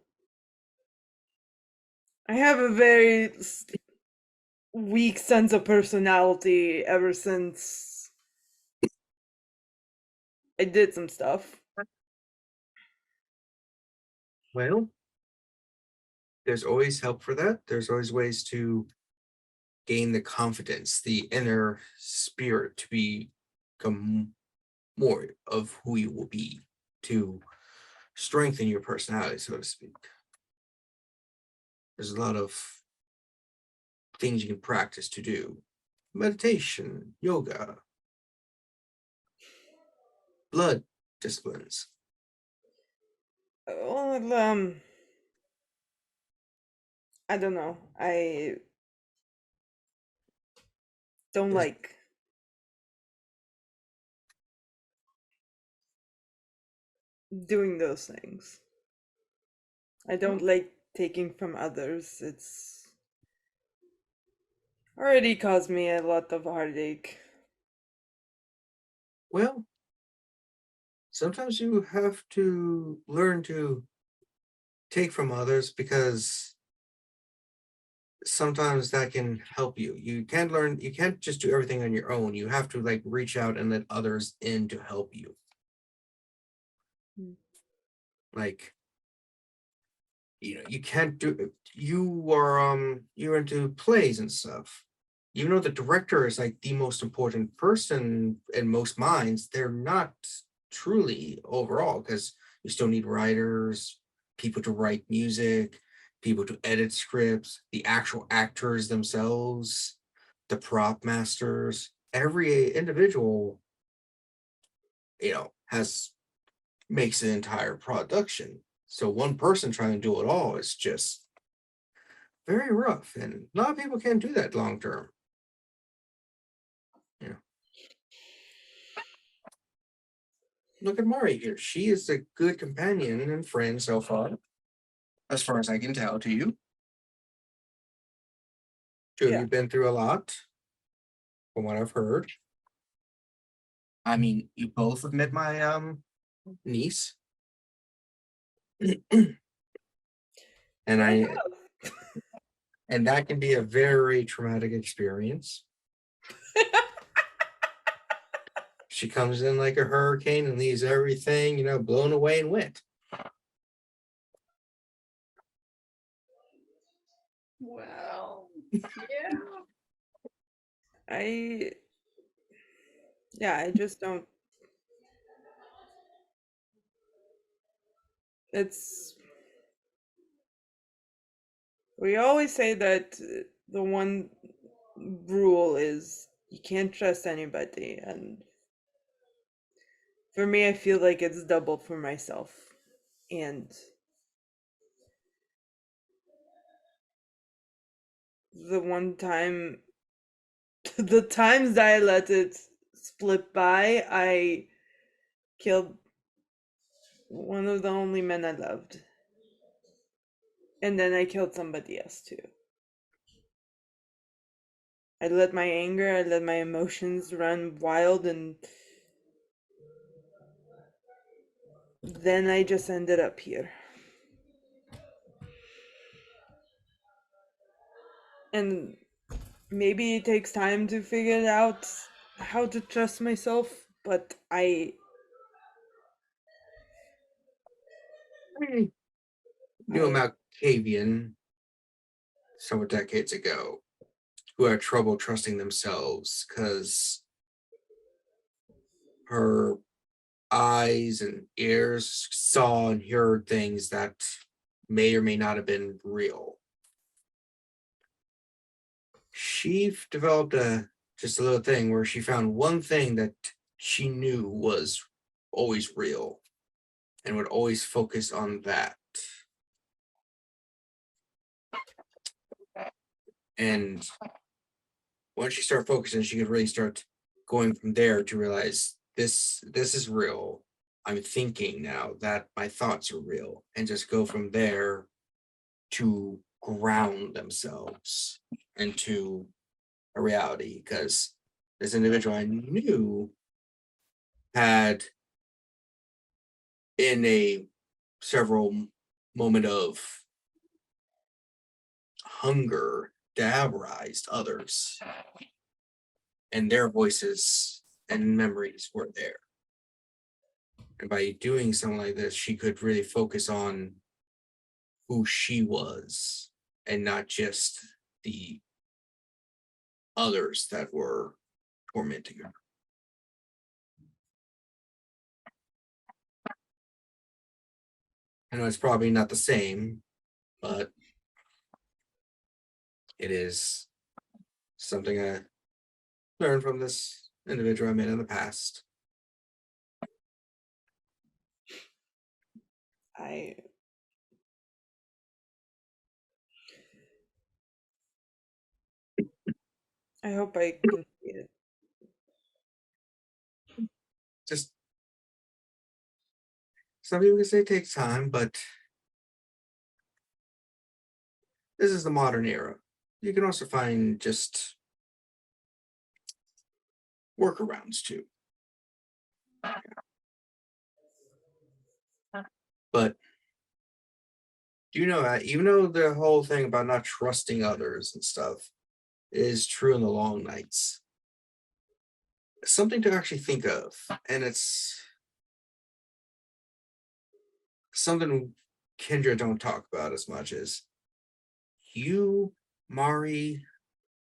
I have a very weak sense of personality ever since I did some stuff. Well, there's always help for that. There's always ways to gain the confidence, the inner spirit to become more of who you will be, to strengthen your personality, so to speak. There's a lot of things you can practice to do. Meditation, yoga, blood disciplines. Well, I don't know. I don't Yes. like doing those things. I don't like taking from others. It's already caused me a lot of heartache. Well, sometimes you have to learn to take from others because sometimes that can help you. You can't just do everything on your own. You have to like reach out and let others in to help you. Mm. Like, you can't do, you're into plays and stuff. Even though the director is like the most important person in most minds, they're not truly overall, because you still need writers, people to write music, people to edit scripts, the actual actors themselves, the prop masters. Every individual, has makes an entire production. So one person trying to do it all is just very rough, and a lot of people can't do that long term. Look at Mari here. She is a good companion and friend so far as I can tell to you. Two of Yeah. you been through a lot, from what I've heard. I mean, you both have met my niece. And and that can be a very traumatic experience. She comes in like a hurricane and leaves everything, blown away and wet. Well, yeah. I just don't. It's we always say that the one rule is you can't trust anybody, and for me I feel like it's doubled for myself. And the one time the times that I let it slip by, I killed one of the only men I loved. And then I killed somebody else too. I let my anger, I let my emotions run wild, and then I just ended up here. And maybe it takes time to figure out how to trust myself, but I Knew a Malkavian several decades ago who had trouble trusting themselves because her eyes and ears saw and heard things that may or may not have been real. she developed just a little thing where she found one thing that she knew was always real and would always focus on that. And once she started focusing, she could really start going from there to realize this is real. I'm thinking now that my thoughts are real, and just go from there to ground themselves into a reality. Because this individual I knew had, in a several moment of hunger, diabolized others, and their voices and memories were there. And by doing something like this, she could really focus on who she was and not just the others that were tormenting her. I know it's probably not the same, but it is something I learned from this individual I met in the past. I hope I can see it. Just some people can say it takes time, but this is the modern era. You can also find just workarounds too. But do you know that even though the whole thing about not trusting others and stuff is true in the long nights, something to actually think of, and it's something kindred don't talk about as much as you, Mari,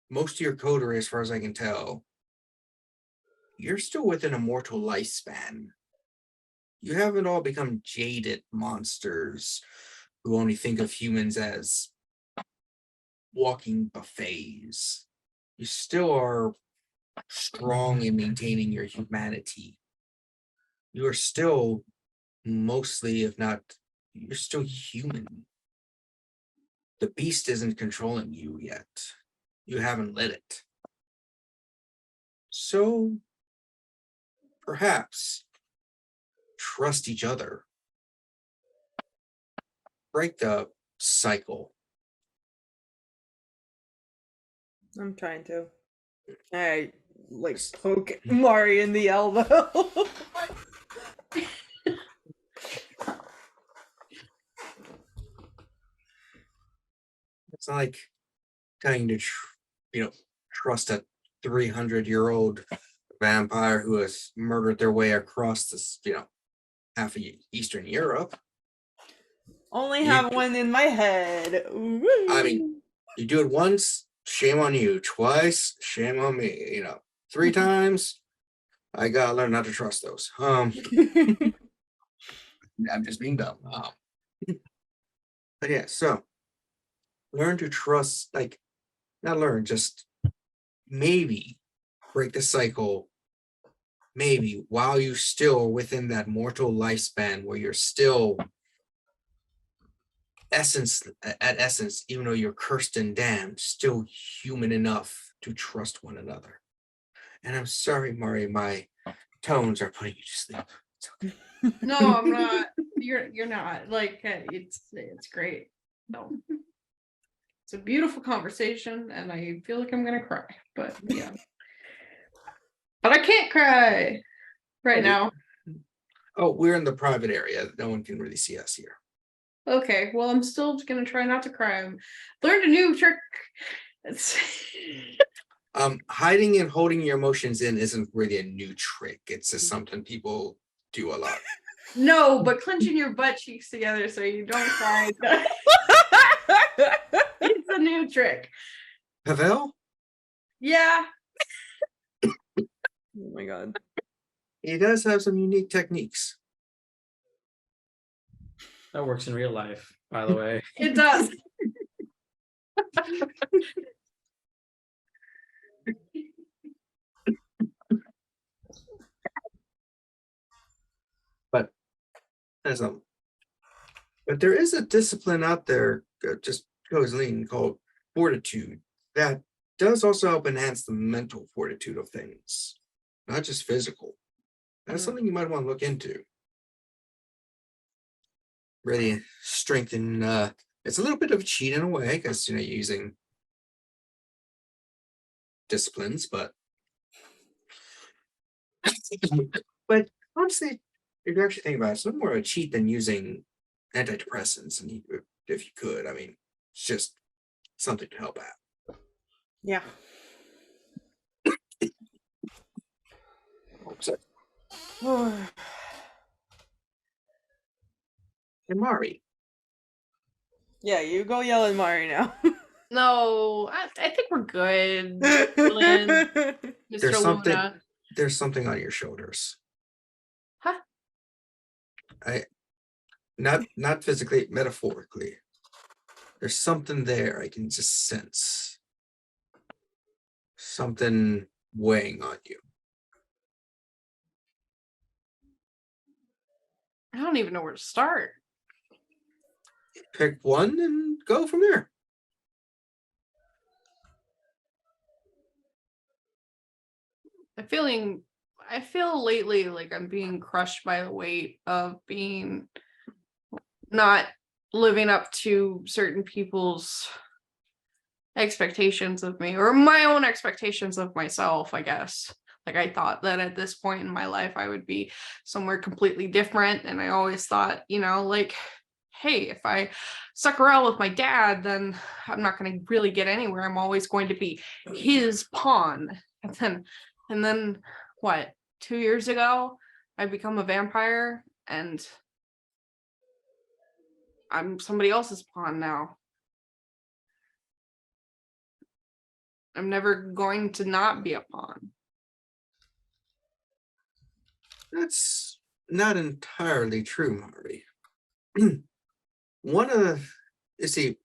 most of your coterie, as far as I can tell, you're still within a mortal lifespan. You haven't all become jaded monsters who only think of humans as walking buffets. You still are strong in maintaining your humanity. You are still mostly, if not, you're still human. The beast isn't controlling you yet. You haven't let it. So perhaps trust each other. Break the cycle. I'm trying to. I like poke Mari in the elbow. It's not like telling you to, trust a 300-year-old vampire who has murdered their way across this, half of Eastern Europe. Only have one in my head. Woo. I mean, you do it once, shame on you. Twice, shame on me. 3 times, I gotta learn not to trust those. I'm just being dumb. But yeah, so learn to trust, not learn, just maybe break the cycle. Maybe while you still within that mortal lifespan where you're still essence, even though you're cursed and damned, still human enough to trust one another. And I'm sorry, Mari, my tones are putting you to sleep. It's okay. No, I'm not. You're not. It's great. No. It's a beautiful conversation, and I feel like I'm gonna cry. But yeah. But I can't cry right now. Oh, we're in the private area. No one can really see us here. Okay, well, I'm still gonna try not to cry. Learned a new trick. Hiding and holding your emotions in isn't really a new trick. It's just something people do a lot. No, but clenching your butt cheeks together so you don't cry. It's a new trick. Pavel? Yeah. Oh my god. He does have some unique techniques. That works in real life, by the way. It does. But but there is a discipline out there, just Kozaline, called fortitude, that does also help enhance the mental fortitude of things, not just physical. That's something you might want to look into. Really strengthen. It's a little bit of a cheat in a way because you're using disciplines, but but honestly, if you actually think about it, it's no more of a cheat than using antidepressants. And if you could, I mean, it's just something to help out. Yeah. So, and Mari, Yeah, you go yell at Mari now. No, I think we're good. Jillian, Mr. there's something. Luna. There's something on your shoulders. Huh? Not physically, metaphorically. There's something there I can just sense. Something weighing on you. I don't even know where to start. Pick one and go from there. I feel lately like I'm being crushed by the weight of being not living up to certain people's expectations of me, or my own expectations of myself, I guess. Like, I thought that at this point in my life I would be somewhere completely different, and I always thought, like, hey, if I suck around with my dad, then I'm not going to really get anywhere. I'm always going to be his pawn. And then what, 2 years ago I become a vampire and I'm somebody else's pawn now. I'm never going to not be a pawn. That's not entirely true, Mari. You see,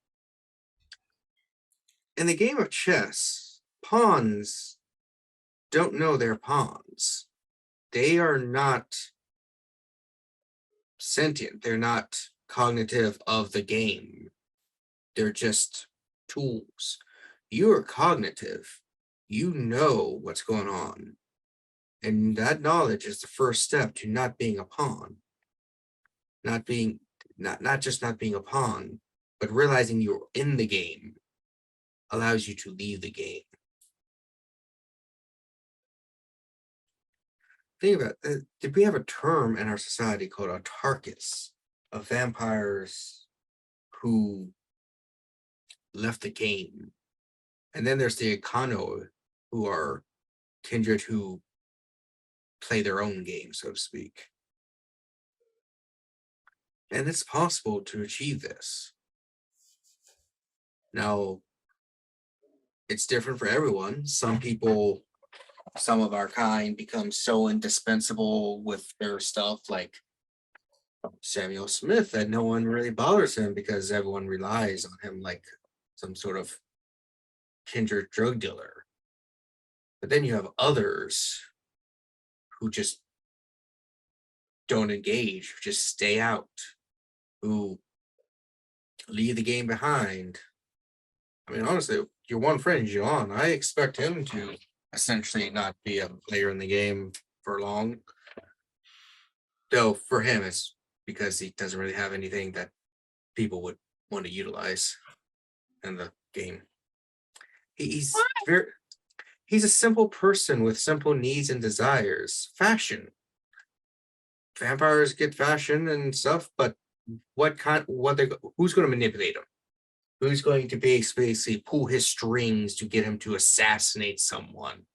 in the game of chess, pawns don't know they're pawns. They are not sentient. They're not cognitive of the game. They're just tools. You are cognitive. You know what's going on. And that knowledge is the first step to not being a pawn. Not just not being a pawn, but realizing you're in the game allows you to leave the game. Think about it. Did we have a term in our society called autarchus, of vampires who left the game? And then there's the econo, who are kindred who play their own game, so to speak. And it's possible to achieve this. Now, it's different for everyone. Some people, some of our kind, become so indispensable with their stuff, like Samuel Smith, that no one really bothers him because everyone relies on him like some sort of kindred drug dealer. But then you have others who just don't engage, who just stay out, who leave the game behind. I mean, honestly, your one friend, Jilon, I expect him to essentially not be a player in the game for long. Though for him, it's because he doesn't really have anything that people would want to utilize in the game. He's a simple person with simple needs and desires. Fashion. Vampires get fashion and stuff, but who's going to manipulate him? Who's going to basically pull his strings to get him to assassinate someone?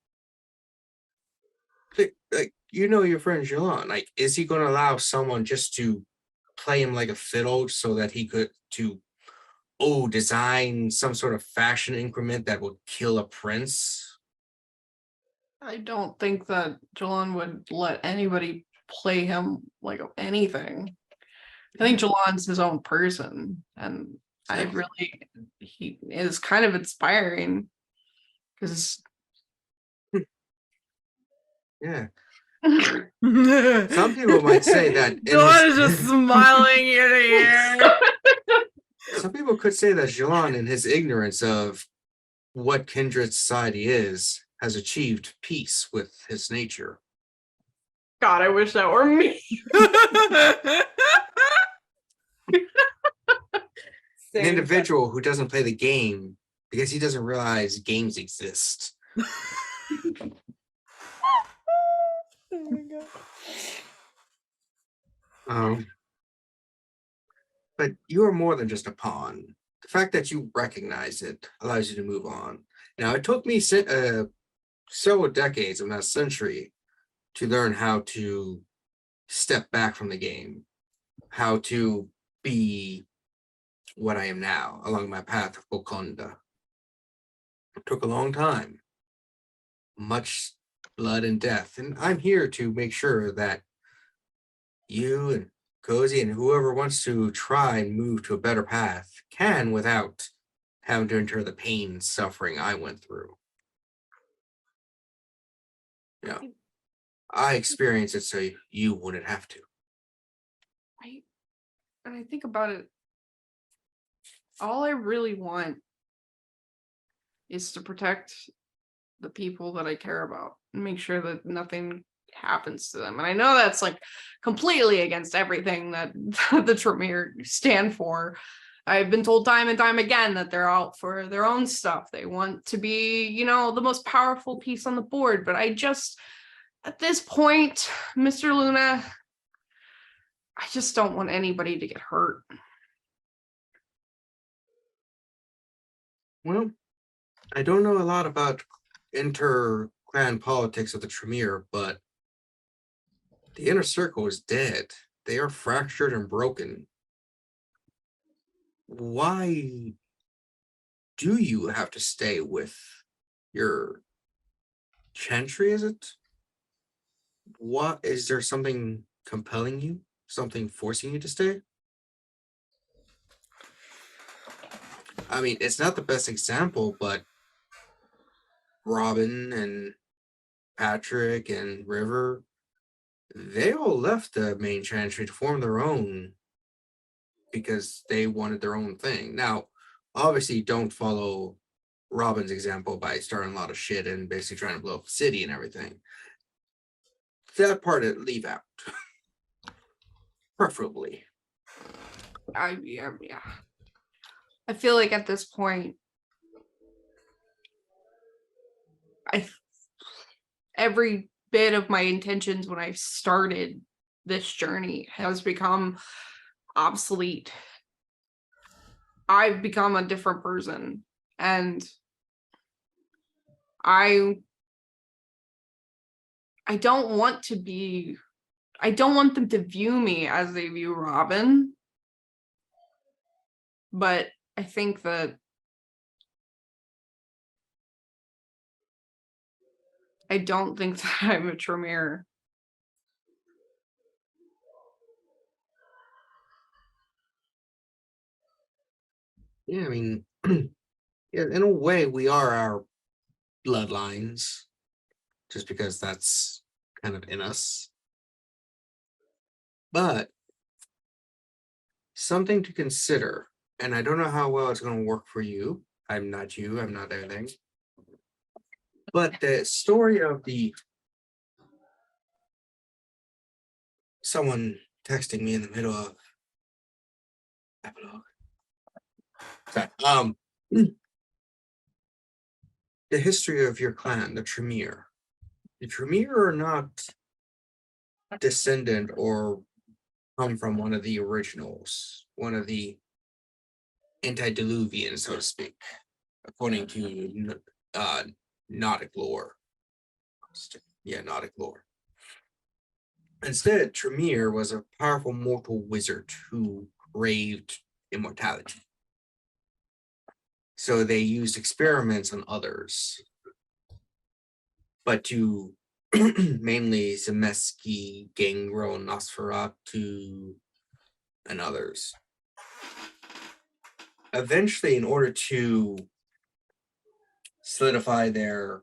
Like your friend Jilon, like, is he going to allow someone just to play him like a fiddle so that he could design some sort of fashion increment that would kill a prince? I don't think that Jilon would let anybody play him like anything. I think Jilon's his own person, and he is kind of inspiring because Yeah. Some people might say that in Dawn his- is just smiling ear to ear. Some people could say that Jilon, in his ignorance of what kindred society is, has achieved peace with his nature. God, I wish that were me. An individual who doesn't play the game because he doesn't realize games exist. There we go. But you are more than just a pawn. The fact that you recognize it allows you to move on. Now, it took me several decades, if not a century, to learn how to step back from the game, how to be what I am now along my path of Bokonda. It took a long time, much blood and death, and I'm here to make sure that you and Cozy and whoever wants to try and move to a better path can without having to endure the pain and suffering I went through. Yeah, I experienced it so you wouldn't have to. And I think about it, all I really want is to protect the people that I care about and make sure that nothing happens to them. And I know that's like completely against everything that the Tremere stand for. I've been told time and time again that they're out for their own stuff. They want to be, you know, the most powerful piece on the board. But I just, at this point, Mr. Luna, I just don't want anybody to get hurt. Well, I don't know a lot about inter-clan politics of the Tremere, but the inner circle is dead. They are fractured and broken. Why do you have to stay with your chantry, is it? What is there something compelling you? Something forcing you to stay? I mean, it's not the best example, but Robin and Patrick and River, they all left the main chantry to form their own because they wanted their own thing. Now, obviously, don't follow Robin's example by starting a lot of shit and basically trying to blow up the city and everything. That part, leave out. Preferably. Yeah. I feel like at this point, every bit of my intentions when I started this journey has become obsolete. I've become a different person, and I don't want to be, I don't want them to view me as they view Robin, but I think that I don't think that I'm a Tremere. Yeah, I mean, yeah, in a way, we are our bloodlines, just because that's kind of in us. But something to consider, and I don't know how well it's going to work for you. I'm not you, I'm not anything. But the story of someone texting me in the middle of epilogue. Sorry, the history of your clan, the Tremere. The Tremere are not descendant or come from one of the originals, one of the antediluvians, so to speak, according to Nautic lore. Yeah, Nautic lore. Instead, Tremere was a powerful mortal wizard who craved immortality. So they used experiments on others, but to mainly Zemeski, Gangro, Nosferatu, and others. Eventually, in order to solidify their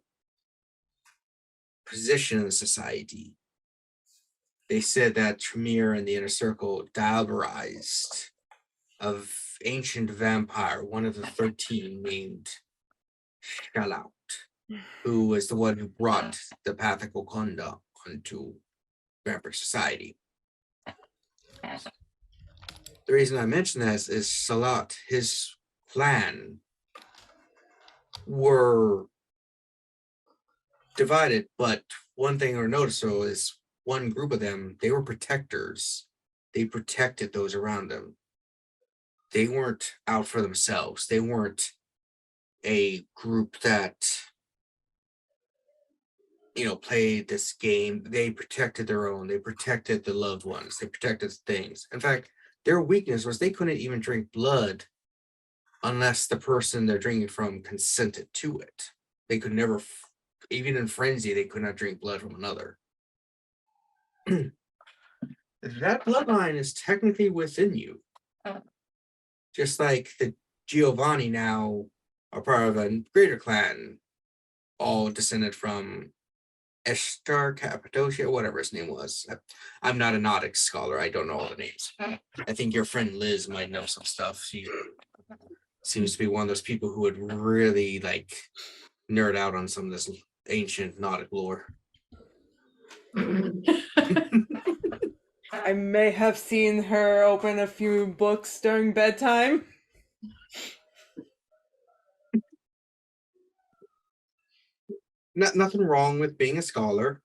position in the society. They said that Tremere and the Inner Circle diabolized of ancient vampire, one of the 13 named Shalout, who was the one who brought the Path of Kokonda onto vampire society. The reason I mention this is Salat, his clan were divided, but one thing or noticeable is one group of them, they were protectors. They protected those around them. They weren't out for themselves. They weren't a group that, played this game. They protected their own. They protected the loved ones. They protected things. In fact, their weakness was they couldn't even drink blood unless the person they're drinking from consented to it. They could never, even in frenzy, they could not drink blood from another. That bloodline is technically within you. Just like the Giovanni now are part of a greater clan, all descended from Esther Cappadocia, whatever his name was. I'm not a Nautic scholar. I don't know all the names. I think your friend Liz might know some stuff. She seems to be one of those people who would really nerd out on some of this ancient Nautic lore. I may have seen her open a few books during bedtime. Nothing wrong with being a scholar.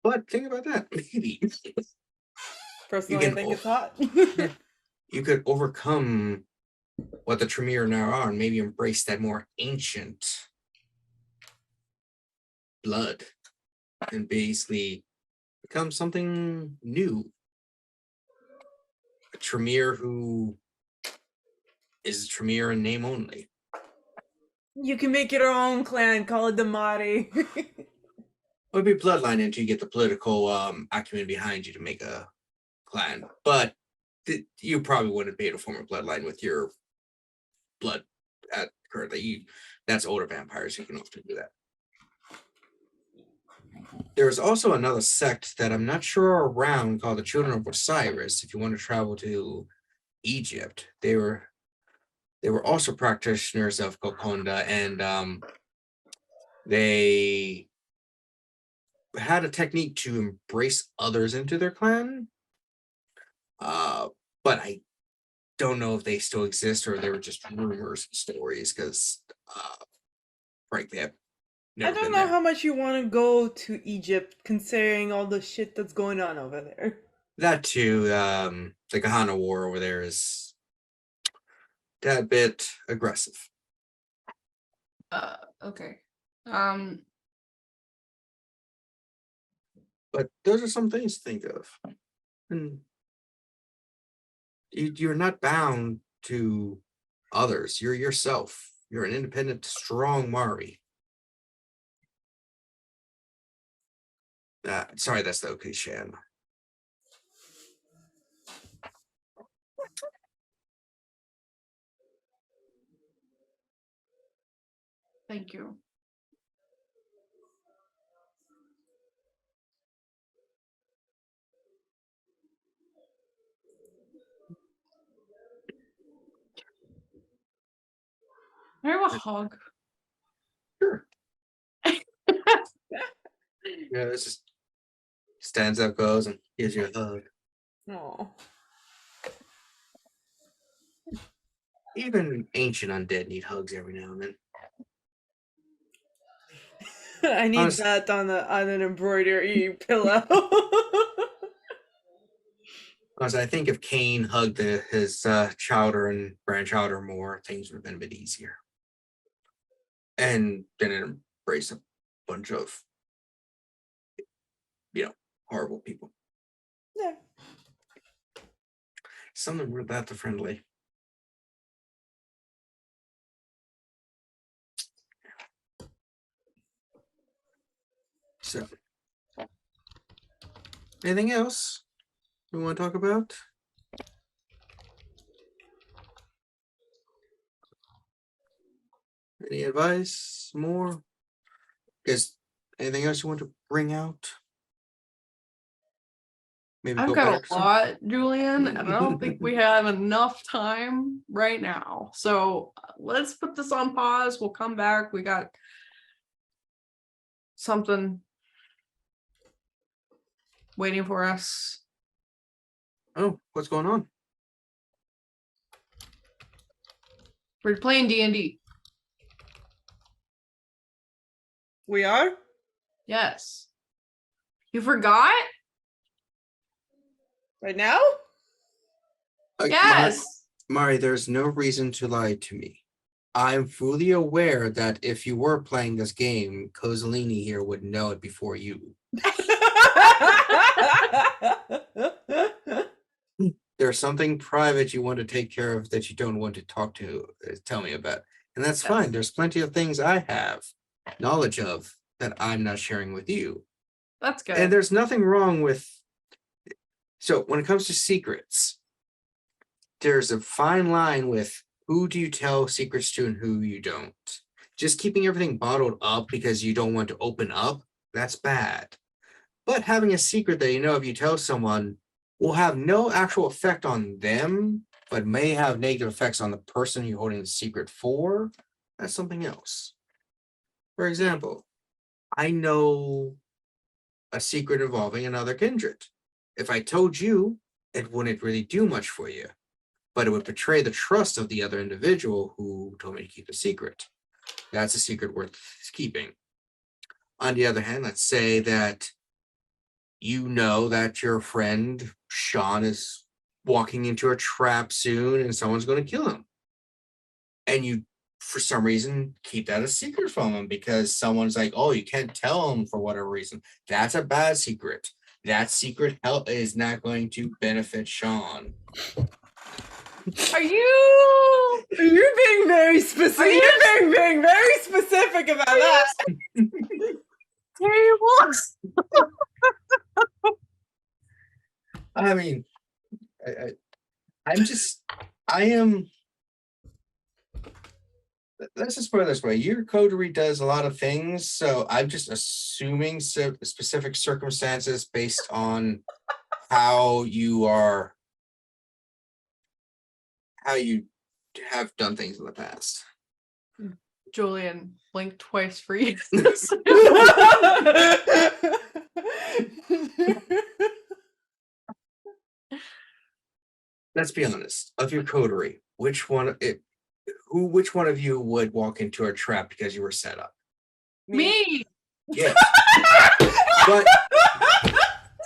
But think about that. Maybe Personally, I can think it's hot. you could overcome what the Tremere now are and maybe embrace that more ancient blood and basically become something new. A Tremere who is a Tremere in name only. You can make your own clan, call it the Mari. It would be bloodline until you get the political acumen behind you to make a clan. But you probably wouldn't be able to form a bloodline with your blood at currently. That's older vampires who can often do that. There's also another sect that I'm not sure around called the Children of Osiris. If you want to travel to Egypt, they were also practitioners of Kokonda, and they had a technique to embrace others into their clan. But I don't know if they still exist or they were just rumors and stories because frankly, I've never I don't been know there. how much you want to go to Egypt, considering all the shit that's going on over there. That too, the Kahana War over there is that bit aggressive. Okay. But those are some things to think of. And you're not bound to others. You're yourself. You're an independent, strong Mari. Sorry, that's the okay, Shan. Thank you. I have a hug. Sure. Yeah, this just stands up, goes, and gives you a hug. Oh. Even ancient undead need hugs every now and then. I need Honest- that on an embroidery pillow. Because I think if Cain hugged his chowder and grandchowder more, things would have been a bit easier. And didn't embrace a bunch of, horrible people. Yeah. Something about the friendly. So, anything else we want to talk about? Any advice more? Because Anything else you want to bring out? Maybe I've go got back a some? lot, Julian, and I don't think we have enough time right now. So let's put this on pause. We'll come back. We got something waiting for us. Oh, what's going on? We're playing D&D. We are? Yes. You forgot? Right now? Yes. Mari, there's no reason to lie to me. I'm fully aware that if you were playing this game, Kozaline here would know it before you. There's something private you want to take care of that you don't want to tell me about. And that's fine. There's plenty of things I have knowledge of that I'm not sharing with you. That's good. And there's nothing wrong with. So when it comes to secrets, there's a fine line with who do you tell secrets to and who you don't. Just keeping everything bottled up because you don't want to open up, that's bad. But having a secret that you know if you tell someone will have no actual effect on them, but may have negative effects on the person you're holding the secret for, that's something else. For example, I know a secret involving another kindred. If I told you, it wouldn't really do much for you, but it would betray the trust of the other individual who told me to keep the secret. That's a secret worth keeping. On the other hand, let's say that you know that your friend Sean is walking into a trap soon and someone's going to kill him. And you, for some reason, keep that a secret from him because someone's like, oh, you can't tell him for whatever reason. That's a bad secret. That secret help is not going to benefit Sean. Are you being very specific? You're being very specific about that. I mean, I am. Let's just put it this way: your coterie does a lot of things, so I'm just assuming specific circumstances based on how you have done things in the past. Julian, blink twice for you. Let's be honest. Of your coterie, which one of you would walk into a trap because you were set up? Me. Yes. but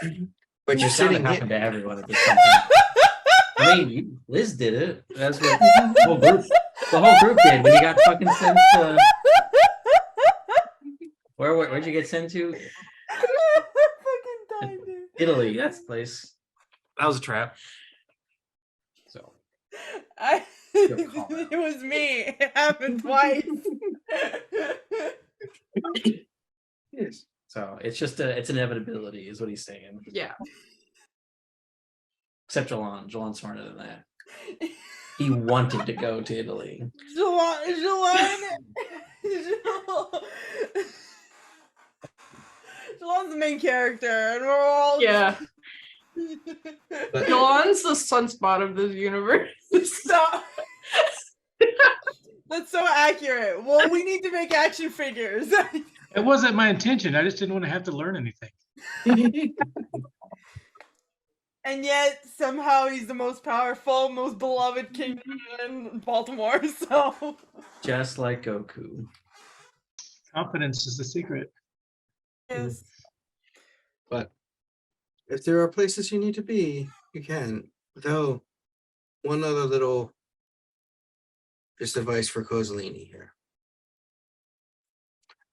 you're It's bound to sitting happen here. to everyone at this point. I mean, Liz did it. That's what the whole group did when you got fucking sent to. Where'd you get sent to? Fucking died, dude. Italy. That's the place. That was a trap. So It was me. It happened twice. Yes. So it's just it's inevitability, is what he's saying. Yeah. Except Jilon. Jilon's smarter than that. He wanted to go to Italy. Jilon's the main character, and we're all But Jilon's the sunspot of this universe. Stop. That's so accurate. Well, we need to make action figures. It wasn't my intention. I just didn't want to have to learn anything. And yet, somehow, he's the most powerful, most beloved king in Baltimore, so... Just like Goku. Confidence is the secret. Yes. But if there are places you need to be, you can. Though, one other little just advice for Kozaline here.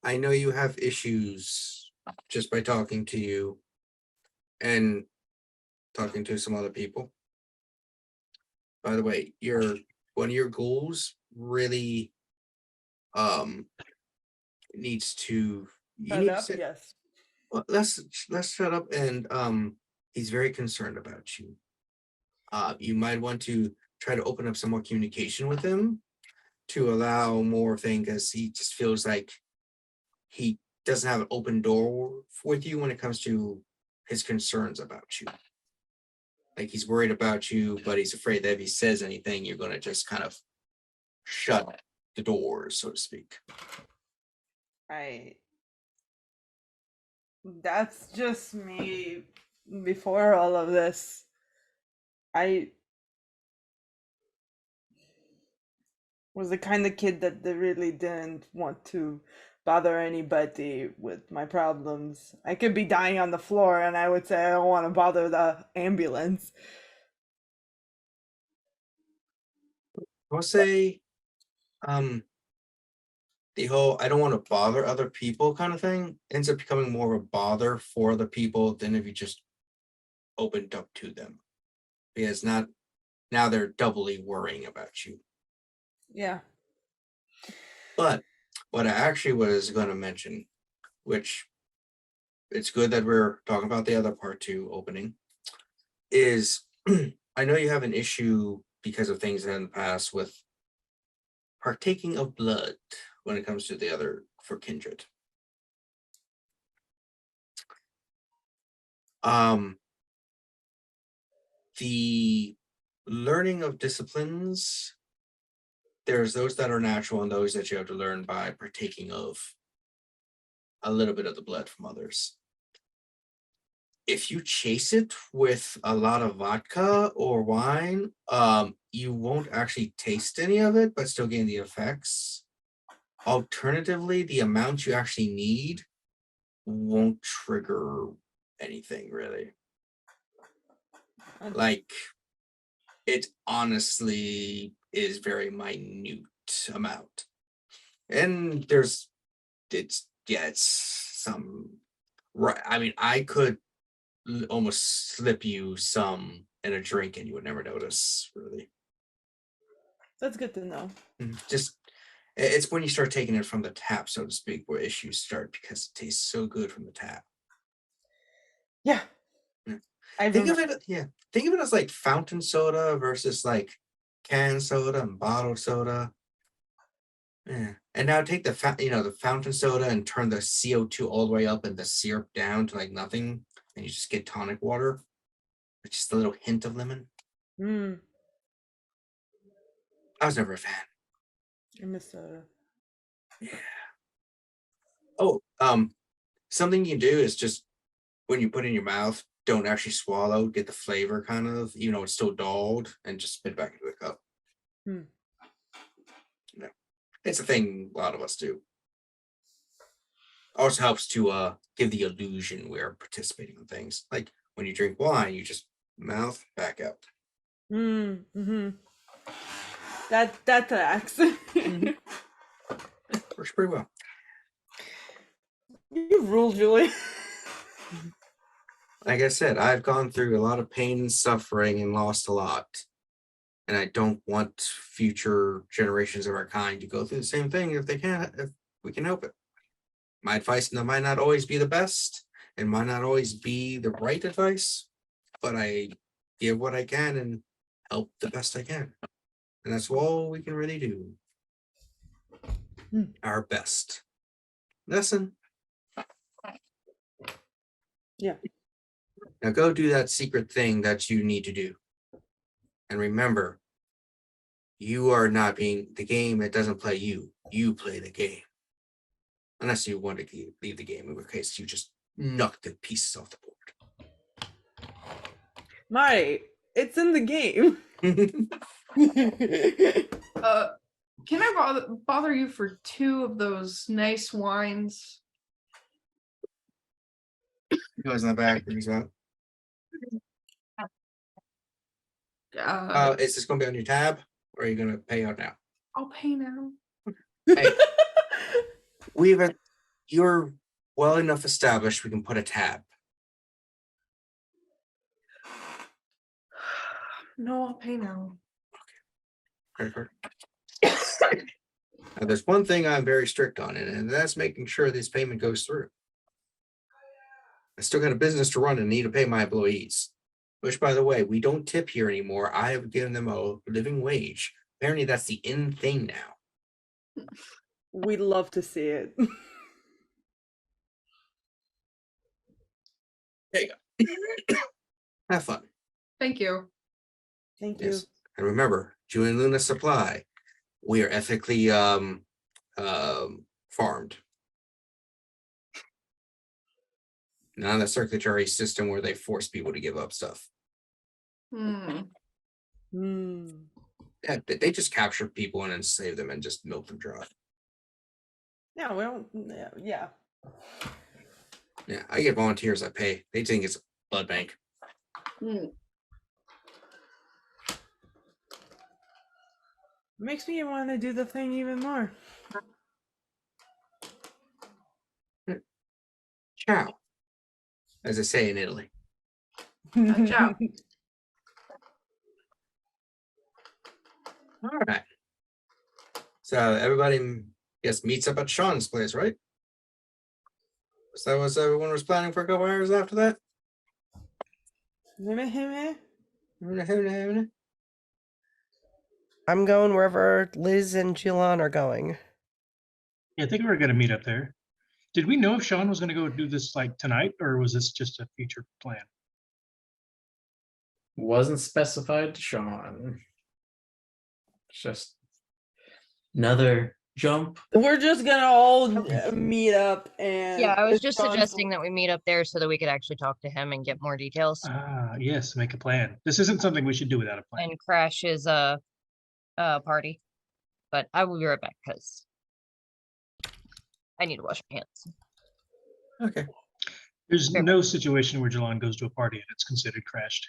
I know you have issues just by talking to you and talking to some other people. By the way, one of your goals really needs to Yes. well, let's shut up and he's very concerned about you. You might want to try to open up some more communication with him to allow more thing because he just feels like he doesn't have an open door with you when it comes to his concerns about you. Like he's worried about you, but he's afraid that if he says anything, you're going to just kind of shut the doors, so to speak. That's just me before all of this. I was the kind of kid that really didn't want to bother anybody with my problems. I could be dying on the floor and I would say I don't want to bother the ambulance. I'll say, the whole I don't want to bother other people kind of thing ends up becoming more of a bother for other people than if you just opened up to them. Because now they're doubly worrying about you. Yeah. But what I actually was going to mention, which it's good that we're talking about the other part too, opening, is I know you have an issue because of things in the past with partaking of blood when it comes to the other for kindred. The learning of disciplines, there's those that are natural and those that you have to learn by partaking of a little bit of the blood from others. If you chase it with a lot of vodka or wine, you won't actually taste any of it, but still gain the effects. Alternatively, the amount you actually need won't trigger anything really. Like, it honestly is very minute amount. And it's some, right. I mean, I could almost slip you some in a drink and you would never notice, really. That's good to know. Just, it's when you start taking it from the tap, so to speak, where issues start, because it tastes so good from the tap. Yeah. Think of it as like fountain soda versus like canned soda and bottled soda. Yeah. And now take the fountain soda and turn the CO2 all the way up and the syrup down to like nothing, and you just get tonic water with just a little hint of lemon. I was never a fan. I miss soda. Yeah. Oh, something you can do is just when you put it in your mouth, don't actually swallow, get the flavor kind of, even though it's still dulled, and just spit back into the cup. Yeah. It's a thing a lot of us do. Also helps to give the illusion we're participating in things. Like when you drink wine, you just mouth back out. That tracks. Works pretty well. You rule, Julie. Like I said, I've gone through a lot of pain and suffering and lost a lot. And I don't want future generations of our kind to go through the same thing if we can help it. My advice might not always be the best and might not always be the right advice, but I give what I can and help the best I can. And that's all we can really do. Our best. Listen. Yeah. Now go do that secret thing that you need to do. And remember, you are not being the game. It doesn't play you. You play the game. Unless you want to leave the game, in which case you just knock the pieces off the board. Mari, it's in the game. Can I bother you for 2 of those nice wines? He goes in the back, brings out. Is this going to be on your tab, or are you going to pay out now? I'll pay now. Hey, you're well enough established. We can put a tab. No, I'll pay now. Okay. Now, there's one thing I'm very strict on, and that's making sure this payment goes through. I still got a business to run and need to pay my employees. Which, by the way, we don't tip here anymore. I have given them a living wage. Apparently, that's the in thing now. We'd love to see it. There you go. Have fun. Thank you. Thank you. Yes. And remember, Julian Luna Supply, we are ethically farmed. Not in the circulatory system where they force people to give up stuff. Hmm. Hmm. Yeah, they just capture people and then save them and just milk them dry. Yeah, well, yeah. Yeah, I get volunteers I pay. They think it's a blood bank. Hmm. Makes me want to do the thing even more. Ciao, as they say in Italy. Ciao. All right. So everybody, yes, meets up at Sean's place, right? So that was everyone was planning for a couple hours after that. I'm going wherever Liz and Jilon are going. Yeah, I think we were going to meet up there. Did we know if Sean was going to go do this like tonight, or was this just a future plan? Wasn't specified to Sean. It's just another jump. We're just gonna all meet up and. Yeah, I was it's just Sean's- suggesting that we meet up there so that we could actually talk to him and get more details Ah, yes, make a plan. This isn't something we should do without a plan. and crash his party. But I will be right back because I need to wash my hands. Okay. There's Fair. no situation where Jilon goes to a party and it's considered crashed.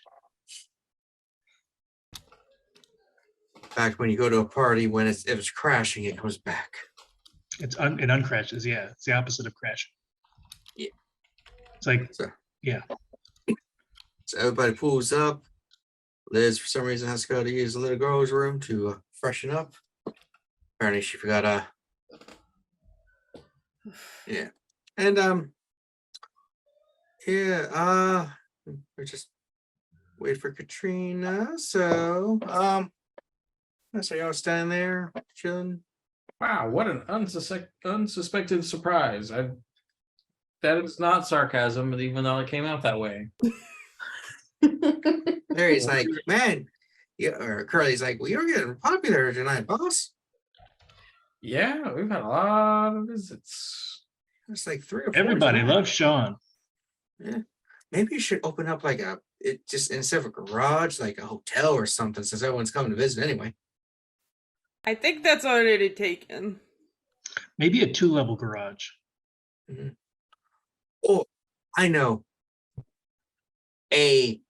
In fact, when you go to a party, when if it's crashing, it comes back. It uncrashes. Yeah, it's the opposite of crashing. Yeah. It's like, So yeah. So everybody pulls up. Liz, for some reason, has to go to use the little girl's room to freshen up. Apparently, she forgot. Yeah, and yeah. We just wait for Katrina. So so y'all standing there chilling. Wow, what an unsuspected surprise. That is not sarcasm, even though it came out that way. There he's like, man, yeah. Or Curly's like, well, you're getting popular tonight, boss. Yeah, we've had a lot of visits. It's like 3 or 4. Everybody tonight. loves Sean. Yeah. Maybe you should open up like it just instead of a garage, like a hotel or something, since everyone's coming to visit anyway. I think that's already taken. Maybe a 2-level garage. Oh, I know. A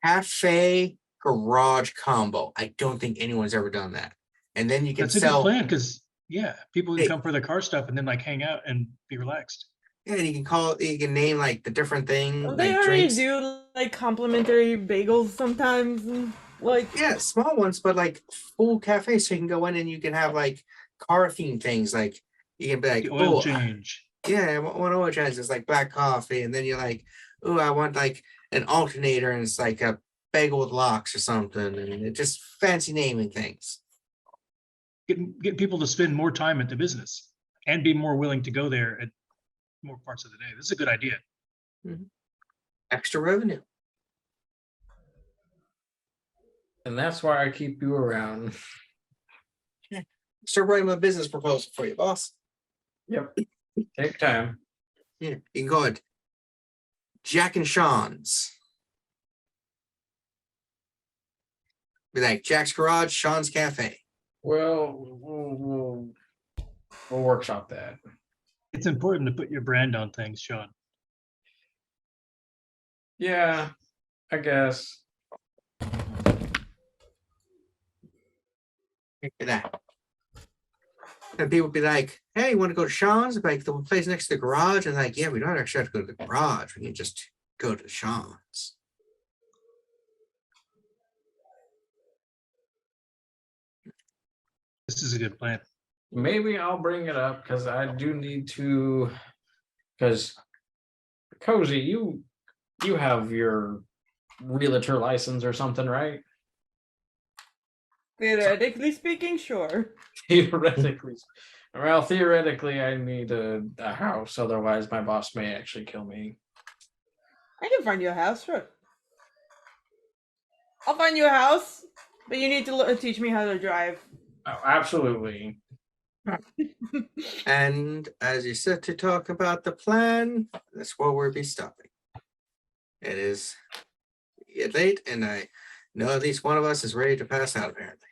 cafe garage combo. I don't think anyone's ever done that. And then you can That's a sell. good plan because, yeah, people can Hey. come for their car stuff and then like hang out and be relaxed. Yeah, and you can call it. You can name like the different thing, Don't like they already drinks. do like complimentary bagels sometimes? And, like, Yeah, small ones, but like full cafe, so you can go in and you can have like car themed things. Like you can be like, The oil oh, change. yeah, one oil change is like black coffee, and then you're like, oh, I want like an alternator, and it's like a bagel with locks or something, and it just fancy naming things. Get people to spend more time at the business and be more willing to go there at more parts of the day. This is a good idea. Extra revenue. And that's why I keep you around. Start writing my business proposal for you, boss. Yep. Take time. Yeah, you can call it Jack and Sean's. Be like Jack's Garage, Sean's Cafe. Well, we'll workshop that. It's important to put your brand on things, Sean. Yeah, I guess. That. And people be like, hey, you want to go to Sean's? Like the place next to the garage? And like, yeah, we don't actually have to go to the garage. We can just go to Sean's. This is a good plan. Maybe I'll bring it up because I do need to. Because Cozy, you have your realtor license or something, right? theoretically speaking, sure. Theoretically. Well, theoretically, I need a house. Otherwise, my boss may actually kill me. I can find you a house, sure. I'll find you a house, but you need to teach me how to drive. Oh, absolutely. And as you sit to talk about the plan, that's where we'll be stopping. It is get late, and I know at least one of us is ready to pass out, apparently.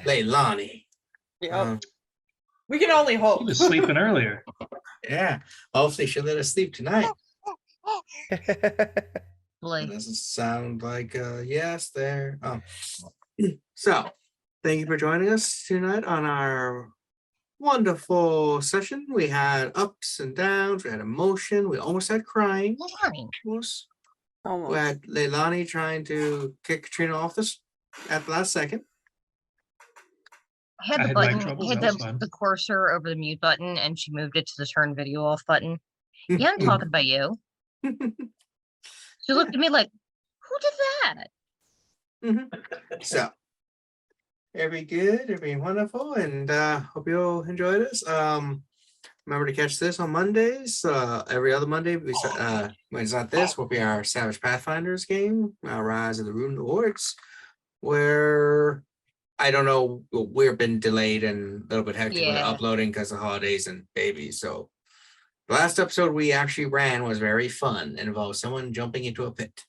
Leilani. Yep. We can only hope. He was sleeping earlier. Yeah. Hopefully she'll let us sleep tonight. Like, It doesn't sound like a yes there. So thank you for joining us tonight on our wonderful session. We had ups and downs, we had emotion, we almost had crying. Almost. We Almost. had Leilani trying to kick Katrina off this at the last second. I had I the had mic button, troubles, had that was the, fun. the cursor over the mute button, and she moved it to the turn video off button. Yeah, I'm talking about you. She looked at me like, who did that? So every good, every wonderful, and hope you all enjoy this. Remember to catch this on Mondays. Every other Monday, when it's not this, will be our Savage Pathfinders game, Rise of the Rune Lords, where I don't know, we've been delayed and a little bit hectic with Yeah. uploading because of holidays and babies. So the last episode we actually ran was very fun. It involved someone jumping into a pit.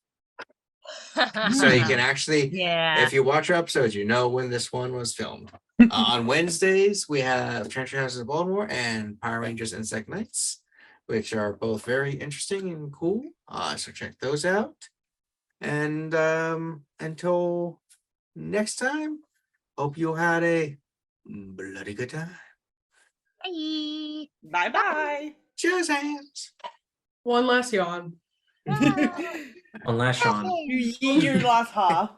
So you can actually, Yeah. if you watch our episodes, you know when this one was filmed. On Wednesdays, we have Treasure Houses of Baltimore and Power Rangers Insect Nights, which are both very interesting and cool. So check those out. And until next time, hope you had a bloody good time. Bye. Bye bye. Cheers, hands. One last yawn. Unless Sean. You eat your last half.